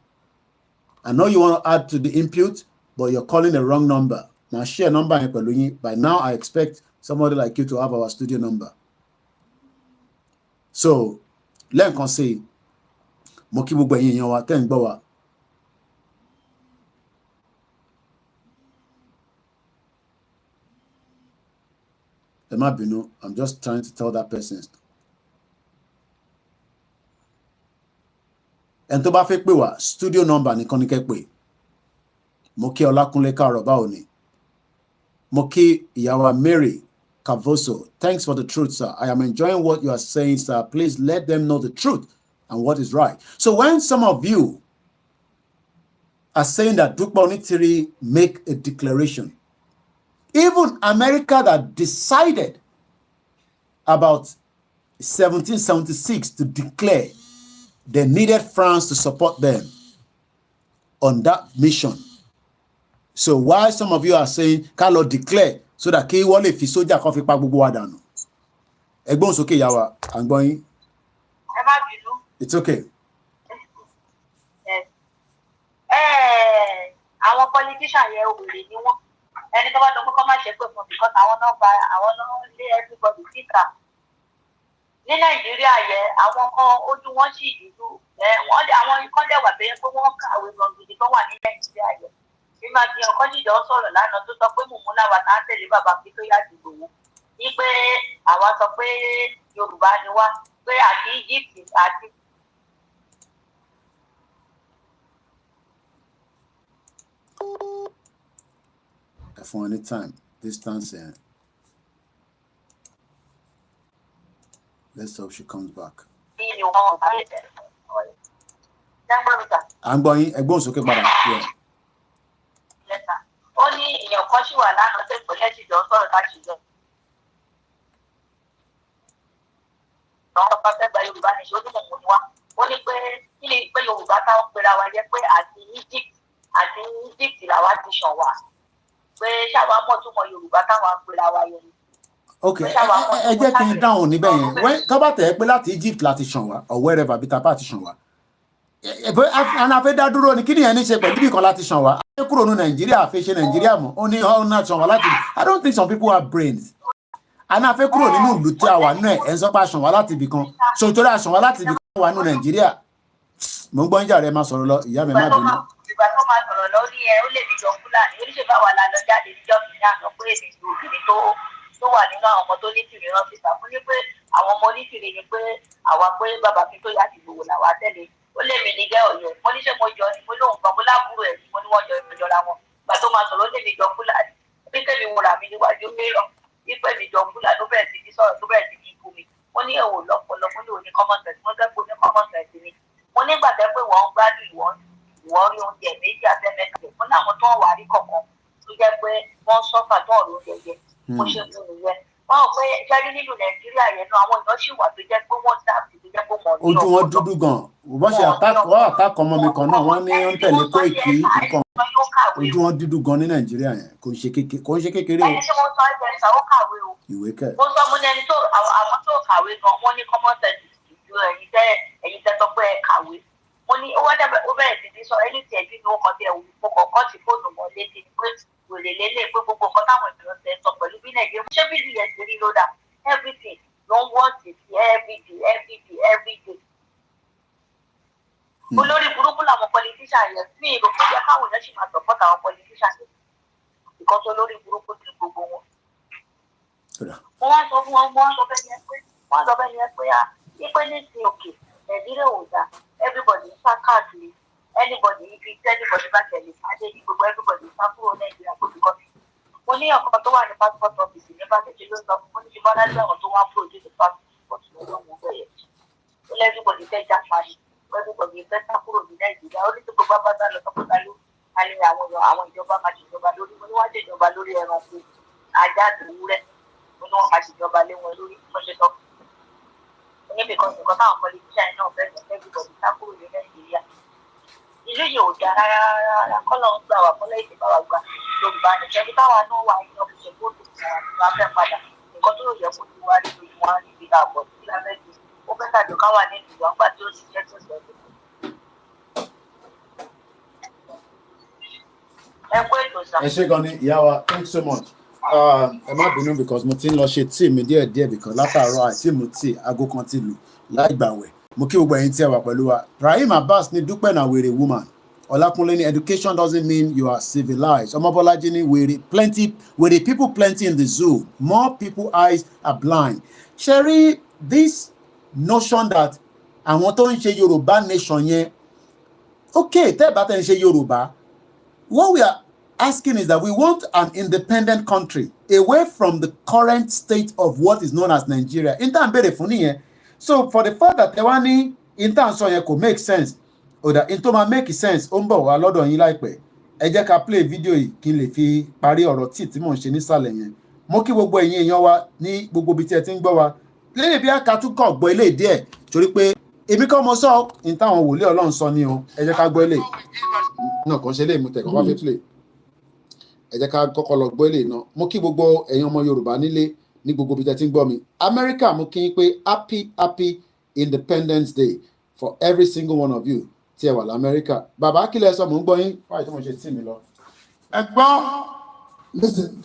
I know you want to add to the input, but you're calling the wrong number. Now share number. By now, I expect somebody like you to have our studio number. So, let me say, Mokibu Gwenyin Yawa, Ten Boa. I'm just trying to tell that person. And to ba fẹ́ pè wá, studio number nìkan ni kẹ́ pè. Mo kí Ọlákúnlé káàárọ̀ báwo ni. Mo kí ìyàwó Mary Cavoso. Thanks for the truth, sir. I am enjoying what you are saying, sir. Please let them know the truth and what is right. So when some of you are saying that Dukba Onitiri make a declaration, even America that decided about 1776 to declare they needed France to support them on that mission. So why some of you are saying, Carlo declare so that kí wọ́n lè fi sójà kan fi pa gbogbo wa dànù? Ẹgbọ́n sókè yàwá, à ń gbọ́ yín. It's okay. Àwọn politician yẹn òwèrè ni wọ́n. Ẹni tó bá dọ̀ kọ́kọ́ má ṣe pé fún because àwọn náà lé everybody síta. Ní Nàìjíríà yẹn, àwọn kan ojú wọn sì dúdú. Àwọn kan dẹ̀ wà bẹ́ẹ̀ pé wọ́n kàwé gan gidi tó wà ní Nàìjíríà yẹn. Bí máa fi ọkọ jíjọ sọ̀rọ̀ lánàá tó sọ pé mùmúlà wà náà tẹ̀lé bàbá fi tó yá ti gbòwó. Ní pé àwa sọ pé Yorùbá ni wá, pé àti Egypt àti. For any time, distance, let's hope she comes back. I'm going. Ẹgbọ́n sókè padà. Ó ní èèyàn kan ṣì wà lánàá tó pè lẹ́sìn jọ sọ̀rọ̀ láti jọ. Àwọn ọba fẹ́ gba Yorùbá ní ṣe onímọ̀ mọ̀ ní wá. Ó ní pé kí ni pé Yorùbá táwọn pera wa jẹ́ pé àti Egypt làwa ti ṣàn wá. Pé ṣáwa mọ̀ túmọ̀ Yorùbá táwọn pera wa yẹn. Okay, ẹ jẹ́ kí n dáhùn níbẹ̀ yẹn. Tó bá tẹ̀ ẹ́ pé láti Egypt láti ṣàn wá, or wherever bí tapá ti ṣàn wá. Àná fẹ́ dá dúró ni kí nìyẹn ní ṣe pẹ̀lú bí kan láti ṣàn wá. A fẹ́ kúrò ní Nàìjíríà, a fẹ́ ṣe Nàìjíríà mọ̀. Ó ní ọ̀nà ṣàn wá láti. I don't think some people have brains. Àná fẹ́ kúrò nínú ìlú tí a wà nínú ẹ̀ ń sọ pé a ṣàn wá láti ibì kan. So torí a ṣàn wá láti ibì kan wà nínú Nàìjíríà. Mo ń gbọ́ ń jà rẹ̀ máa sọ̀rọ̀ lọ, ìyá mi má bínú. Ìgbà tó máa sọ̀rọ̀ lórí ẹ, ó lè ní jọ Fúlàní. Oníṣẹ́ bá wà lálọ́ jáde níjọ́ kìíní àná pé èmi ìlú òkèèrè tó wà nínú àwọn ọmọ tó ní tìrì rán síta. Fún ní pé àwọn ọmọ onítìrì ni pé àwa pé bàbá fi tó yá ti gbòwò làwa tẹ̀lé. Ó lè mi ní gẹ́ ọ̀yọ́. Mo níṣẹ́ mo jọ ni mo lóhùn kan mo láàbùrò ẹ̀ mo ní wọ́n jọ ìjọra wọn. Ìgbà tó máa sọ̀rọ̀ ó lè mi jọ Fúlàní. Bí kẹ́mi wúra mi níwájú mìíràn. Ipe mi jọ Fúlàní tó bẹ̀rẹ̀ sí ní sọ̀rọ̀ tó bẹ̀rẹ̀ sí ní ikú mi. Mo ní èwo lọ́pọ̀lọpọ̀ ní òní common sense. Mo fẹ́ pé ní common sense ni. Mo nígbà tẹ́ pé wọ́n ń gbádùn ìwọ́n rí oúnjẹ méjì àtẹ́mẹ́tẹ̀. Mo ní àwọn tó ń wà rí kọ̀ọ̀kan tó jẹ́ pé wọ́n sọ́fà tó ọ̀rọ̀ oúnjẹ jẹ. Mo ṣe fún nìyẹn. Wọ́n rò pé ṣẹ́rí nínú Nàìjíríà yẹn náà àwọn èèyàn sì wà tó jẹ́ pé wọ́n dáàbò tó jẹ́ pé wọ́n ní ojú wọn dúdú gan. Wọ́n ṣe àtàkọ́ ọmọ mi kan náà wọ́n ní ń tẹ̀lé Koiki nǹkan. Ojú wọn dúdú gan ní Nàìjíríà yẹn kò ń ṣe kékeré o. Ẹni tí wọ́n sọ ẹgbẹ̀rún ó kàwé o. Ìwé kẹ̀. Mo sọ mo ní ẹni tó àwọn tó kàwé gan wọ́n ní common sense ju ẹ̀yin tẹ́ sọ pé ẹ kàwé. Mo ní ó bẹ̀rẹ̀ sí ní sọ ẹni tí ẹbí ni ó kàn tẹ mo kọ̀ọ̀kan ti fóònù mọ́ létí pé wèrè lélẹ̀ pé gbogbo nǹkan táwọn ènìyàn tẹ sọ pẹ̀lú bí Nàìjíríà ṣé bí ìyẹn ti rí lódà everything ló ń wọ́n sí everyday. Olórí burúkú làwọn politician yẹn sí ìrò fún yẹ káwọn èèyàn sì máa support àwọn politician yẹn because olórí burúkú ti gbogbo wọn. Wọ́n wá sọ fún wọn wọ́n sọ bẹ́ẹ̀ yẹn pé ipe ní ti òkè Nàìjíríà ò dá everybody ń sá káàkiri anybody ibi tí anybody bá tẹ̀lé adé ní gbogbo everybody ń sá kúrò Nàìjíríà kó fi kọ́ sí. Mo ní ọ̀kan tó wà ní passport office ní Bákẹ́jì ló sọ fún mo ní ṣe bọ́lá sí àwọn tó wá produce passport lọ́wọ́ wọn bẹ̀rẹ̀. Ó lẹ́ everybody fẹ́ já parí everybody fẹ́ sá kúrò ní Nàìjíríà ó ní tí gbogbo bá sá lọ sọ́kọ́ta ló alẹ́ àwọn ìjọba máa ṣèjọba lórí mo ní wọ́n ṣèjọba lórí ẹranko ajá àti ewúrẹ́ mo ní wọ́n máa ṣèjọba lé wọn lórí mo ṣe sọ níbi kan nǹkan táwọn politician náà fẹ́ sọ everybody sá kúrò ní Nàìjíríà. Ìlú yìí ò dá rárá kọ́lọ̀ ń gbà wá kọ́lọ̀ èdè bá wa gbà Yorùbá nìkẹ́ bí táwa náà wà ní ọ̀fíìsì gbòdò fún wa fẹ́ padà nǹkan tó yẹ kó ti wá nínú wọn níbi àbọ̀ sí lábẹ́jì ó fẹ́ tàbí ká wà nínú ìwà ńgbà tí ó sì jẹ́ tó sọ. ẹ ṣé gan ni ìyá wa, thanks so much. Ẹ má bínú because mo ti ń lọ ṣe tíì mi díẹ̀ because látàárọ̀ àìtí mu tíì aago kan ti lù láì gbàwẹ̀. Mo kí gbogbo ẹ̀yin tí ẹ wà pẹ̀lú wa. Rahim Abbas ní Dúpẹ́ na wèrè woman. Olakunle ní education doesn't mean you are civilized. Omobolaji ní wèrè people plenty in the zoo. More people eyes are blind. Sherry, this notion that àwọn tó ń ṣe Yorùbá nation yẹn, okay, tẹ́ bá tẹ́ ń ṣe Yorùbá, what we are asking is that we want an independent country away from the current state of what is known as Nigeria. Intan bere fún nìyẹn. So for the fact that Tewani intan sọ yẹn kò make sense, or that into ma make sense, ó ń bọ̀ wá lọ́dọ̀ yín láìpẹ́. Ẹ jẹ́ ká play video yìí kí n lè fi parí ọ̀rọ̀ tí mò ń ṣe nísàlẹ̀ yẹn. Mo kí gbogbo ẹ̀yin èèyàn wa ní gbogbo ibi tí ẹ ti ń gbọ́ wa. Lẹ́yìn bí aka tún kàn gbọ́ ilé díẹ̀ torí pé èmi kọ́ mo sọ ní táwọn wòlíì Ọlọ́run sọ ní o. Ẹ jẹ́ ká gbọ́ ilé. Náà kàn ṣe lè mú tẹ̀kọ́ wá fi play. Ẹ jẹ́ ká kọ́kọ́ lọ gbọ́ ilé náà. Mo kí gbogbo ẹ̀yin ọmọ Yorùbá nílé ní gbogbo ibi tí ẹ ti ń gbọ́ mi. America mo kí yín pé happy Independence Day for every single one of you tí ẹ wà l'Amẹ́ríkà. Bàbá kí lẹ sọ mò ń gbọ́ yín. Wáyé tí mo ṣe tí mi lọ. Ẹ gbọ́. Listen.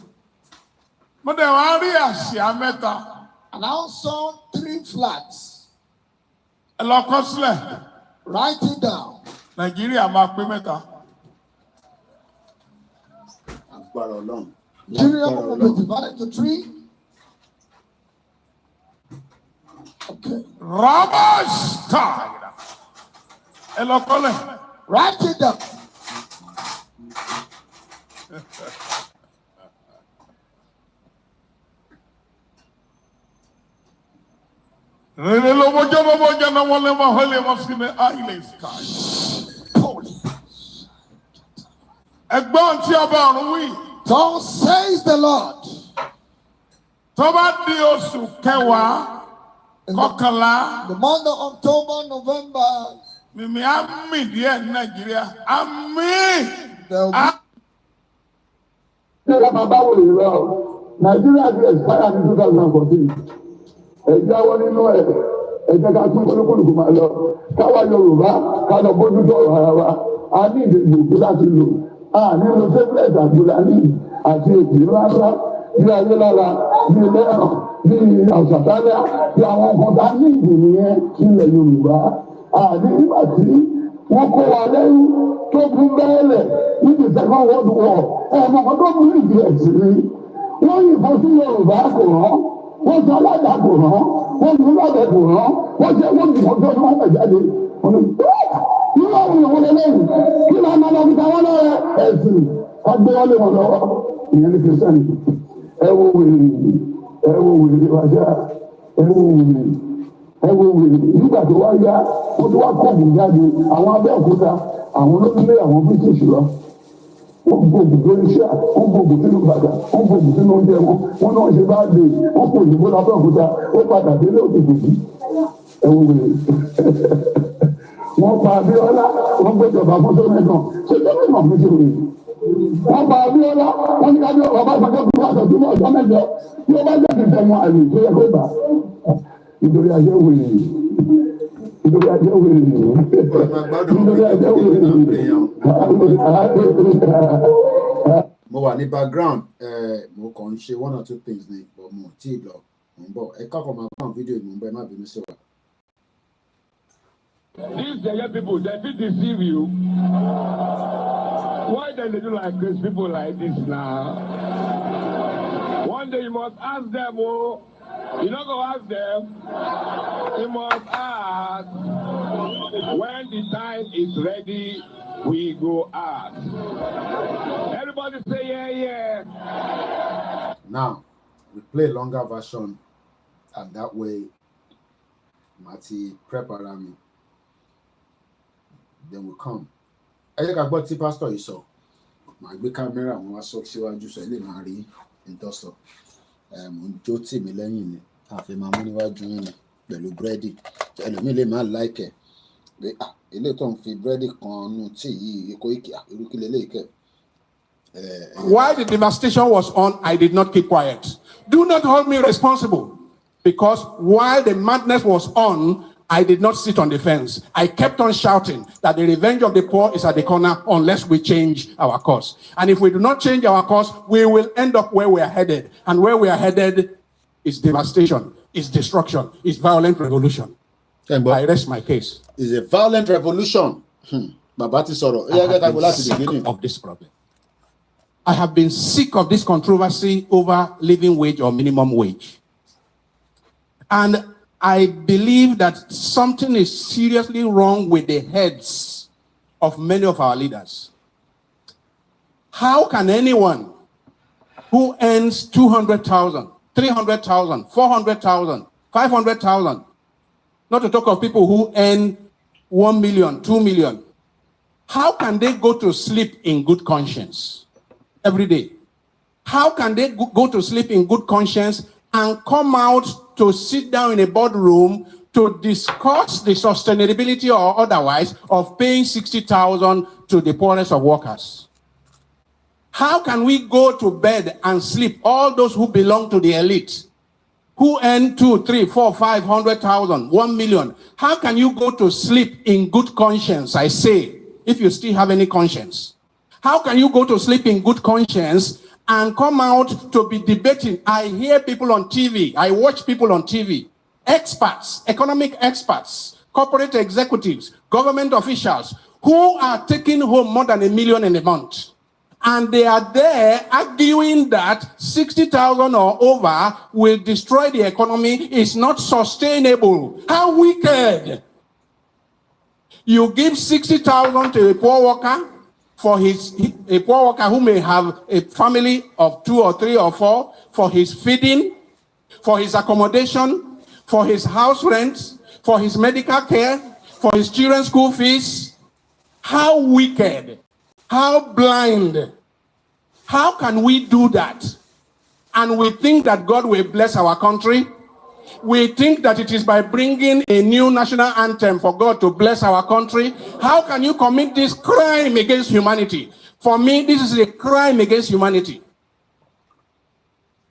Mo dẹ̀ wá rí àsíá mẹ́ta. And I saw 3 flags. Ẹ lọ kọ sílẹ̀. Write it down. Nàìjíríà máa pé mẹ́ta. Agbára Ọlọ́run. Nigeria will be divided to 3. Okay. Ramos time. Ẹ lọ kọ́lẹ̀. Write it down. Rele lo moja na wale mahole masine aile sky. Ẹgbọ́n tí ọba ọ̀run wí. Thus says the Lord. Tó bá di oṣù kẹwàá kọkànlá. The month of October, November. Mímí á mì díẹ̀ ní Nàìjíríà. Á mì. Ṣé ẹ máa bá wòlé lọ? Nàìjíríà ti expire ní 2014. Ẹ jáwọ́ nínú ẹ̀. Ẹ jẹ́ ká tún kólókòlùkù máa lọ. Káwa Yorùbá ká lọ bójú tó ọ̀rọ̀ ara wa. A ní ìdìbò láti lò. A nílò sẹ́fẹ̀lẹ̀ àgbòlání àti ètò ńláńlá bí ayé lára bí lẹ́rọ̀ bí àṣàtálẹ̀ bí àwọn nǹkan tá ní ìdìbò yẹn nílẹ̀ Yorùbá. A ní nígbà tí wọ́n kó wa lẹ́rú tó kú bẹ́ẹ̀lẹ̀ níbi Second World War. Ọmọ tó kú ìdí ẹ̀sìn ni. Wọ́n yìnbọn sí Yorùbá kò rán. Wọ́n sọ alága kò rán. Wọ́n tún lọ́dẹ kò rán. Wọ́n jẹ́ wọ́n dìbò tó ní wọ́n fẹ̀ jáde. Nínú àwọn ìwọ̀n lẹ́yìn, kí ló máa lọ fìtà wọn lọ́wọ́ ẹ̀sìn agbéwọlé wọn lọ́wọ́. Ìyẹn ní kìrìsìtẹ́nì. Ẹ wo wèrè wájà. Ẹ wo wèrè. Nígbà tó wá yá, wọ́n tó wá kọ́ọ̀bù jáde. Àwọn Abẹ́òkúta, àwọn olóṣèlú àwọn British lọ. Wọ́n gbogbo lórí iṣẹ́, wọ́n gbogbo sínú bàtà, wọ́n gbogbo sínú oúnjẹ wọn. Wọ́n náà ṣe bá dé, wọ́n kò yìnbó l'Abẹ́òkúta, ó padà délé òkèkè sí. Ẹ wo wèrè. Wọ́n pa Abíọ́lá, wọ́n gbẹ́jọba fún tó mẹ́gàn. Ṣé tó mẹ́gàn fún ṣe wèrè? Wọ́n pa Abíọ́lá, wọ́n ní kábíọ́ bàbá ìpàdé fún àtọ̀túnmọ̀ ọjọ́ mẹ́jọ. Tí ó bá jẹ́ kí tẹ̀mọ àlè tó yẹ kó gbà. Nítorí ajé wèrè. Nítorí ajé wèrè. Nítorí ajé wèrè. Mo wà ní background, mo kàn ń ṣe 1 or 2 things ní but mo tí ì lọ mo ń bọ̀. Ẹ káàkó máa kàn fídíò ìmọ̀ ń bọ̀ ẹ má bínú sí wa. These young people, they did deceive you. Why don't they do like this? People like this now. One day you must ask them, oh, you're not going to ask them. You must ask. When the time is ready, we go ask. Everybody say, yeah. Now, we play longer version, and that way, Mati prep around me. Then we come. Ẹ jẹ́ ká gbọ́ tí pásítọ̀ yìí sọ. Màá gbé kámẹ́rà wọn wá sọ síwájú sọ ilé máa rí ìtọ́sọ. Mo ń jó tì mí lẹ́yìn ni. Àfi máa mú níwájú yín ni pẹ̀lú búrẹ́dì. Ẹlòmíì lè máa láìkẹ̀. Pé ilé tó ń fi búrẹ́dì kan nù tí yìí Koiki irú kí lélẹ́yìí kẹ̀. While the devastation was on, I did not keep quiet. Do not hold me responsible. Because while the madness was on, I did not sit on the fence. I kept on shouting that the revenge of the poor is at the corner unless we change our course. And if we do not change our course, we will end up where we are headed. And where we are headed is devastation, is destruction, is violent revolution. I rest my case. It's a violent revolution. Of this problem. I have been sick of this controversy over living wage or minimum wage. And I believe that something is seriously wrong with the heads of many of our leaders. How can anyone who earns 200,000, 300,000, 400,000, 500,000, not to talk of people who earn 1 million, 2 million, how can they go to sleep in good conscience every day? How can they go to sleep in good conscience and come out to sit down in a boardroom to discuss the sustainability or otherwise of paying 60,000 to the poorest of workers? How can we go to bed and sleep, all those who belong to the elite, who earn 2, 3, 4, 500,000, 1 million? How can you go to sleep in good conscience, I say, if you still have any conscience? How can you go to sleep in good conscience and come out to be debating? I hear people on TV, I watch people on TV, experts, economic experts, corporate executives, government officials, who are taking home more than $1 million in a month. And they are there arguing that 60,000 or over will destroy the economy, is not sustainable. How wicked! You give 60,000 to a poor worker, a poor worker who may have a family of 2 or 3 or 4, for his feeding, for his accommodation, for his house rent, for his medical care, for his children's school fees. How wicked, how blind. How can we do that? And we think that God will bless our country. We think that it is by bringing a new national anthem for God to bless our country. How can you commit this crime against humanity? For me, this is a crime against humanity.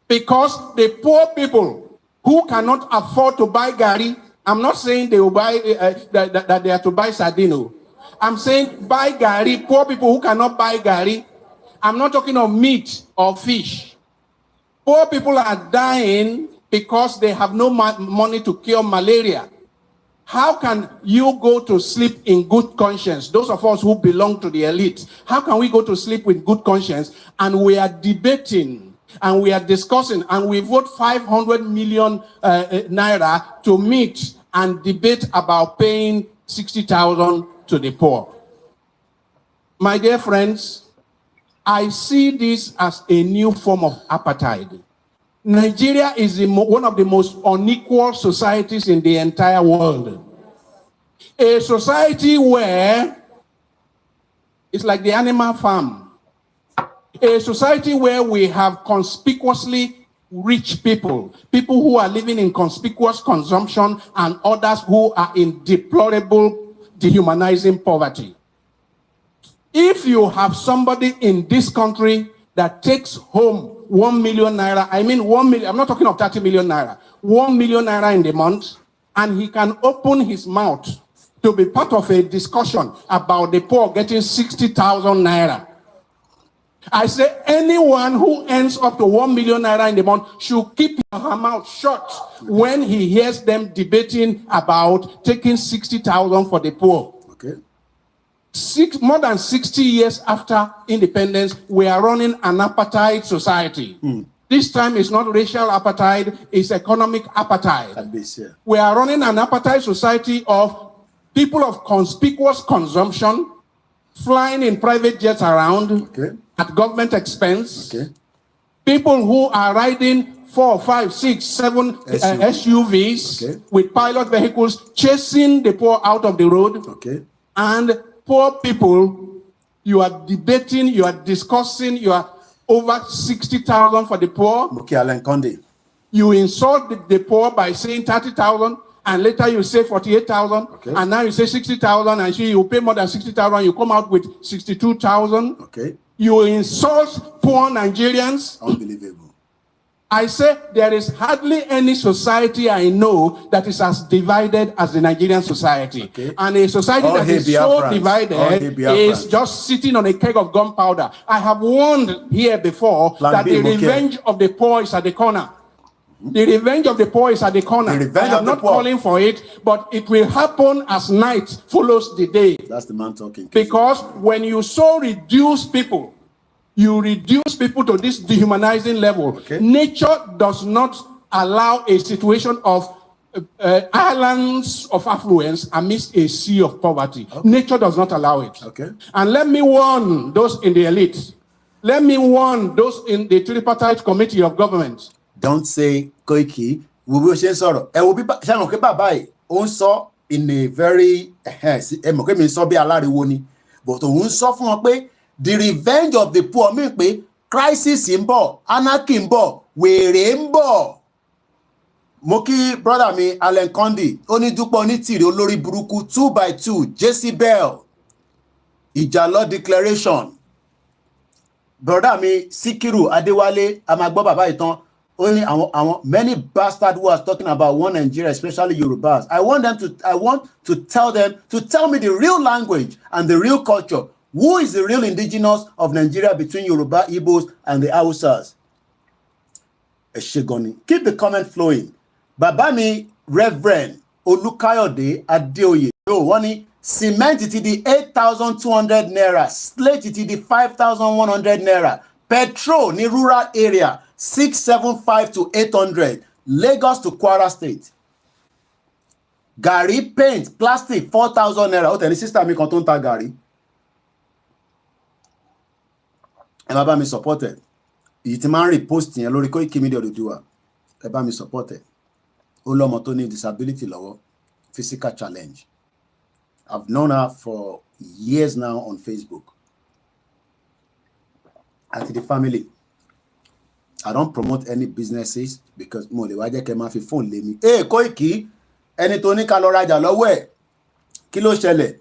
Because the poor people who cannot afford to buy gari, I'm not saying they will buy that they have to buy sardine. I'm saying buy gari, poor people who cannot buy gari. I'm not talking of meat or fish. Poor people are dying because they have no money to cure malaria. How can you go to sleep in good conscience? Those of us who belong to the elite, how can we go to sleep with good conscience and we are debating and we are discussing and we vote 500 million naira to meet and debate about paying 60,000 to the poor? My dear friends, I see this as a new form of apartheid. Nigeria is one of the most unequal societies in the entire world. A society where it's like the animal farm. A society where we have conspicuously rich people, people who are living in conspicuous consumption, and others who are in deplorable, dehumanizing poverty. If you have somebody in this country that takes home 1 million naira, I mean 1 million, I'm not talking of 30 million naira, 1 million naira in the month, and he can open his mouth to be part of a discussion about the poor getting 60,000 naira. I say anyone who earns up to 1 million naira in the month should keep her mouth shut when he hears them debating about taking 60,000 for the poor. Okay. More than 60 years after independence, we are running an apartheid society. This time it's not racial apartheid, it's economic apartheid. We are running an apartheid society of people of conspicuous consumption, flying in private jets around at government expense, people who are riding 4, 5, 6, 7 SUVs with pilot vehicles, chasing the poor out of the road, and poor people, you are debating, you are discussing, you are over 60,000 for the poor. You insult the poor by saying 30,000, and later you say 48,000, and now you say 60,000, and you pay more than 60,000, you come out with 62,000. You insult poor Nigerians. Unbelievable. I say there is hardly any society I know that is as divided as the Nigerian society. Okay. And a society that is so divided is just sitting on a keg of gunpowder. I have warned here before that the revenge of the poor is at the corner. The revenge of the poor is at the corner. I am not calling for it, but it will happen as night follows the day. That's the man talking. Because when you so reduce people, you reduce people to this dehumanizing level. Okay. Nature does not allow a situation of islands of affluence amidst a sea of poverty. Okay. Nature does not allow it. Okay. And let me warn those in the elite. Let me warn those in the tripartite committee of government. Don't say Koiki. We will share sorrow. I will be bye. Also in a very but the revenge of the poor mean pé crisis ń bọ̀, anarchy ń bọ̀, wèrè ń bọ̀. Mo kí brother mi Allen Kondi, ó ní Dúpọ̀ ní tìrì olórí burúkú 2x2 Jezebel Ìjàlọ declaration. Brother mi Sikiru Adéwálé, a máa gbọ́ bàbá ìtàn. Only many bastards who are talking about one Nigeria, especially Yorubas. I want to tell them to tell me the real language and the real culture. Who is the real indigenous of Nigeria between Yoruba, Igbos, and the Hausas? Eshegoni. Keep the comment flowing. Babami Reverend Olukayode Adeoye. Wani cement it the 8,200 naira, slate it the 5,100 naira. Petrol ni rural area 675 to 800. Lagos to Kwara State. Gari paint plastic 4,000 naira. O tell the sister mi kan ton ta gari. Ẹ bá mi supported. Èyí tí máa ń repost yẹn lórí Koikimedia Odùduwà. Ẹ bá mi supported. Ó lọ́mọ tó ní disability lọ́wọ́. Physical challenge. I've known her for years now on Facebook. At the family. I don't promote any businesses because mo lè wá jẹ́ kẹ́ máa fi phone lé mi. Hey Koiki, ẹni tó ní ká lọ rajà lọ́wọ́ ẹ̀. Kí ló ṣẹlẹ̀?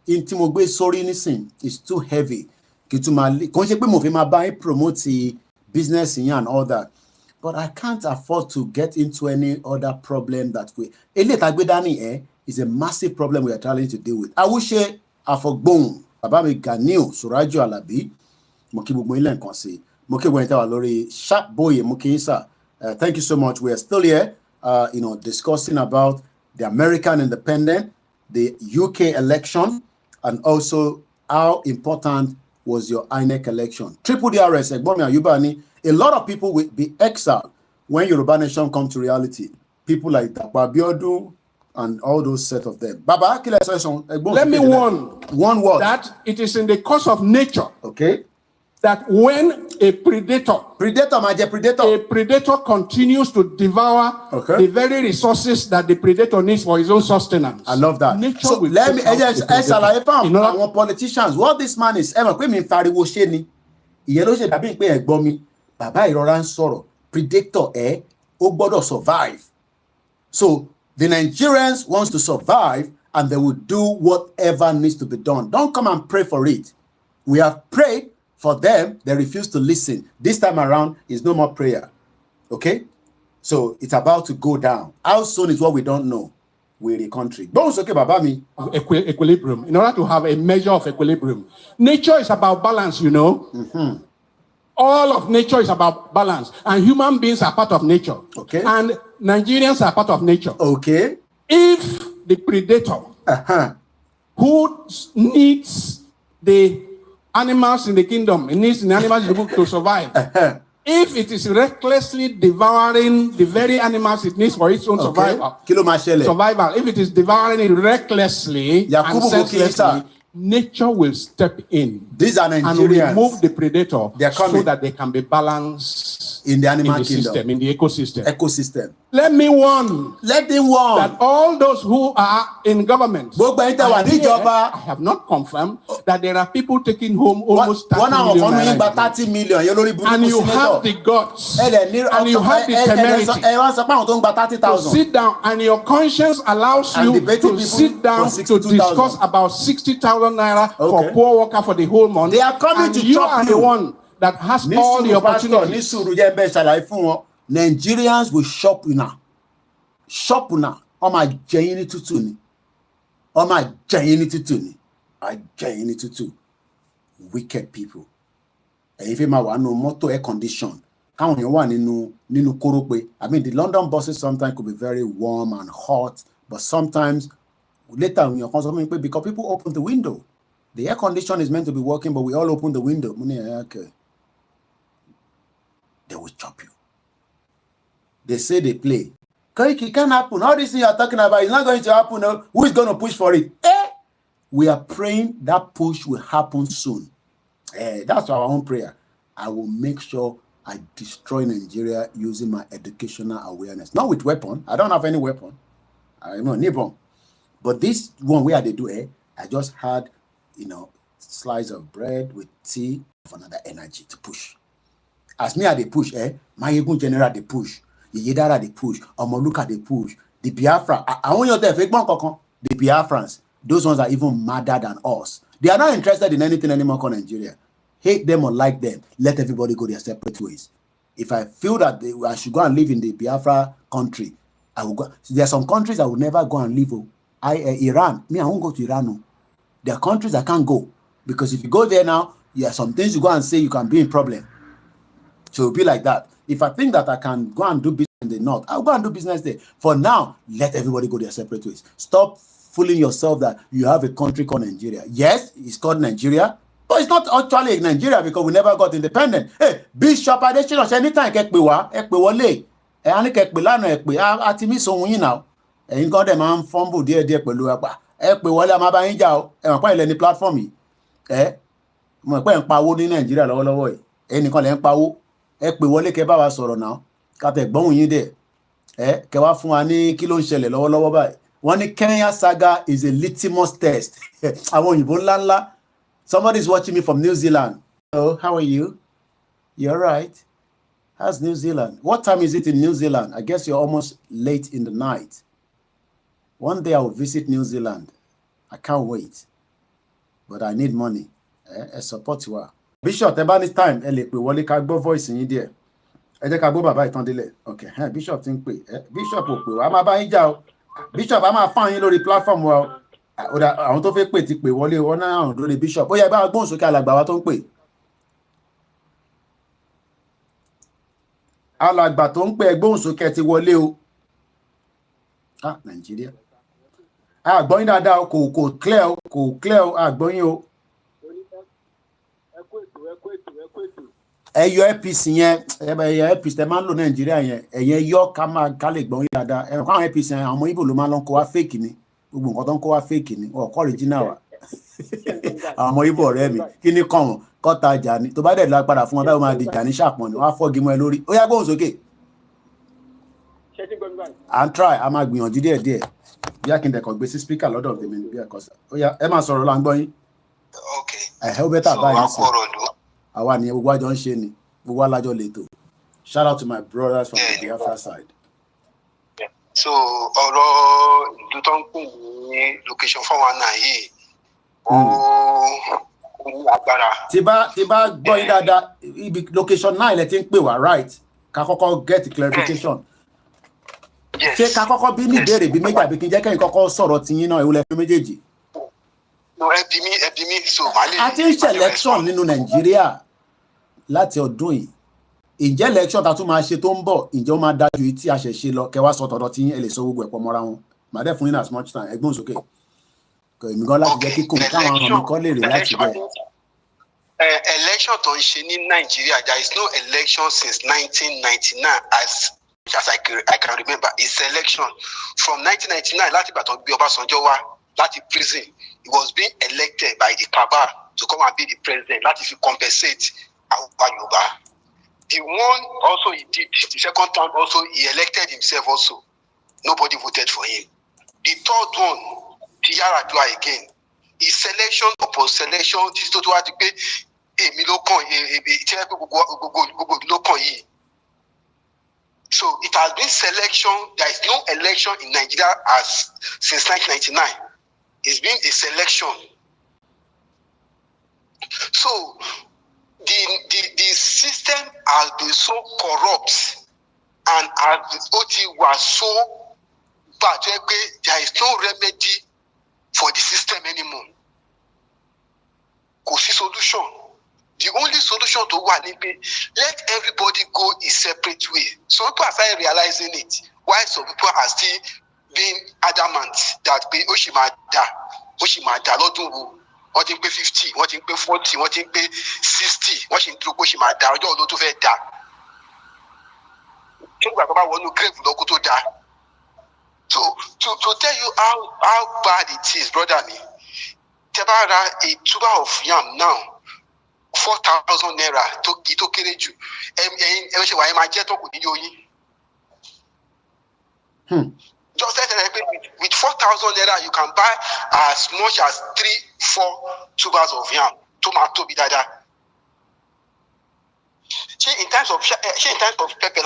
In tí mo gbé sórí nísìn is too heavy. Promote business and all that, but I can't afford to get into any other problem that way. Is a massive problem we are trying to deal with. I will share Afogbon, Babami Ganil, Surajo Alabi, Mokibu Ile Nkansi, Mokibu Lori, Sharp Boy, Mokisa. Thank you so much. We are still here, discussing about the American independent, the UK election, and also how important was your INEC election. Triple DRS, a lot of people will be exiled when Yoruba Nation come to reality. People like Babiodu and all those set of them. Baba, let me warn one word that it is in the course of nature. Okay. That when a predator continues to devour the very resources that the predator needs for his own sustenance. I love that. Nature so will let me our politicians. What this man is predator survive. So the Nigerians wants to survive and they will do whatever needs to be done. Don't come and pray for it. We have prayed for them, they refuse to listen. This time around, is no more prayer. Okay? So it's about to go down. How soon is what we don't know. We're the country. Equilibrium. In order to have a measure of equilibrium. Nature is about balance, you know. Mm-hmm. All of nature is about balance. And human beings are part of nature. Okay. And Nigerians are part of nature. Okay. If the predator who needs the animals in the kingdom, it needs the animals in the book to survive. If it is recklessly devouring the very animals it needs for its own survival, if it is devouring it recklessly and senselessly, nature will step in. These are Nigerians. And remove the predator so that they can be balanced in the animal kingdom, system, in the ecosystem. Let me warn. Let them warn that all those who are in government, I have not confirmed that there are people taking home almost 30 million. And you have the guts, and you have the temerity to sit down, and your conscience allows you to sit down to discuss about 60,000 naira for poor worker for the whole month. They are coming to you are the one that has all the opportunities. Nigerians will shop now. Shop now. Oh my jayini tutuni. Oh my jayini tutuni. I jayini tutu. Wicked people. And if you want no motor air condition, how you want ninu korope. I mean, the London buses sometimes could be very warm and hot, but sometimes later when you're consuming, because people open the window. The air condition is meant to be working, but we all open the window. Okay. They will chop you. They say they play. It can't happen. All this thing you're talking about is not going to happen. No. Who is going to push for it? We are praying that push will happen soon. That's our own prayer. I will make sure I destroy Nigeria using my educational awareness. Not with weapon. I don't have any weapon. I'm not nibble. But this one where they do I just had, slice of bread with tea of another energy to push. As me they push, my Yegun general they push, the Yedara they push, Omoluka they push, the Biafra. I want you to fake the Biafrans. Those ones are even madder than us. They are not interested in anything anymore called Nigeria. Hate them or like them, let everybody go their separate ways. If I feel that I should go and live in the Biafra country, I will go. There are some countries I will never go and live. Iran, I won't go to Iran. No. There are countries I can't go. Because if you go there now, there are some things you go and say you can be in problem. So it'll be like that. If I think that I can go and do business in the north, I'll go and do business there. For now, let everybody go their separate ways. Stop fooling yourself that you have a country called Nigeria. Yes, it's called Nigeria, but it's not actually Nigeria because we never got independent. Hey, Bishop Adesina, anytime ekpe ani kekpe lana ekpe ati mi so yin now. Ẹ̀yin kan dẹ̀ máa ń fumble díẹ̀ pẹ̀lú ẹ̀pà. Ẹ pè wọlé a máa bá yín jà o. Ẹ mọ̀ pé ilẹ̀ ní platform yìí. Mọ̀ pé ń pawó ní Nàìjíríà lọ́wọ́lọ́wọ́ yìí. Ẹnìkan lẹ̀ ń pawó. Ẹ pè wọlé kẹ́ bá wa sọ̀rọ̀ náà. Ká tẹ̀ gbọ́hùn yín dẹ̀. Kẹ́ wá fún wa ní kí ló ń ṣẹlẹ̀ lọ́wọ́lọ́wọ́ báyìí. Wọ́n ní Kenya saga is a litmus test. Àwọn òyìnbó ńláńlá. Somebody is watching me from New Zealand. Oh, how are you? You're right. How's New Zealand? What time is it in New Zealand? I guess you're almost late in the night. One day I will visit New Zealand. I can't wait. But I need money. Support you. Bishop, about this time, ẹ lè pè wọlé ká gbọ́ voice yín díẹ̀. Ẹ jẹ́ ká gbọ́ bàbá Ìtàndílẹ̀. Okay, Bishop ti ń pè. Bishop ò pè wá. A máa bá yín jà o. Bishop, a máa fáwọn yín lórí platform wa o. Àwọn tó fẹ́ pè ti pè wọlé wọn náà àwọn lórí Bishop. Ó yẹ bá gbóhùn sókè alàgbà wa tó ń pè. Alàgbà tó ń pè gbóhùn sókè ti wọlé o. Nàìjíríà. Àgbọ́yìn dáadáa kò clear o àgbọ́yìn o. Ẹyọ APC yẹn ẹyọ APC tẹ máa ń lò Nàìjíríà yẹn ẹ̀yẹn yọ ká lè gbọ́yìn dáadáa. Ẹ̀rọ káwọn APC yẹn àwọn ọmọ Ìgbò ló máa ń lọ kó wá fake ni gbogbo nǹkan tó ń kó wá fake ni wọn kọ́ original wa. Àwọn ọmọ Ìgbò ọ̀rẹ́ mi kí ni kàn wọ́n kọ́ta ìjà ni tó bá dẹ̀ lọ padà fún wọn báyìí máa di ìjà ní ṣàpọ̀n ni wọ́n á fọ́gi mọ́ ẹ lórí. Ó yá gbóhùn sókè. À ń try a máa gbìyànjú díẹ̀ bí akíndẹ̀kọ̀ gbé sí speaker lọ́dọ̀ tèmi ní bí ẹ̀kọ́ sá. Ó yá ẹ máa sọ̀rọ̀ là ń gbọ́ yín. Ẹ̀hẹ́ ó bẹ́tà báyìí sí. Àwa ni gbogbo àjọ ń ṣe ni gbogbo alájọ lètò. Shout out to my brothers from the Biafra side. So ọ̀rọ̀ ìlú tó ń pè ní location 419 yìí ó ní agbára. Tí bá gbọ́ yín dáadáa ibi location 9 lẹ ti ń pè wá right ká kọ́kọ́ get clarification. Ṣé ká kọ́kọ́ bí ní ìbéèrè bí méjì àbí kí n jẹ́ kẹ́yìn kọ́kọ́ sọ̀rọ̀ tí yín náà ìwúlẹ̀ fún méjèèjì. Ẹbí mi so màá lè. A ti ń ṣe election nínú Nàìjíríà láti ọdún yìí. Ǹjẹ́ election ta tún máa ṣe tó ń bọ̀ ǹjẹ́ ó máa dájú yìí tí a ṣẹ̀ ṣe lọ kẹwàá sọ tọ̀dọ̀ tí ẹ lè sọ gbogbo ẹ̀pọ̀ mọ́ra wọn. Màá dẹ̀ fún yín as much time ẹgbọ́n sókè. Èmi gan láti jẹ́ kíkùn káwọn ọmọ mi kọ́ lè rè láti bẹ̀. Election tó ń ṣe ní Nàìjíríà there is no election since 1999 as I can remember. It's election from 1999 láti ìgbà tó gbé Ọbásanjọ́ wá láti prison. He was being elected by the cabal to come and be the president láti fi compensate àwọn Yorùbá. The one also he did the second time also he elected himself also. Nobody voted for him. The third one ti Yar'Adua again. His selection upon selection títí tó wá di pé èmi ló kàn tí ẹ pé gbogbo ló kàn yìí. So it has been selection. There is no election in Nigeria since 1999. It's been a selection. So the system has been so corrupt and OT was so bad there is no remedy for the system anymore. Kò sí solution. The only solution to one is let everybody go a separate way. Some people are starting realizing it, while some people are still being adamant that Oshimada lọ́dún wo, wọ́n ti ń pé 50, wọ́n ti ń pé 40, wọ́n ti ń pé 60, wọ́n sì ń dúró Oshimada ọjọ́ ló tó fẹ́ dà. Kí nígbà tó bá wọnú grave lọ́kọ́ tó dà. So to tell you how bad it is, brother me, Tebara a tuber of yam now, 4,000 naira to kéré jù. Ẹ ṣe wà ẹ máa jẹ́ tó kù ní yóyin. Just with 4,000 naira, you can buy as much as 3-4 tubers of yam. Tomato bidada. In times of pepper,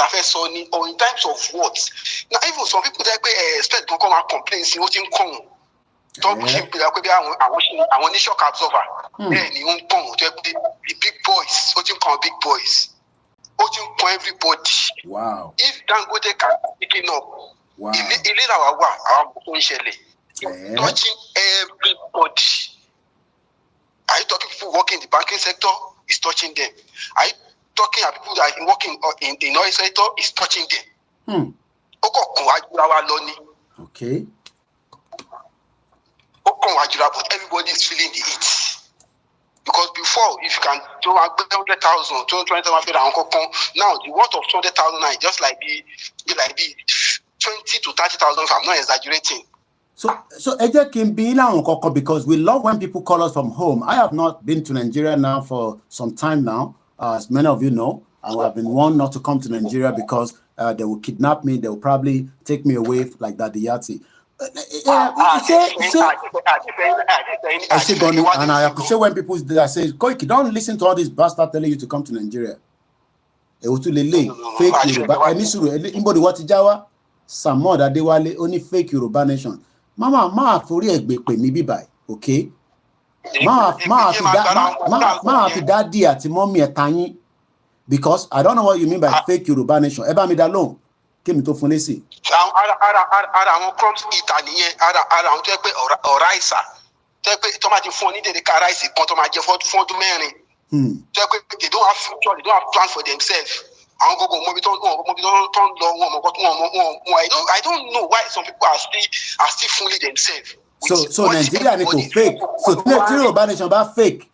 or in times of what? Now, even some people that expect to come and complain, see what in come. Talk to people that I want shock absorber. Then you won't come to the big boys. What you call big boys? What you call everybody? Wow. If Dangote can pick it up. Wow. Touching everybody. Are you talking people working in the banking sector? It's touching them. Are you talking about people that are working in the noise sector? It's touching them. Okay. But everybody is feeling the heat. Because before, if you can throw 100,000, 220,000, now the worth of 200,000 is just like the 20 to 30,000, if I'm not exaggerating. So Eje can be because we love when people call us from home. I have not been to Nigeria now for some time now, as many of you know. I have been warned not to come to Nigeria because they will kidnap me. They will probably take me away like that. The Yati. And I appreciate when people say, Koiki, don't listen to all these bastards telling you to come to Nigeria. Fake Yoruba. Anybody what Jawa? Some more that they were only fake Yoruba nation. Mama, for me be by, okay? Ma fi daddy at mommy at tiny because I don't know what you mean by fake Yoruba nation. Eba mi da long. Came to Funesi. Ara crops Italy, ara on take or rice. Take tomato phone in the car rice, contomaje for to many. They don't have future, they don't have plans for themselves. I don't know why some people are still fooling themselves. So Nigeria need to fake. So Nigeria nation about fake,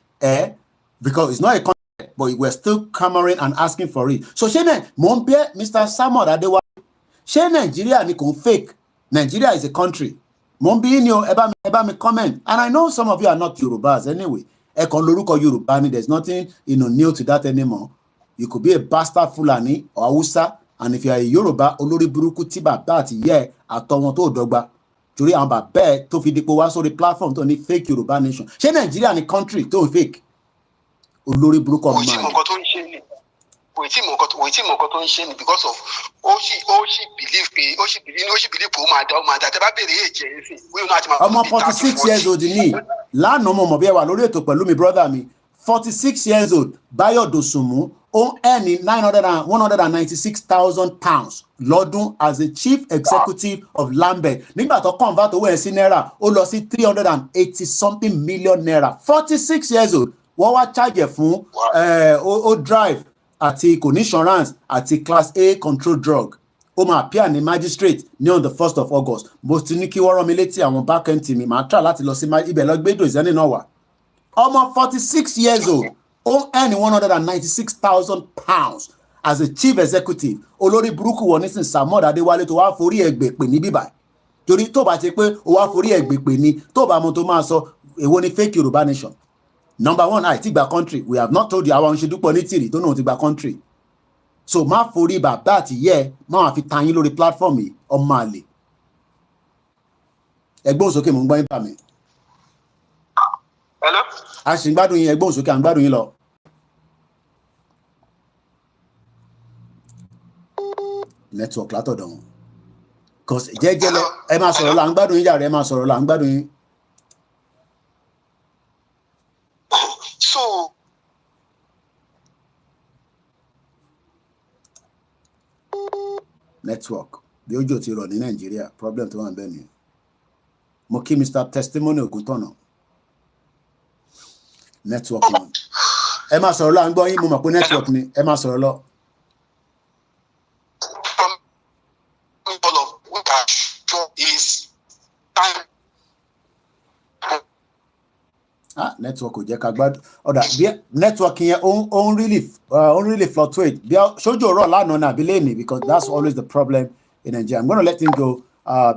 because it's not a concept, but we're still clamoring and asking for it. So Shene, Mompie, Mr. Samuel Adewa, Shene Nigeria need to fake. Nigeria is a country. Mombi in your eba me comment, and I know some of you are not Yorubas anyway. Ekon loruko Yoruba, there's nothing new to that anymore. You could be a bastard Fulani or Hausa, and if you are a Yoruba, Olori Buruku Tiba that yeah, àtọwọn tó dọ́gba. Torí àwọn bàbá tó fi dípò wá sórí platform tó ní fake Yoruba nation. Ṣé Nigeria ni country tó fake? Olori Buruku man. Because of she believe I'm 46 years old ni. Lánàá mo mọ̀ bí ẹ wà lórí ètò pẹ̀lú mi brother mi. 46 years old, Bayo Dosumu, earning 196,000 pounds lọ́dún as the chief executive of Lambert. Nígbà tó convert owó ẹ̀ sí náírà, ó lọ sí 380 something million naira. 46 years old, wọ́n wá charge fún ó drive àti kò ní insurance àti class A control drug. Ó máa appear ní magistrate ní on the 1st of August. Mo ti ní kí wọ́n rán mi létí àwọn back end team mi, màá try láti lọ sí ibẹ̀ lọ gbé ìdòzẹ́ni náà wà. Almost 46 years old, earning 196,000 pounds as a chief executive. Olórí burúkú wọ nísìn Samuel Adéwálé tó wá forí ẹgbẹ́ pè ní bíbá. Torí tó bá ti pé ó wá forí ẹgbẹ́ pè ní tó bá mo tó máa sọ èwo ni fake Yoruba nation. Number one, àìtí gba country. We have not told you àwọn òṣèdúpọ̀ ní tìrì tó náà ti gba country. So má forí bàbá àti yẹ máa fi tayín lórí platform yìí ọmọ àlè. Ẹgbọ́n sókè mò ń gbọ́ yín bà mí. Hello? A ṣì ń gbádùn yín ẹgbọ́n sókè à ń gbádùn yín lọ. Network látọ̀dọ̀ wọn. Cause jẹ́jẹ́lẹ̀ ẹ máa sọ̀rọ̀ là ń gbádùn yín jàre ẹ máa sọ̀rọ̀ là ń gbádùn yín. So network. The ojo ti rọ̀ ní Nigeria, problem tó wà ńbẹ̀ ni. Mo kí Mr. Testimony Oguntono. Network one. Ẹ máa sọ̀rọ̀ lọ, à ń gbọ́ yín, mo mọ̀ pé network ni. Ẹ máa sọ̀rọ̀ lọ. Is time. Network ò jẹ́ ká gbádùn. Ọ̀dà bí network yẹn ó really fluctuate. Bí ṣojú ọ̀rọ̀ lánàá náà bí lẹ́ẹ̀ni, because that's always the problem in Nigeria. I'm going to let him go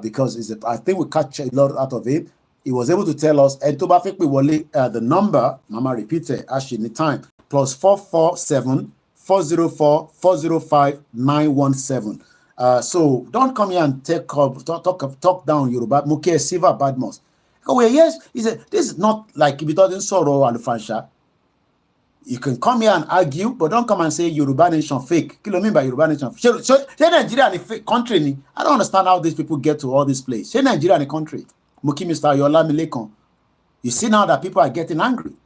because I think we catch a lot out of him. He was able to tell us, and to bá fẹ́ pè wọlé, the number, Mama repeat it, actually in the time, +447 404 405 917. So don't come here and talk down Yoruba. Muke Siva Badmos. Oh, well, yes, he said, this is not like if it doesn't sorrow Alufansha. You can come here and argue, but don't come and say Yoruba nation fake. What do you mean by Yoruba nation? So Nigeria is a fake country. I don't understand how these people get to all this place. Say Nigeria is a country. Muki Mr. Yola Milekon. You see now that people are getting angry.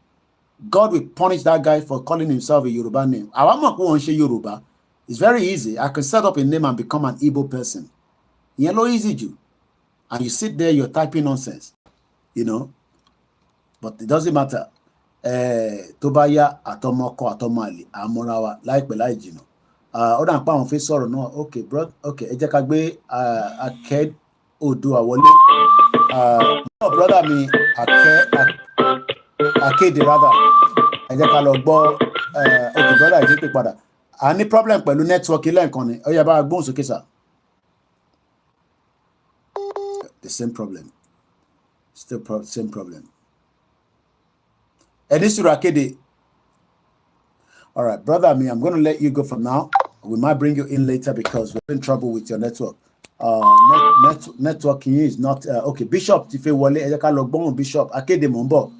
God will punish that guy for calling himself a Yoruba name. Yoruba. It's very easy. I can set up a name and become an Igbo person. Yellow easy Jew. And you sit there, you're typing nonsense. You know, but it doesn't matter. Tobaya atomoko atomali amorawa like belajino. Odan pa on face sorrow no. Okay, bro. Okay, ẹ jẹ́ ká gbé Aked Odua wọlé. No brother mi Aked rather. Ẹ jẹ́ ká lọ gbọ́ okay brother ẹ jẹ́ pé padà. A ní problem pẹ̀lú network ilé nǹkan ni. Ó yá bá gbóhùn sókè sà. The same problem. Still same problem. Edisuru Akede. All right, brother, I'm going to let you go for now. We might bring you in later because we're in trouble with your network. Networking is not okay. Bishop Tife Wale, Ejeka Logbon Bishop Akede Mombo.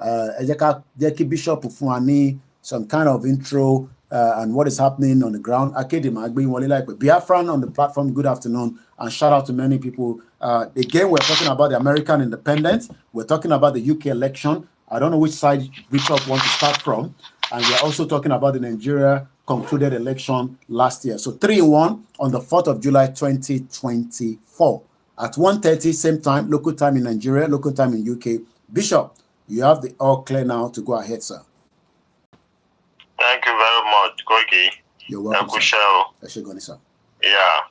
Ejeka Jeki Bishop Fuani, some kind of intro and what is happening on the ground. Akede Magbi Wale like Biafran on the platform. Good afternoon. And shout out to many people. Again, we're talking about the American independence. We're talking about the UK election. I don't know which side Bishop wants to start from. And we're also talking about the Nigeria concluded election last year. So 3-1 on the 4th of July, 2024. At 1:30, same time, local time in Nigeria, local time in UK. Bishop, you have the all clear now to go ahead, sir. Thank you very much, Koiki. You're welcome, sir. Yeah.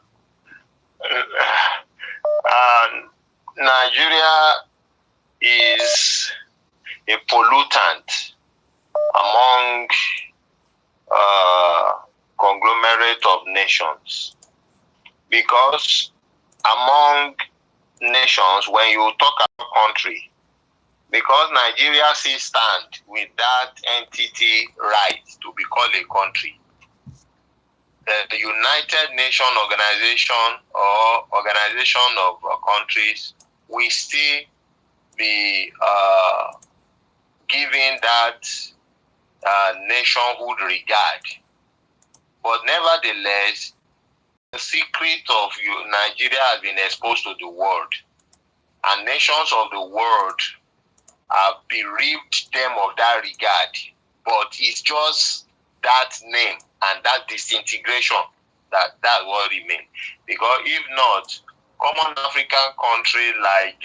Nigeria is a pollutant among conglomerate of nations, because among nations, when you talk about country, because Nigeria still stand with that entity right to be called a country, the United Nations organization or organization of countries will still be given that nationhood regard. But nevertheless, the secret of Nigeria has been exposed to the world, and nations of the world have bereaved them of that regard. But it's just that name and that disintegration that's what remains. Because if not, common African country like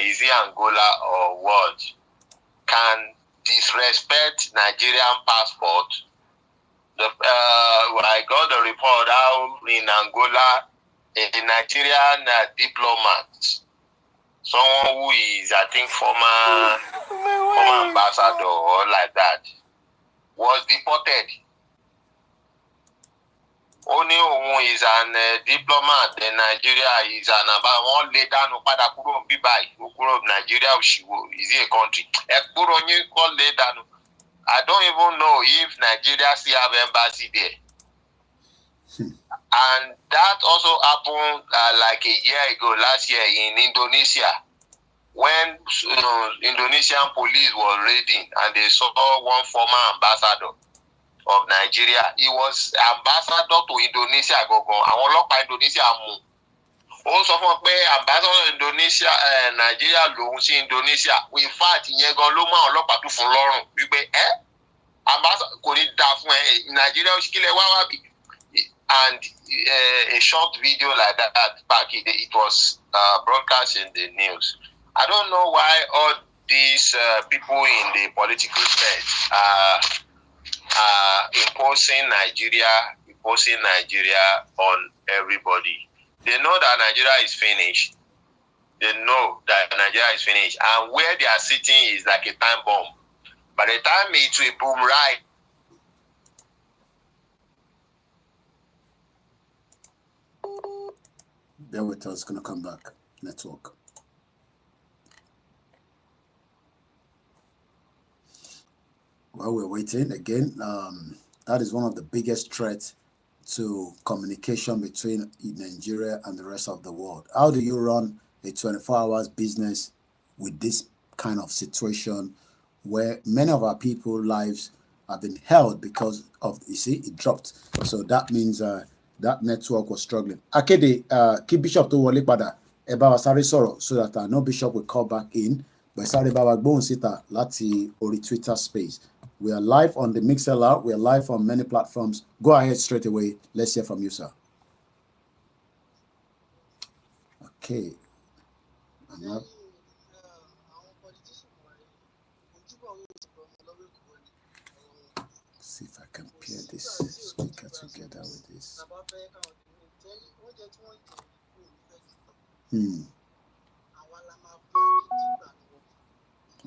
is it Angola or what can disrespect Nigerian passport. I got the report how in Angola a Nigerian diplomat, someone who is I think former ambassador or like that, was deported. Only who is an diplomat in Nigeria is an about one later no pada kuro bibai kuro Nigeria is a country. I don't even know if Nigeria still have embassy there. And that also happened like a year ago, last year in Indonesia, when Indonesian police were raiding and they saw one former ambassador of Nigeria. He was ambassador to Indonesia. Àwọn ọlọ́pàá Indonesia mú. Ó sọ fún pé ambassador Indonesia Nigeria lòun sí Indonesia. In fact, ìyẹn gan ló mú àwọn ọlọ́pàá tó fún lọ́rùn wípé ambassador kò ní dá fún Nigeria kílẹ̀ wá bí. And a short video like that back, it was broadcast in the news. I don't know why all these people in the political space are imposing Nigeria on everybody. They know that Nigeria is finished. They know that Nigeria is finished. And where they are sitting is like a time bomb. By the time it will boom right, bear with us, gonna come back. Network. While we're waiting again, that is one of the biggest threats to communication between Nigeria and the rest of the world. How do you run a 24 hours business with this kind of situation where many of our people's lives have been held because of, you see, it dropped. So that means that network was struggling. Akede, keep Bishop to wọlé padà. Ẹ bá wa sáré sọ̀rọ̀ so that no Bishop will call back in. But sáré bá wa gbóhùn síta láti orí Twitter space. We are live on the MixLR. We are live on many platforms. Go ahead straight away. Let's hear from you, sir. Okay. See if I can pair this speaker together with this.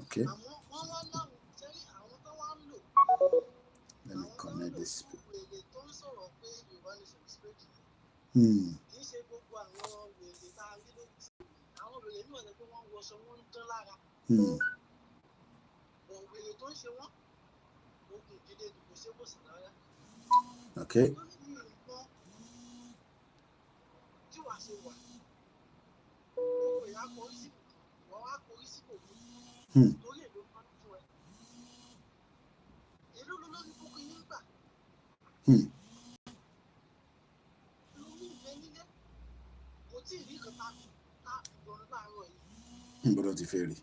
Okay. Let me connect this. Okay. Bro, Tiferi.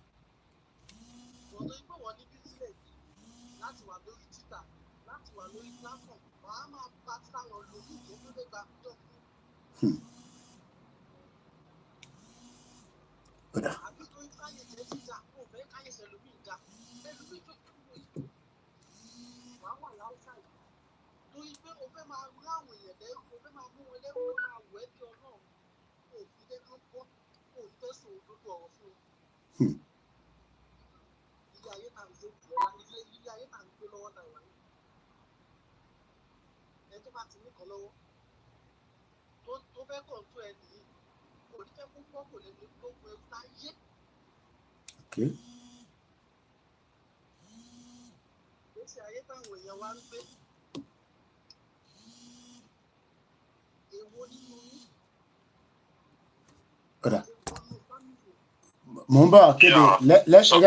Okay. Mumba, okay. Yeah. Let's sorry,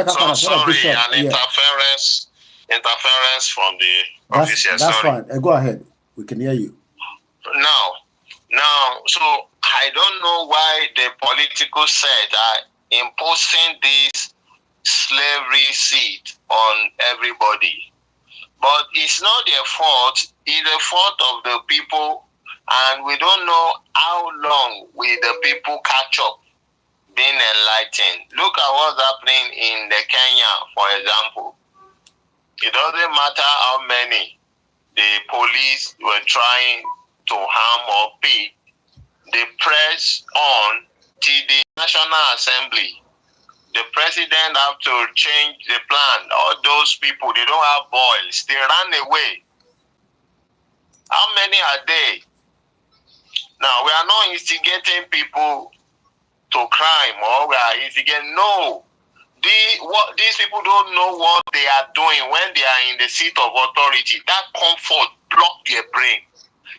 interference from the officer. That's fine. Go ahead. We can hear you. Now, so I don't know why the political side are imposing this slavery seat on everybody. But it's not their fault. It's the fault of the people, and we don't know how long will the people catch up being enlightened. Look at what's happening in the Kenya, for example. It doesn't matter how many the police were trying to harm or beat. They press on to the National Assembly. The president have to change the plan. All those people, they don't have boils. They ran away. How many are they? Now, we are not instigating people to crime or we are instigating. No. These people don't know what they are doing when they are in the seat of authority. That comfort blocks their brain.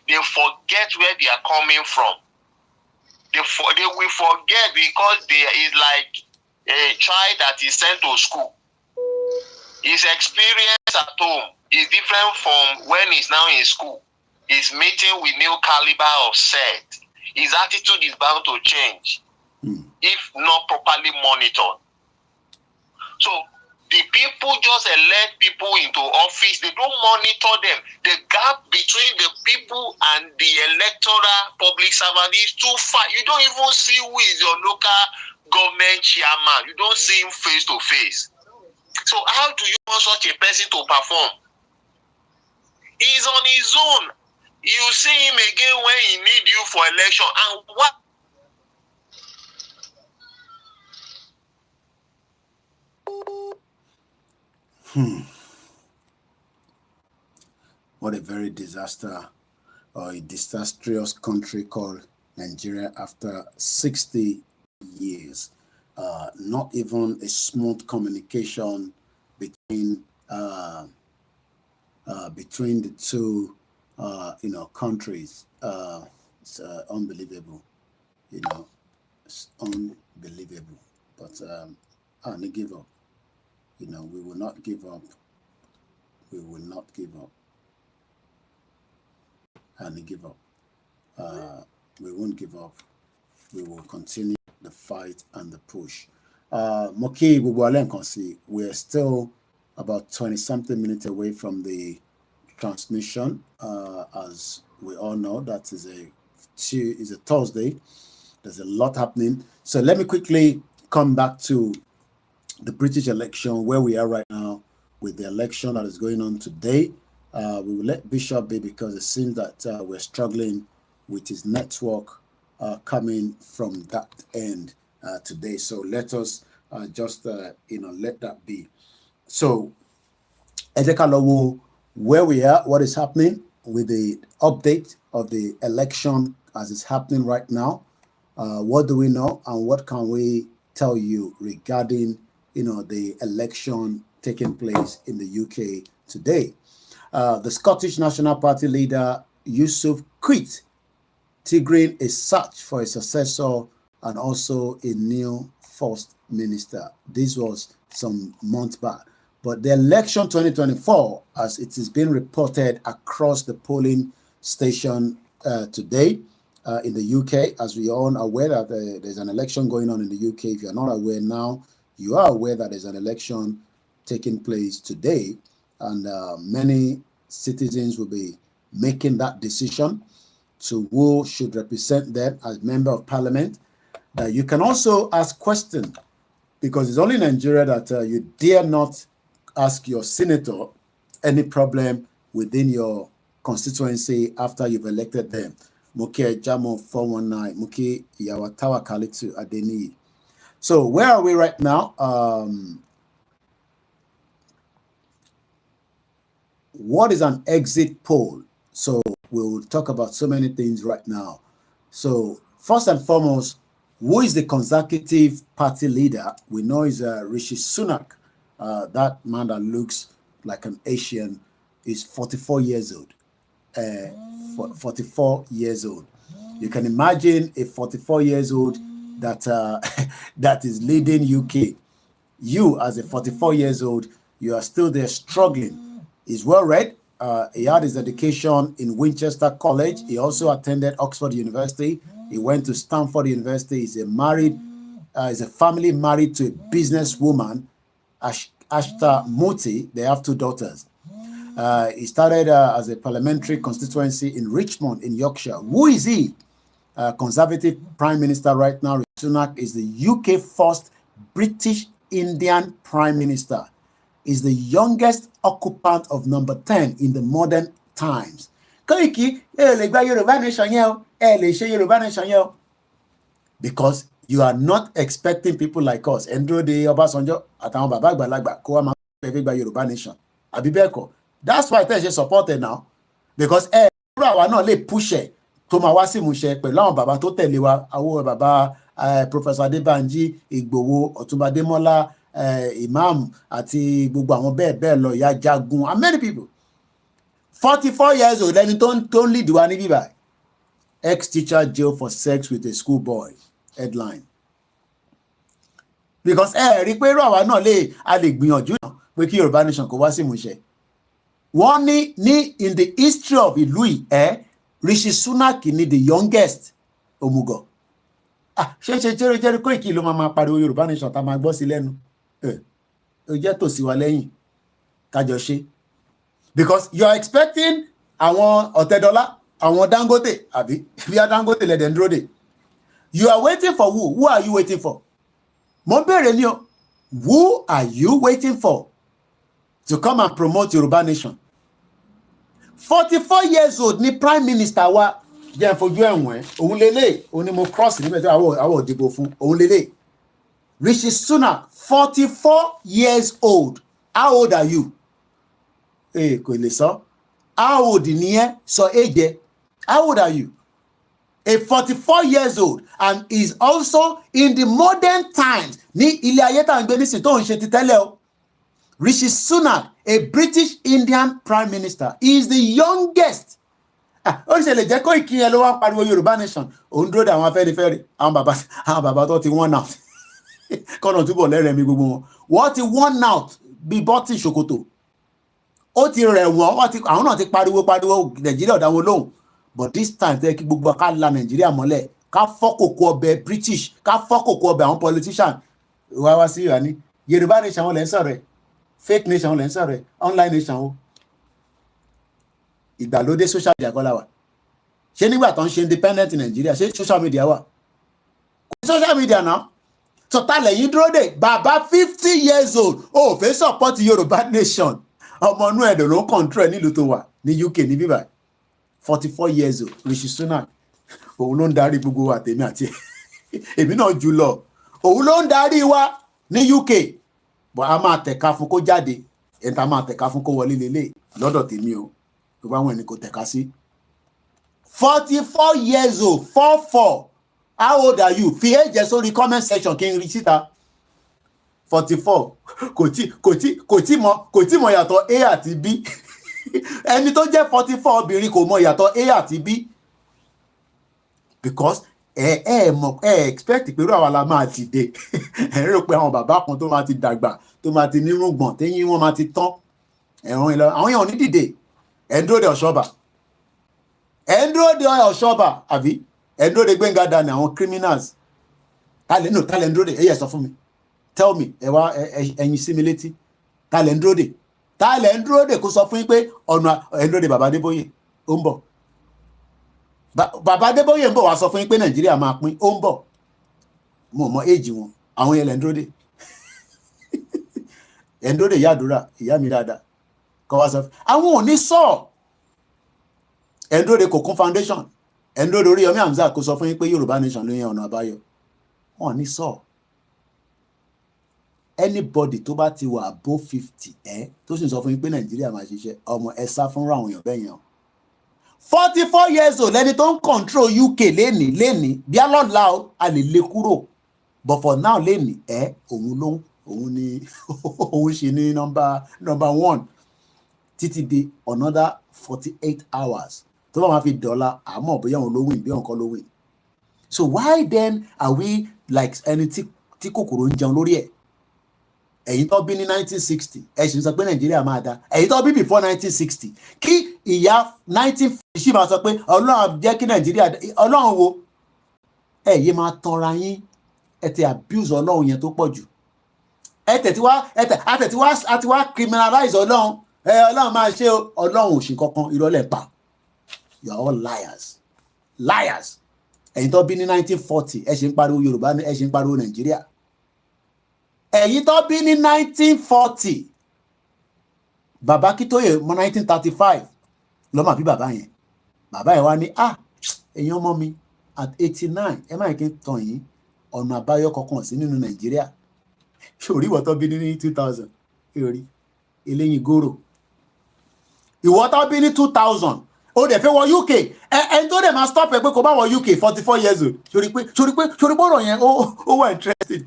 They forget where they are coming from. They will forget because there is like a child that is sent to school. His experience at home is different from when he's now in school. He's meeting with new caliber of set. His attitude is bound to change if not properly monitored. So The people just elect people into office. They don't monitor them. The gap between the people and the electoral public servant is too far. You don't even see who is your local government chairman. You don't see him face to face. So how do you want such a person to perform? He's on his own. You see him again when he need you for election. And what? What a very a disastrous country called Nigeria after 60 years. Not even a smooth communication between the two countries. It's unbelievable. It's unbelievable. But I don't give up. We will not give up. We will not give up. And give up. We won't give up. We will continue the fight and the push. Moki, we are still about 20-something minutes away from the transmission. As we all know, that is a Thursday. There's a lot happening. So let me quickly come back to the British election, where we are right now with the election that is going on today. We will let Bishop be because it seems that we're struggling with his network coming from that end today. So let us just let that be. So where we are, what is happening with the update of the election as it's happening right now. What do we know and what can we tell you regarding the election taking place in the UK today? The Scottish National Party leader Yusuf quit, triggering a search for a successor and also a new first minister. This was some months back. But the election 2024, as it is being reported across the polling station today in the UK, as we all are aware that there's an election going on in the UK. If you're not aware now, you are aware that there's an election taking place today, and many citizens will be making that decision to who should represent them as member of parliament. You can also ask questions, because it's only in Nigeria that you dare not ask your senator any problem within your constituency after you've elected them. Muki Jamo 419, Muki Yawatawa Kalitu Adeni. So where are we right now? What is an exit poll? So we'll talk about so many things right now. So first and foremost, who is the Conservative Party leader? We know is Rishi Sunak. That man that looks like an Asian is 44 years old. 44 years old. You can imagine a 44 years old that that is leading UK. You, as a 44 years old, you are still there struggling. He's well read. He had his education in Winchester College. He also attended Oxford University. He went to Stanford University. He's a family married to a businesswoman, Ashta Muti. They have 2 daughters. He started as a parliamentary constituency in Richmond in Yorkshire. Who is he? Conservative Prime Minister right now. Rishi Sunak is the UK first British Indian Prime Minister. Is the youngest occupant of number 10 in the modern times. Koiki, because you are not expecting people like us. Endro de Obasanjo àtàwọn bàbá àgbàlagbà kó wá máa fẹ́ gba Yorùbá nation. Àbí bẹ́ẹ̀ kọ́. That's why tẹ́ ṣe supported now. Because àwa náà lè push ẹ̀ tó máa wá sí ìmúṣẹ pẹ̀lú àwọn bàbá tó tẹ̀lé wa. Àwọn bàbá Professor Adébánjí, Ìgbòho, Ọ̀túnba Adémọ́lá, Imam àti gbogbo àwọn bẹ́ẹ̀ lọ, Ìyá Jagun, and many people. 44 years old, ẹni tó ń lead wa ní bíbá. Ex-teacher jailed for sex with a schoolboy. Headline. Because rí pé àwa náà a lè gbìyànjú náà pé kí Yorùbá nation kó wá sí ìmúṣẹ. Wọ́n ní in the history of ìlú yìí, Rishi Sunak ni the youngest òmùgọ̀. Ṣé Koiki ló máa pariwo Yorùbá nation tá máa gbọ́ sí lẹ́nu. ó jẹ́ tòsí wa lẹ́yìn kájọ ṣe, because you are expecting àwọn Ọ̀tẹ́dọ́lá, àwọn Dangote, àbí bí a Dangote lẹ́dẹ̀ ń dúró dè. You are waiting for who? Who are you waiting for? Mo bẹ̀rẹ̀ ni o, who are you waiting for to come and promote Yoruba nation? 44 years old ni prime minister wa, jẹ́ fojú ẹ̀wọ̀n ẹ̀, òun lélẹ̀, òun ni mo cross níbẹ̀ tó àwọ̀ òdìbò fún, òun lélẹ̀. Rishi Sunak, 44 years old. How old are you? Kò lè sọ. How old ni ẹ? Sọ age. How old are you? A 44 years old, and is also in the modern times. Ní ilé ayé tá ń gbé nísìn tó ń ṣe ti tẹ́lẹ̀ o. Rishi Sunak, a British Indian Prime Minister, is the youngest. Ó ṣe lè jẹ́ Koiki yẹn ló wá pariwo Yorùbá nation. Òun dúró de àwọn Afẹ́nifẹ́re, àwọn bàbá tó ti wọ́n out. Kọ́nà túbọ̀ lẹ́rẹ̀ẹ́ mi gbogbo wọn. Wọ́n ti wọ́n out bí bọ́tì ṣòkòtò. Ó ti rẹ̀ wọ́n, àwọn náà ti pariwo Nàìjíríà ọ̀dà wọn lóhùn. But this time tẹ́ kí gbogbo ká la Nàìjíríà mọ́lẹ̀, ká fọ́kòkò ọbẹ̀ British, ká fọ́kòkò ọbẹ̀ àwọn politician. Wá sí ìwà ní Yorùbá nation wọn lẹ́ ń sọ̀rọ̀ ẹ̀, fake nation wọn lẹ́ ń sọ̀rọ̀ ẹ̀, online nation o. Ìgbàlódé social media kọ́lá wa. Ṣé nígbà tó ń ṣe independent Nàìjíríà, ṣé social media wà? Kò sí social media náà. Sọ̀tà lẹ́yìn dúró dè, bàbá 50 years old, ó fẹ́ support Yorùbá nation. Ọmọ inú ẹ̀dọ̀ ló ń control nílùú tó wà ní UK ní bíbá. 44 years old, Rishi Sunak, òun ló ń darí gbogbo wa tèmi àti èmi náà jù lọ. Òun ló ń darí wa ní UK. Bọ̀ a máa tẹ̀ka fún kó jáde, ẹ̀ta máa tẹ̀ka fún kó wọlé lélẹ̀ lọ́dọ̀ tèmi o. Tó bá wọn ẹni kò tẹ̀ka sí. 44 years old, 44. How old are you? Fi age sórí comment section kí n rí síta. 44. Kò tí mọ yàtọ̀ A àti B. Ẹni tó jẹ́ 44 obìnrin kò mọ yàtọ̀ A àti B. Because expect pé àwa la máa ti dé. Ẹ rò pé àwọn bàbá kan tó máa ti dàgbà, tó máa ti nírùngbọ̀n, téyín wọn máa ti tán. Ẹ̀rùn ìlọ, àwọn èèyàn ní dìde. Ẹ ń dúró de Ọ̀ṣọ́bà. Àbí? Ẹ ń dúró de Gbẹ́ngà Dani, àwọn criminals. Tálẹ̀ ń dúró de, ẹ yẹ sọ fún mi. Tell me, ẹ̀yin sí mi létí. Tálẹ̀ ń dúró de. Tálẹ̀ ń dúró de kó sọ fún yín pé ọ̀nà ẹ̀ ń dúró de bàbá Adébóyè, ó ń bọ̀. Bàbá Adébóyè ń bọ̀ wá sọ fún yín pé Nàìjíríà máa pín, ó ń bọ̀. Mo mọ éèjì wọn, àwọn yẹn lẹ̀ ń dúró de. Ẹ̀ ń dúró de ìyá àdúrà, ìyá mi dáadáa. Kọ́ wá sọ fún àwọn ò ní sọ. Ẹ̀ ń dúró de Kokun Foundation. Ẹ̀ ń dúró de Oríyọmí Hamzat kó sọ fún yín pé Yorùbá nation ló yẹn ọ̀nà àbáyọ. Wọ́n ò ní sọ. Anybody tó bá ti wà above 50 tó sì sọ fún yín pé Nàìjíríà máa ṣiṣẹ́, ọmọ ẹ sá fúnra àwọn èèyàn bẹ́ẹ̀ yẹn. 44 years old lẹni tó ń control UK lénìí bí alọ́la a lè lé kúrò, but for now lénìí òun ṣe ní number 1 títí di another 48 hours tó bá máa fi dọ́là àmọ́ bóyá òun ló win bí òun kọ́ ló win. So why then are we like ẹni tí kòkòrò ń jẹun lórí ẹ̀? Ẹ̀yin tó bí ní 1960 ẹ sì ń sọ pé Nàìjíríà máa dá. Ẹ̀yin tó bí before 1960 kí ìyá 1950 sì máa sọ pé Ọlọ́run jẹ́ kí Nàìjíríà, Ọlọ́run wo yé máa tanra yín, ẹ ti abuse Ọlọ́run yẹn tó pọ̀ jù. Àti wá criminalize Ọlọ́run. Ọlọ́run máa ṣe Ọlọ́run ò ṣe kankan, ìrọ̀lẹ́ pa. You are all liars. Ẹ̀yin tó bí ní 1940 ẹ ṣe ń pariwo Yorùbá, ẹ ṣe ń pariwo Nàìjíríà. Ẹ̀yin tó bí ní 1940 bàbá Kítóyè mọ 1935 lọ́mọ àbí bàbá yẹn wá ní ẹ̀yin ọmọ mi at 89 ẹ má kí n tàn yín, ọ̀nà àbáyọ kankan sí nínú Nàìjíríà. Ṣòrí ìwọ tó bí ní 2000 èrè eléyìn gòrò, ìwọ tó bí ní 2000 ó dẹ̀ fẹ́ wọ UK, ẹni tó dẹ̀ máa stop ẹ pé kò bá wọ UK 44 years old. Ṣòrí pé ọ̀rọ̀ yẹn ó wà interesting.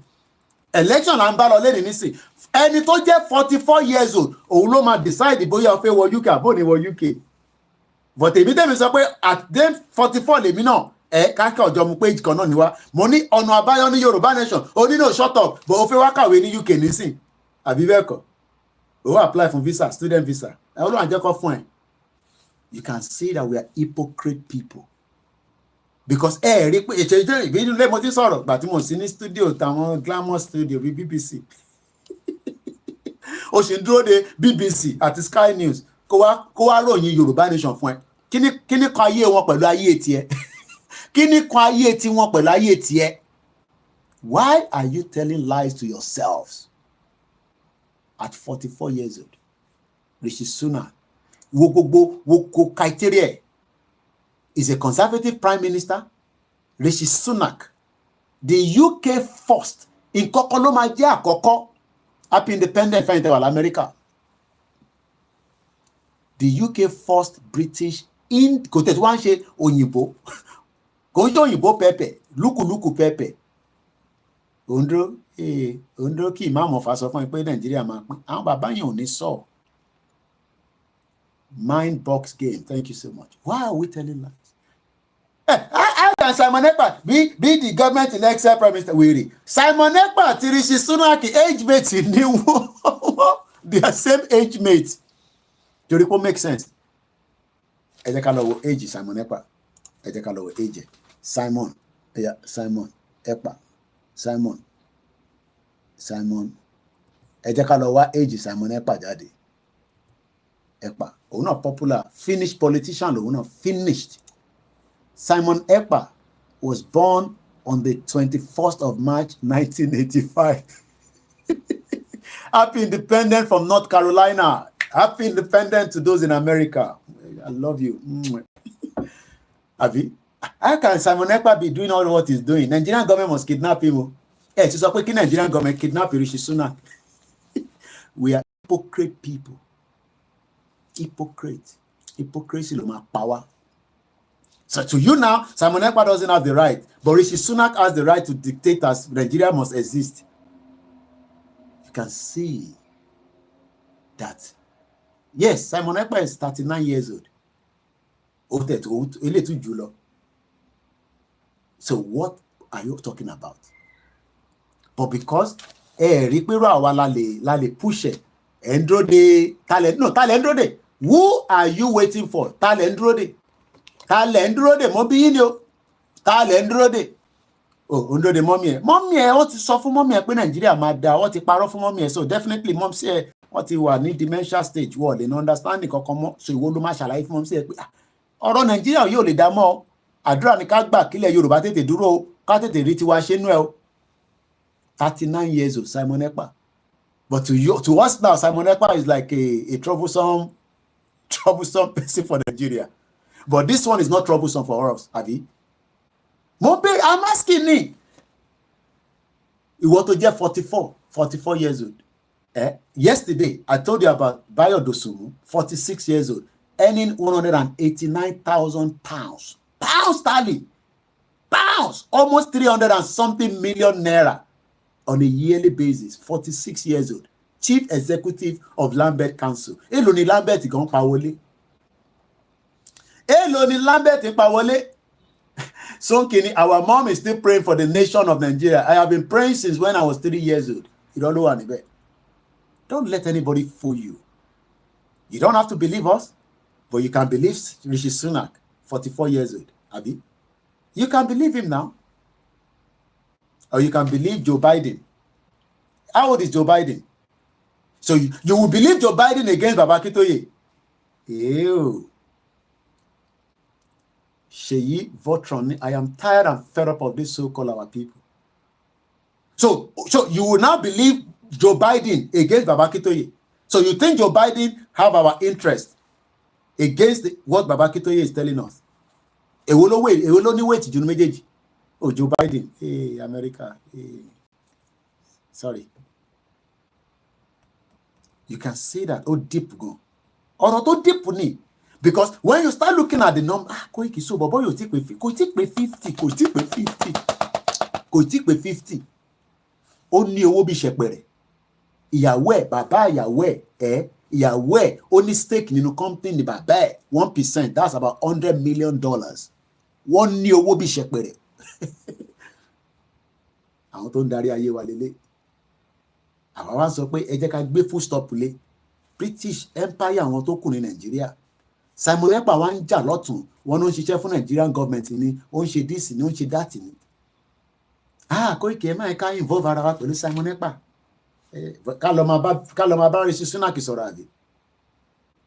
Election là ń bá lọ lẹ́nìí nísìn, ẹni tó jẹ́ 44 years old òun ló máa decide bóyá ó fẹ́ wọ UK àbó ní wọ UK. But èmi tẹ́mi sọ pé at then 44 lèmi náà káàkiri ọjọ́ mu pé ìjìkan náà ni wá. Mo ní ọ̀nà àbáyọ ní Yorùbá nation, ó ní no shut up, but ó fẹ́ wá kàwé ní UK nísìn àbí bẹ́ẹ̀ kọ́, ó apply fún visa, student visa, Ọlọ́run àjẹkọ́ fún ẹ. You can see that we are hypocrite people. Because rí pé ìṣèjọ́ ìbínú lé mo ti sọ̀rọ̀ gbà tí mo sí ní studio táwọn glamour studio bíi BBC. o ṣì ń dúró de BBC àti Sky News kó wá ròyìn Yorùbá Nation fún ẹ kíní kan ayé wọn pẹ̀lú ayé tiẹ̀ kíní kan ayé tiwọn pẹ̀lú ayé tiẹ̀. Why are you telling lies to yourselves at 44 years old? Rishi Sunak, wo criteria is a conservative prime minister. Rishi Sunak, the UK first in Kokolo Maja Koko, happy independent for America. The UK first British in Kotet Wanshe Onyibo, Konjo Onyibo Pepe, Luku Pepe. Ondro kí ìmáàmù ọ̀fà sọ fún ẹ pé Nàìjíríà máa pín àwọn bàbá yẹn ò ní sọ. Mind box game, thank you so much. Why are we telling lies? How can Simon Ekpa be the government in exile prime minister? Wèrè Simon Ekpa àti Rishi Sunak age mates ni wọ́n they are same age mates. Torí kó make sense. Ẹ jẹ́ ká lọ wo age Simon Ekpa. Ẹ jẹ́ ká lọ wo age Simon Ekpa. Simon ẹ jẹ́ ká lọ wá age Simon Ekpa jáde. Ekpa òun náà popular Finnish politician lòun náà finished. Simon Ekpa was born on the 21st of March 1985. Happy independent from North Carolina. Happy independent to those in America. I love you. Abi, how can Simon Ekpa be doing all what he's doing? Nigerian government must kidnap him. Yes, it's like Nigerian government kidnap Rishi Sunak. We are hypocrite people. Hypocrisy is my power. So to you now, Simon Ekpa doesn't have the right, but Rishi Sunak has the right to dictate as Nigeria must exist. You can see that. Yes, Simon Ekpa is 39 years old. So what are you talking about? But because push it, talent, who are you waiting for? Talent oh, Ndrode mommy ó ti sọ fún mommy pé Nigeria máa dá, ó ti parọ́ fún mommy, so definitely mom say ó ti wà ní dementia stage, wọ́n lè understand kankan mọ́, so ìwọ ló máa ṣàlàyé fún mom say pé ọ̀rọ̀ Nigeria yóò lè dá mọ́, àdúrà ní ká gbà kílẹ̀ Yorùbá tètè dúró, ká tètè rí tiwa ṣe nú ẹ o. 39 years old Simon Ekpa, but to us now Simon Ekpa is like a troublesome person for Nigeria. But this one is not troublesome for us, Abi. Mobe, I'm asking me. You want to get 44 years old. Yesterday, I told you about Bayo Dosumu, 46 years old, earning 189,000 pounds. Pounds, sterling. Pounds. Almost 300 and something million naira on a yearly basis. 46 years old. Chief Executive of Lambeth Council. Eloni Lambeth is going to pawole. Eloni Lambeth is pawole. So Kini, our mom is still praying for the nation of Nigeria. I have been praying since when I was 3 years old. You don't know anybody. Don't let anybody fool you. You don't have to believe us, but you can believe Rishi Sunak, 44 years old. Abi, you can believe him now. Or you can believe Joe Biden. How old is Joe Biden? So you will believe Joe Biden against Babakitoye. Ew. Sheyi Votron, I am tired and fed up of this so-called our people. So you will now believe Joe Biden against Babakitoye. So you think Joe Biden have our interest against what Babakitoye is telling us? It will only wait to mejeji. Oh, Joe Biden, hey, America, hey. Sorry. You can see that. Oh, deep go. Or to deep ni. Because when you start looking at the number, Koiki so bobo you take 50. Ko take 50. Ko take 50. Only owó bí ṣẹpẹrẹ. Ìyàwó ẹ̀, bàbá ìyàwó ẹ̀, ìyàwó ẹ̀, only stake nínú company ní bàbá ẹ̀, 1%, that's about $100 million. Wọ́n ní owó bí ṣẹpẹrẹ. Àwọn tó ń darí ayé wa lélẹ̀. Àwa wá sọ pé ẹ jẹ́ ká gbé full stop lé. British Empire àwọn tó kù ní Nàìjíríà. Simon Ekpa wá ń jà lọ́tún, wọn ló ń ṣiṣẹ́ fún Nigerian government ni, ó ń ṣe this ni, ó ń ṣe that ni. Koiki ẹ máa ká involve ara wa pẹ̀lú Simon Ekpa. Kálọ̀ máa bá Rishi Sunak sọ̀rọ̀ àbí.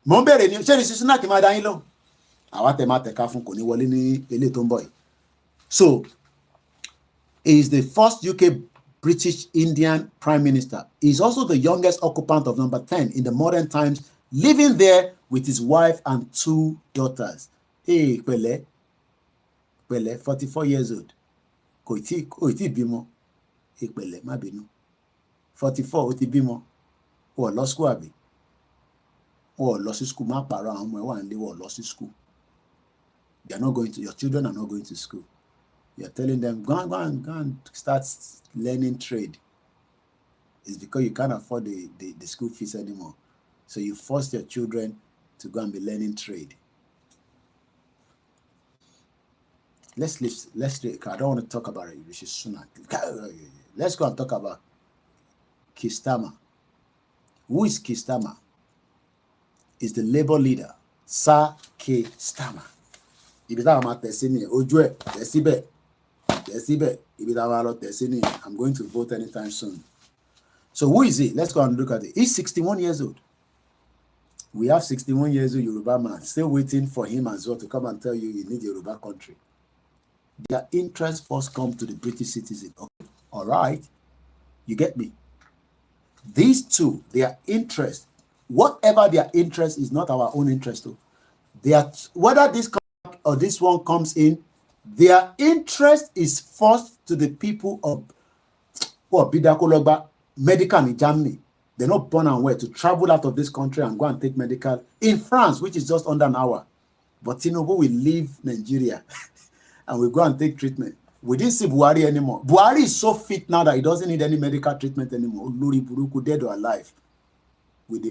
Mo ń bèrè ni ṣé Rishi Sunak máa dá yín lọ? Àwa tẹ̀ máa tẹ̀ka fún kò ní wọlé ní ilé tó ń bọ̀ yìí. So, he is the first UK British Indian Prime Minister. He is also the youngest occupant of number 10 in the modern times, living there with his wife and 2 daughters. Hey, pẹ̀lẹ́, 44 years old. Kò tí bímọ. Hey, pẹ̀lẹ́, má bínú. 44, ó ti bímọ. Ó lọ school àbí? Ó lọ sí school, má pààrọ̀ àwọn ọmọ ẹ̀ wà nílé, ó lọ sí school. They are not going to, your children are not going to school. You're telling them, go and start learning trade. It's because you can't afford the school fees anymore. So you force your children to go and be learning trade. Let's I don't want to talk about it, Rishi Sunak. Let's go and talk about Kistama. Who is Kistama? Is the labor leader, Sir Kistama. Ibi táwọn máa tẹ̀ sí ni ojú ẹ̀ tẹ̀ síbẹ̀ ibi táwọn máa lọ tẹ̀ sí ni. I'm going to vote anytime soon. So who is he? Let's go and look at it. He's 61 years old. We have 61 years old Yoruba man still waiting for him as well to come and tell you need Yoruba country. Their interest first come to the British citizen. Okay. All right. You get me? These two, their interest, whatever their interest is not our own interest. Whether this or this one comes in, their interest is first to the people of Bidakologba medical in Germany. They're not born and where to travel out of this country and go and take medical in France, which is just under an hour. But Tinubu will leave Nigeria and we go and take treatment. We didn't see Buhari anymore. Buhari is so fit now that he doesn't need any medical treatment anymore. Lori Buruku, dead or alive. With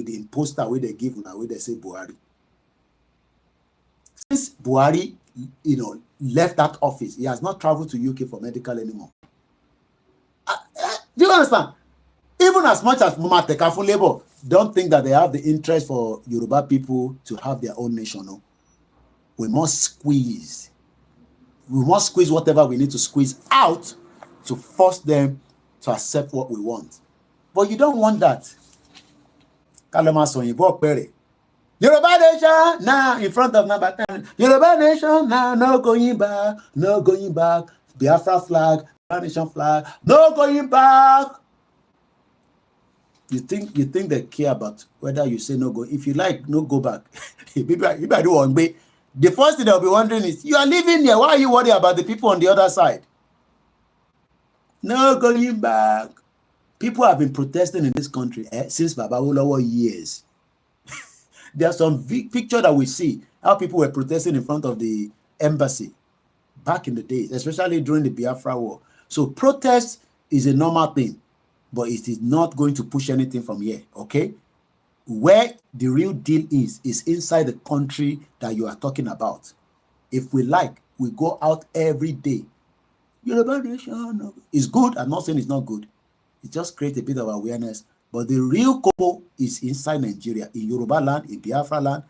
the imposter where they give now, where they say Buhari. Since Buhari, left that office, he has not traveled to UK for medical anymore. Do you understand? Even as much as Mama Tekafun Labour don't think that they have the interest for Yoruba people to have their own nation, no? We must squeeze. We must squeeze whatever we need to squeeze out to force them to accept what we want. But you don't want that. Kalema Soyinbo Pere. Yoruba nation now in front of number 10. Yoruba nation now, no going back, no going back. Biafra flag, Yoruba nation flag, no going back. You think they care about whether you say no go? If you like, no go back. The first thing they'll be wondering is, you are living here. Why are you worried about the people on the other side? No going back. People have been protesting in this country since Babawolowo years. There's some picture that we see how people were protesting in front of the embassy back in the days, especially during the Biafra war. So protest is a normal thing, but it is not going to push anything from here, okay? Where the real deal is inside the country that you are talking about. If we like, we go out every day. Yoruba nation is good. I'm not saying it's not good. It just creates a bit of awareness. But the real couple is inside Nigeria, in Yoruba land, in Biafra land.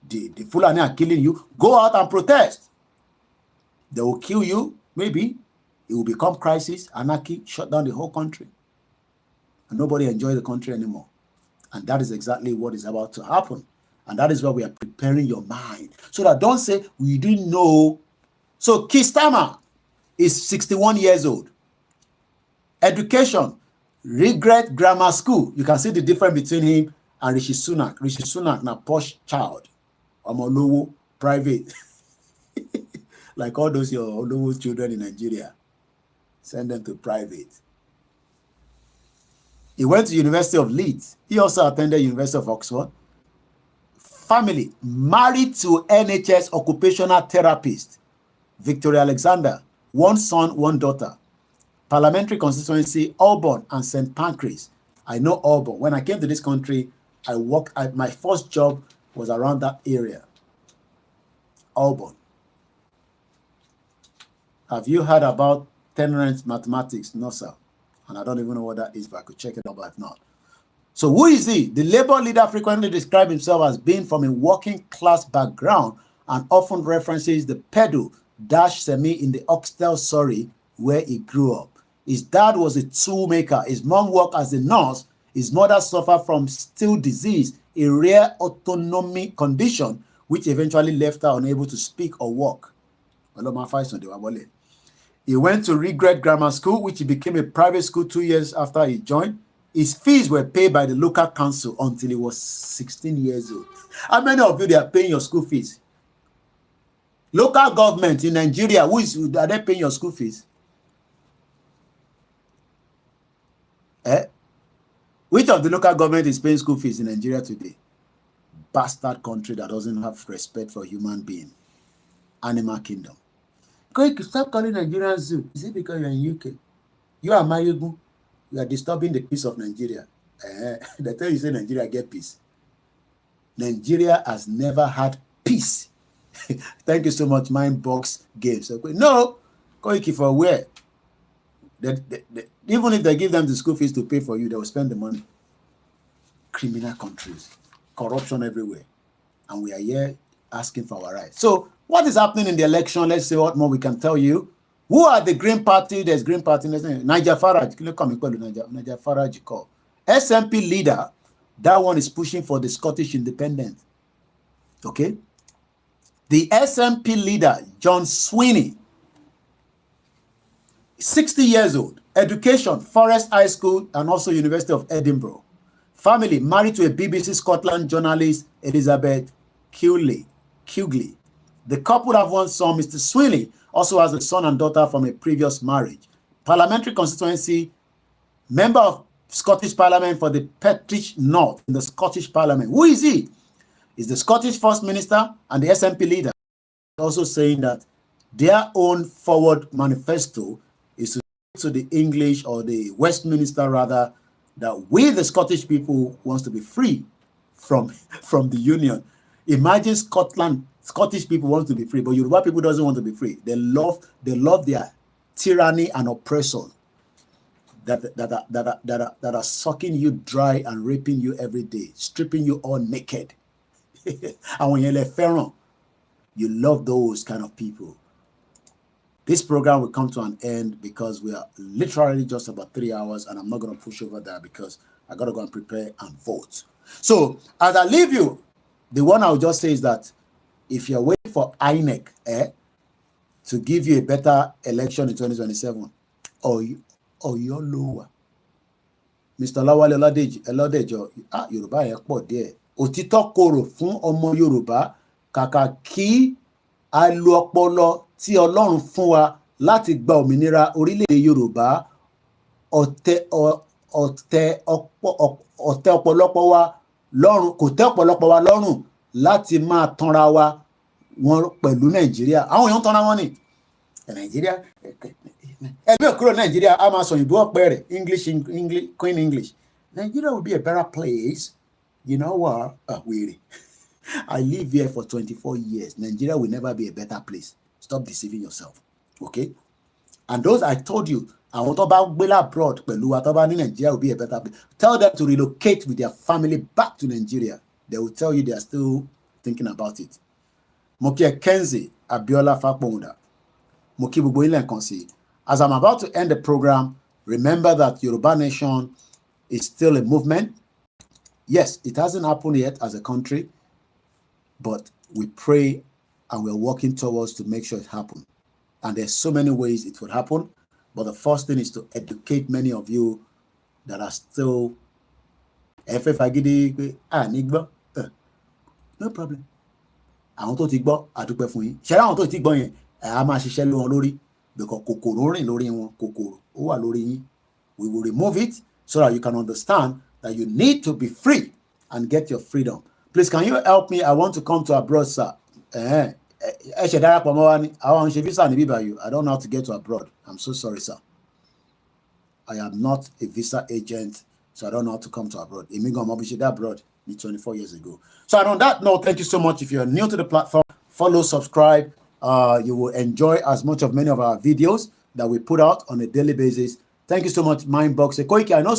The Fulani are killing you. Go out and protest. They will kill you. Maybe it will become crisis, anarchy, shut down the whole country. And nobody enjoys the country anymore. And that is exactly what is about to happen. And that is why we are preparing your mind. So that don't say, we didn't know. So Kistama is 61 years old. Education. Regret Grammar School. You can see the difference between him and Rishi Sunak. Rishi Sunak, na posh child. Omolowo, private. Like all those your Olowo children in Nigeria. Send them to private. He went to University of Leeds. He also attended University of Oxford. Family, married to NHS occupational therapist, Victoria Alexander. 1 son, 1 daughter. Parliamentary constituency, Auburn and St. Pancras. I know Auburn. When I came to this country, my first job was around that area. Auburn. Have you heard about Tyranny mathematics? No, sir. And I don't even know what that is, but I could check it out, but if not. So who is he? The Labour leader frequently describes himself as being from a working class background and often references the pedo-semi in the Oxtel Surrey where he grew up. His dad was a toolmaker. His mom worked as a nurse. His mother suffered from still disease, a rare autonomic condition, which eventually left her unable to speak or walk. He went to Regret Grammar School, which became a private school 2 years after he joined. His fees were paid by the local council until he was 16 years old. How many of you are paying your school fees? Local government in Nigeria, are they paying your school fees? Which of the local government is paying school fees in Nigeria today? Bastard country that doesn't have respect for human being. Animal kingdom. Koiki, stop calling Nigerian zoo. Is it because you're in UK? You are Mayogu. You are disturbing the peace of Nigeria. They tell you say Nigeria get peace. Nigeria has never had peace. Thank you so much, Mindbox Games. No, Koiki, for where? Even if they give them the school fees to pay for you, they will spend the money. Criminal countries, corruption everywhere. And we are here asking for our rights. So what is happening in the election? Let's see what more we can tell you. Who are the Green Party? There's Green Party. Niger Farage. Niger Farage call. SNP leader, that one is pushing for the Scottish independence. Okay? The SNP leader, John Sweeney, 60 years old, education, Forest High School, and also University of Edinburgh. Family, married to a BBC Scotland journalist, Elizabeth Kugley. The couple have one son, Mr. Sweeney, also has a son and daughter from a previous marriage. Parliamentary constituency, member of Scottish Parliament for the Petrish North in the Scottish Parliament. Who is he? He's the Scottish First Minister and the SNP leader. Also saying that their own forward manifesto is to the English or the Westminster rather, that we the Scottish people wants to be free from the Union. Imagine Scottish people want to be free, but Yoruba people doesn't want to be free. They love their tyranny and oppressor that are sucking you dry and raping you every day, stripping you all naked. And when you're feral, you love those kind of people. This program will come to an end because we are literally just about 3 hours, and I'm not going to push over that because I got to go and prepare and vote. So as I leave you, the one I'll just say is that if you're waiting for INEC to give you a better election in 2027, or you're lower, Mr. Lawale Oladejo, Yoruba yẹn pọ̀ díẹ̀. Òtítọ́ korò fún ọmọ Yorùbá, kàkà kí a lo ọpọlọ tí Ọlọ́run fún wa láti gba òmìnira orílẹ̀-èdè Yorùbá, ọ̀tẹ̀ ọ̀pọ̀lọpọ̀ wa lọ́rùn, kò tẹ́ ọ̀pọ̀lọpọ̀ wa lọ́rùn láti máa tanra wa wọn pẹ̀lú Nàìjíríà. Àwọn èèyàn tanra wọn ní Nàìjíríà. Ẹgbẹ́ òkúrò Nàìjíríà a máa sọ òyìnbó ọ̀pẹ rẹ̀, English, Queen English. Nigeria will be a better place. You know what? Weary. I live here for 24 years. Nigeria will never be a better place. Stop deceiving yourself. Okay? And those I told you, I want to abroad, Nigeria will be a better place. Tell them to relocate with their family back to Nigeria. They will tell you they are still thinking about it. Mokia Kenzi, Abiola Fakponda. Moki Buboile Konsi. As I'm about to end the program, remember that Yoruba Nation is still a movement. Yes, it hasn't happened yet as a country, but we pray and we're working towards to make sure it happens. And there's so many ways it will happen, but the first thing is to educate many of you that are still no problem. Àwọn tó ti gbọ́ àdúpẹ́ fún yín. Ṣé àwọn tó ti gbọ́ yẹn a máa ṣiṣẹ́ lé wọn lórí because kòkòrò rìn lórí wọn, kòkòrò ó wà lórí yín. We will remove it so that you can understand that you need to be free and get your freedom. Please, can you help me? I want to come to abroad, sir. I don't know how to get to abroad. I'm so sorry, sir. I am not a visa agent, so I don't know how to come to abroad. Abroad 24 years ago. So on that note, thank you so much. If you're new to the platform, follow, subscribe. You will enjoy as much of many of our videos that we put out on a daily basis. Thank you so much, Mindbox. Koiki, I know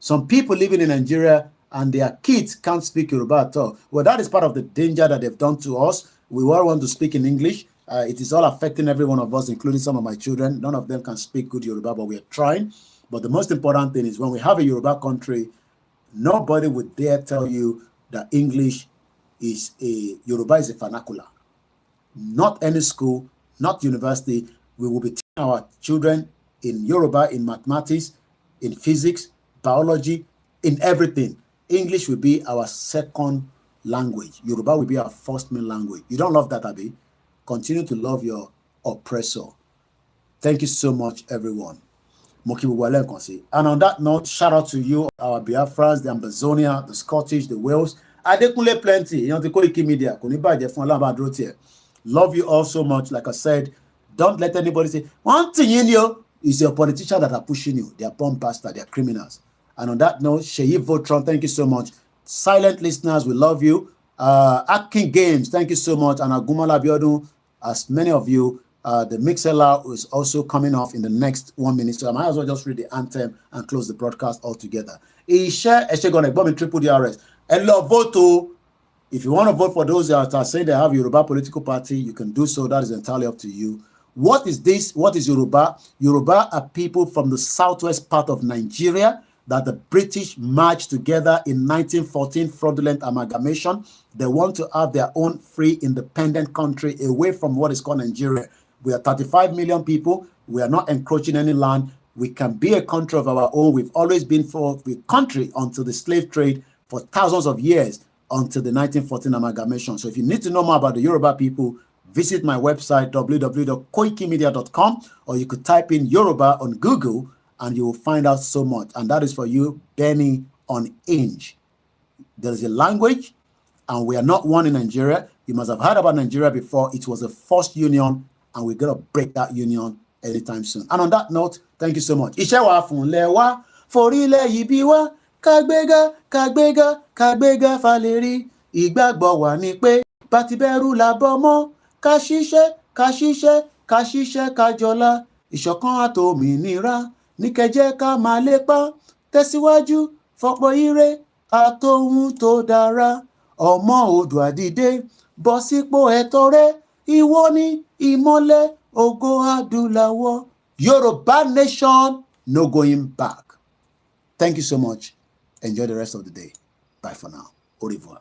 some people living in Nigeria and their kids can't speak Yoruba at all. Well, that is part of the danger that they've done to us. We all want to speak in English. It is all affecting every one of us, including some of my children. None of them can speak good Yoruba, but we are trying. But the most important thing is when we have a Yoruba country, nobody would dare tell you that English is Yoruba is a vernacular. Not any school, not university. We will be teaching our children in Yoruba, in mathematics, in physics, biology, in everything. English will be our second language. Yoruba will be our first main language. You don't love that, Abi? Continue to love your oppressor. Thank you so much, everyone. And on that note, shout out to you, our Biafrans, the Ambazonia, the Scottish, the Wales. Adekunle plenty. You know, the Koikimedia. Love you all so much. Like I said, don't let anybody say, one thing in you is your politicians that are pushing you. They are bomb bastard, they are criminals. And on that note, Sheyi Votron, thank you so much. Silent listeners, we love you. Akin Games, thank you so much. And Agumala Biodun, as many of you, the Mixella is also coming off in the next 1 minute. So I might as well just read the anthem and close the broadcast altogether. Isha Eshegon Egbomi Triple DRS. Hello, voto. If you want to vote for those that are saying they have Yoruba political party, you can do so. That is entirely up to you. What is this? What is Yoruba? Yoruba are people from the southwest part of Nigeria that the British merged together in 1914, fraudulent amalgamation. They want to have their own free independent country away from what is called Nigeria. We are 35 million people. We are not encroaching any land. We can be a country of our own. We've always been for the country until the slave trade for thousands of years, until the 1914 amalgamation. So if you need to know more about the Yoruba people, visit my website, www.koikimedia.com, or you could type in Yoruba on Google and you will find out so much. And that is for you, Benny on Inge. There is a language, and we are not one in Nigeria. You must have heard about Nigeria before. It was a first union, and we're going to break that union anytime soon. And on that note, thank you so much. Ishewa funlewa, forile yibiwa, kagbega, kagbega, kagbega faleri. Ìgbàgbọ́ wa ni pé batiberu la bomo, kashishe, kashishe, kashishe kajola. Ìṣọ̀kan àtòmìnira ní kẹjẹ́ ká máa lépa. Tẹ̀síwájú fọ̀pọ̀ ire àtòhun tó dára. Ọmọ Oòduà dìde bọ́ sípò ẹ̀tọ́ rẹ̀. Ìwọ ni ìmọ́lẹ̀ ògo adúláwọ̀. Yoruba nation, no going back. Thank you so much. Enjoy the rest of the day. Bye for now. Au revoir.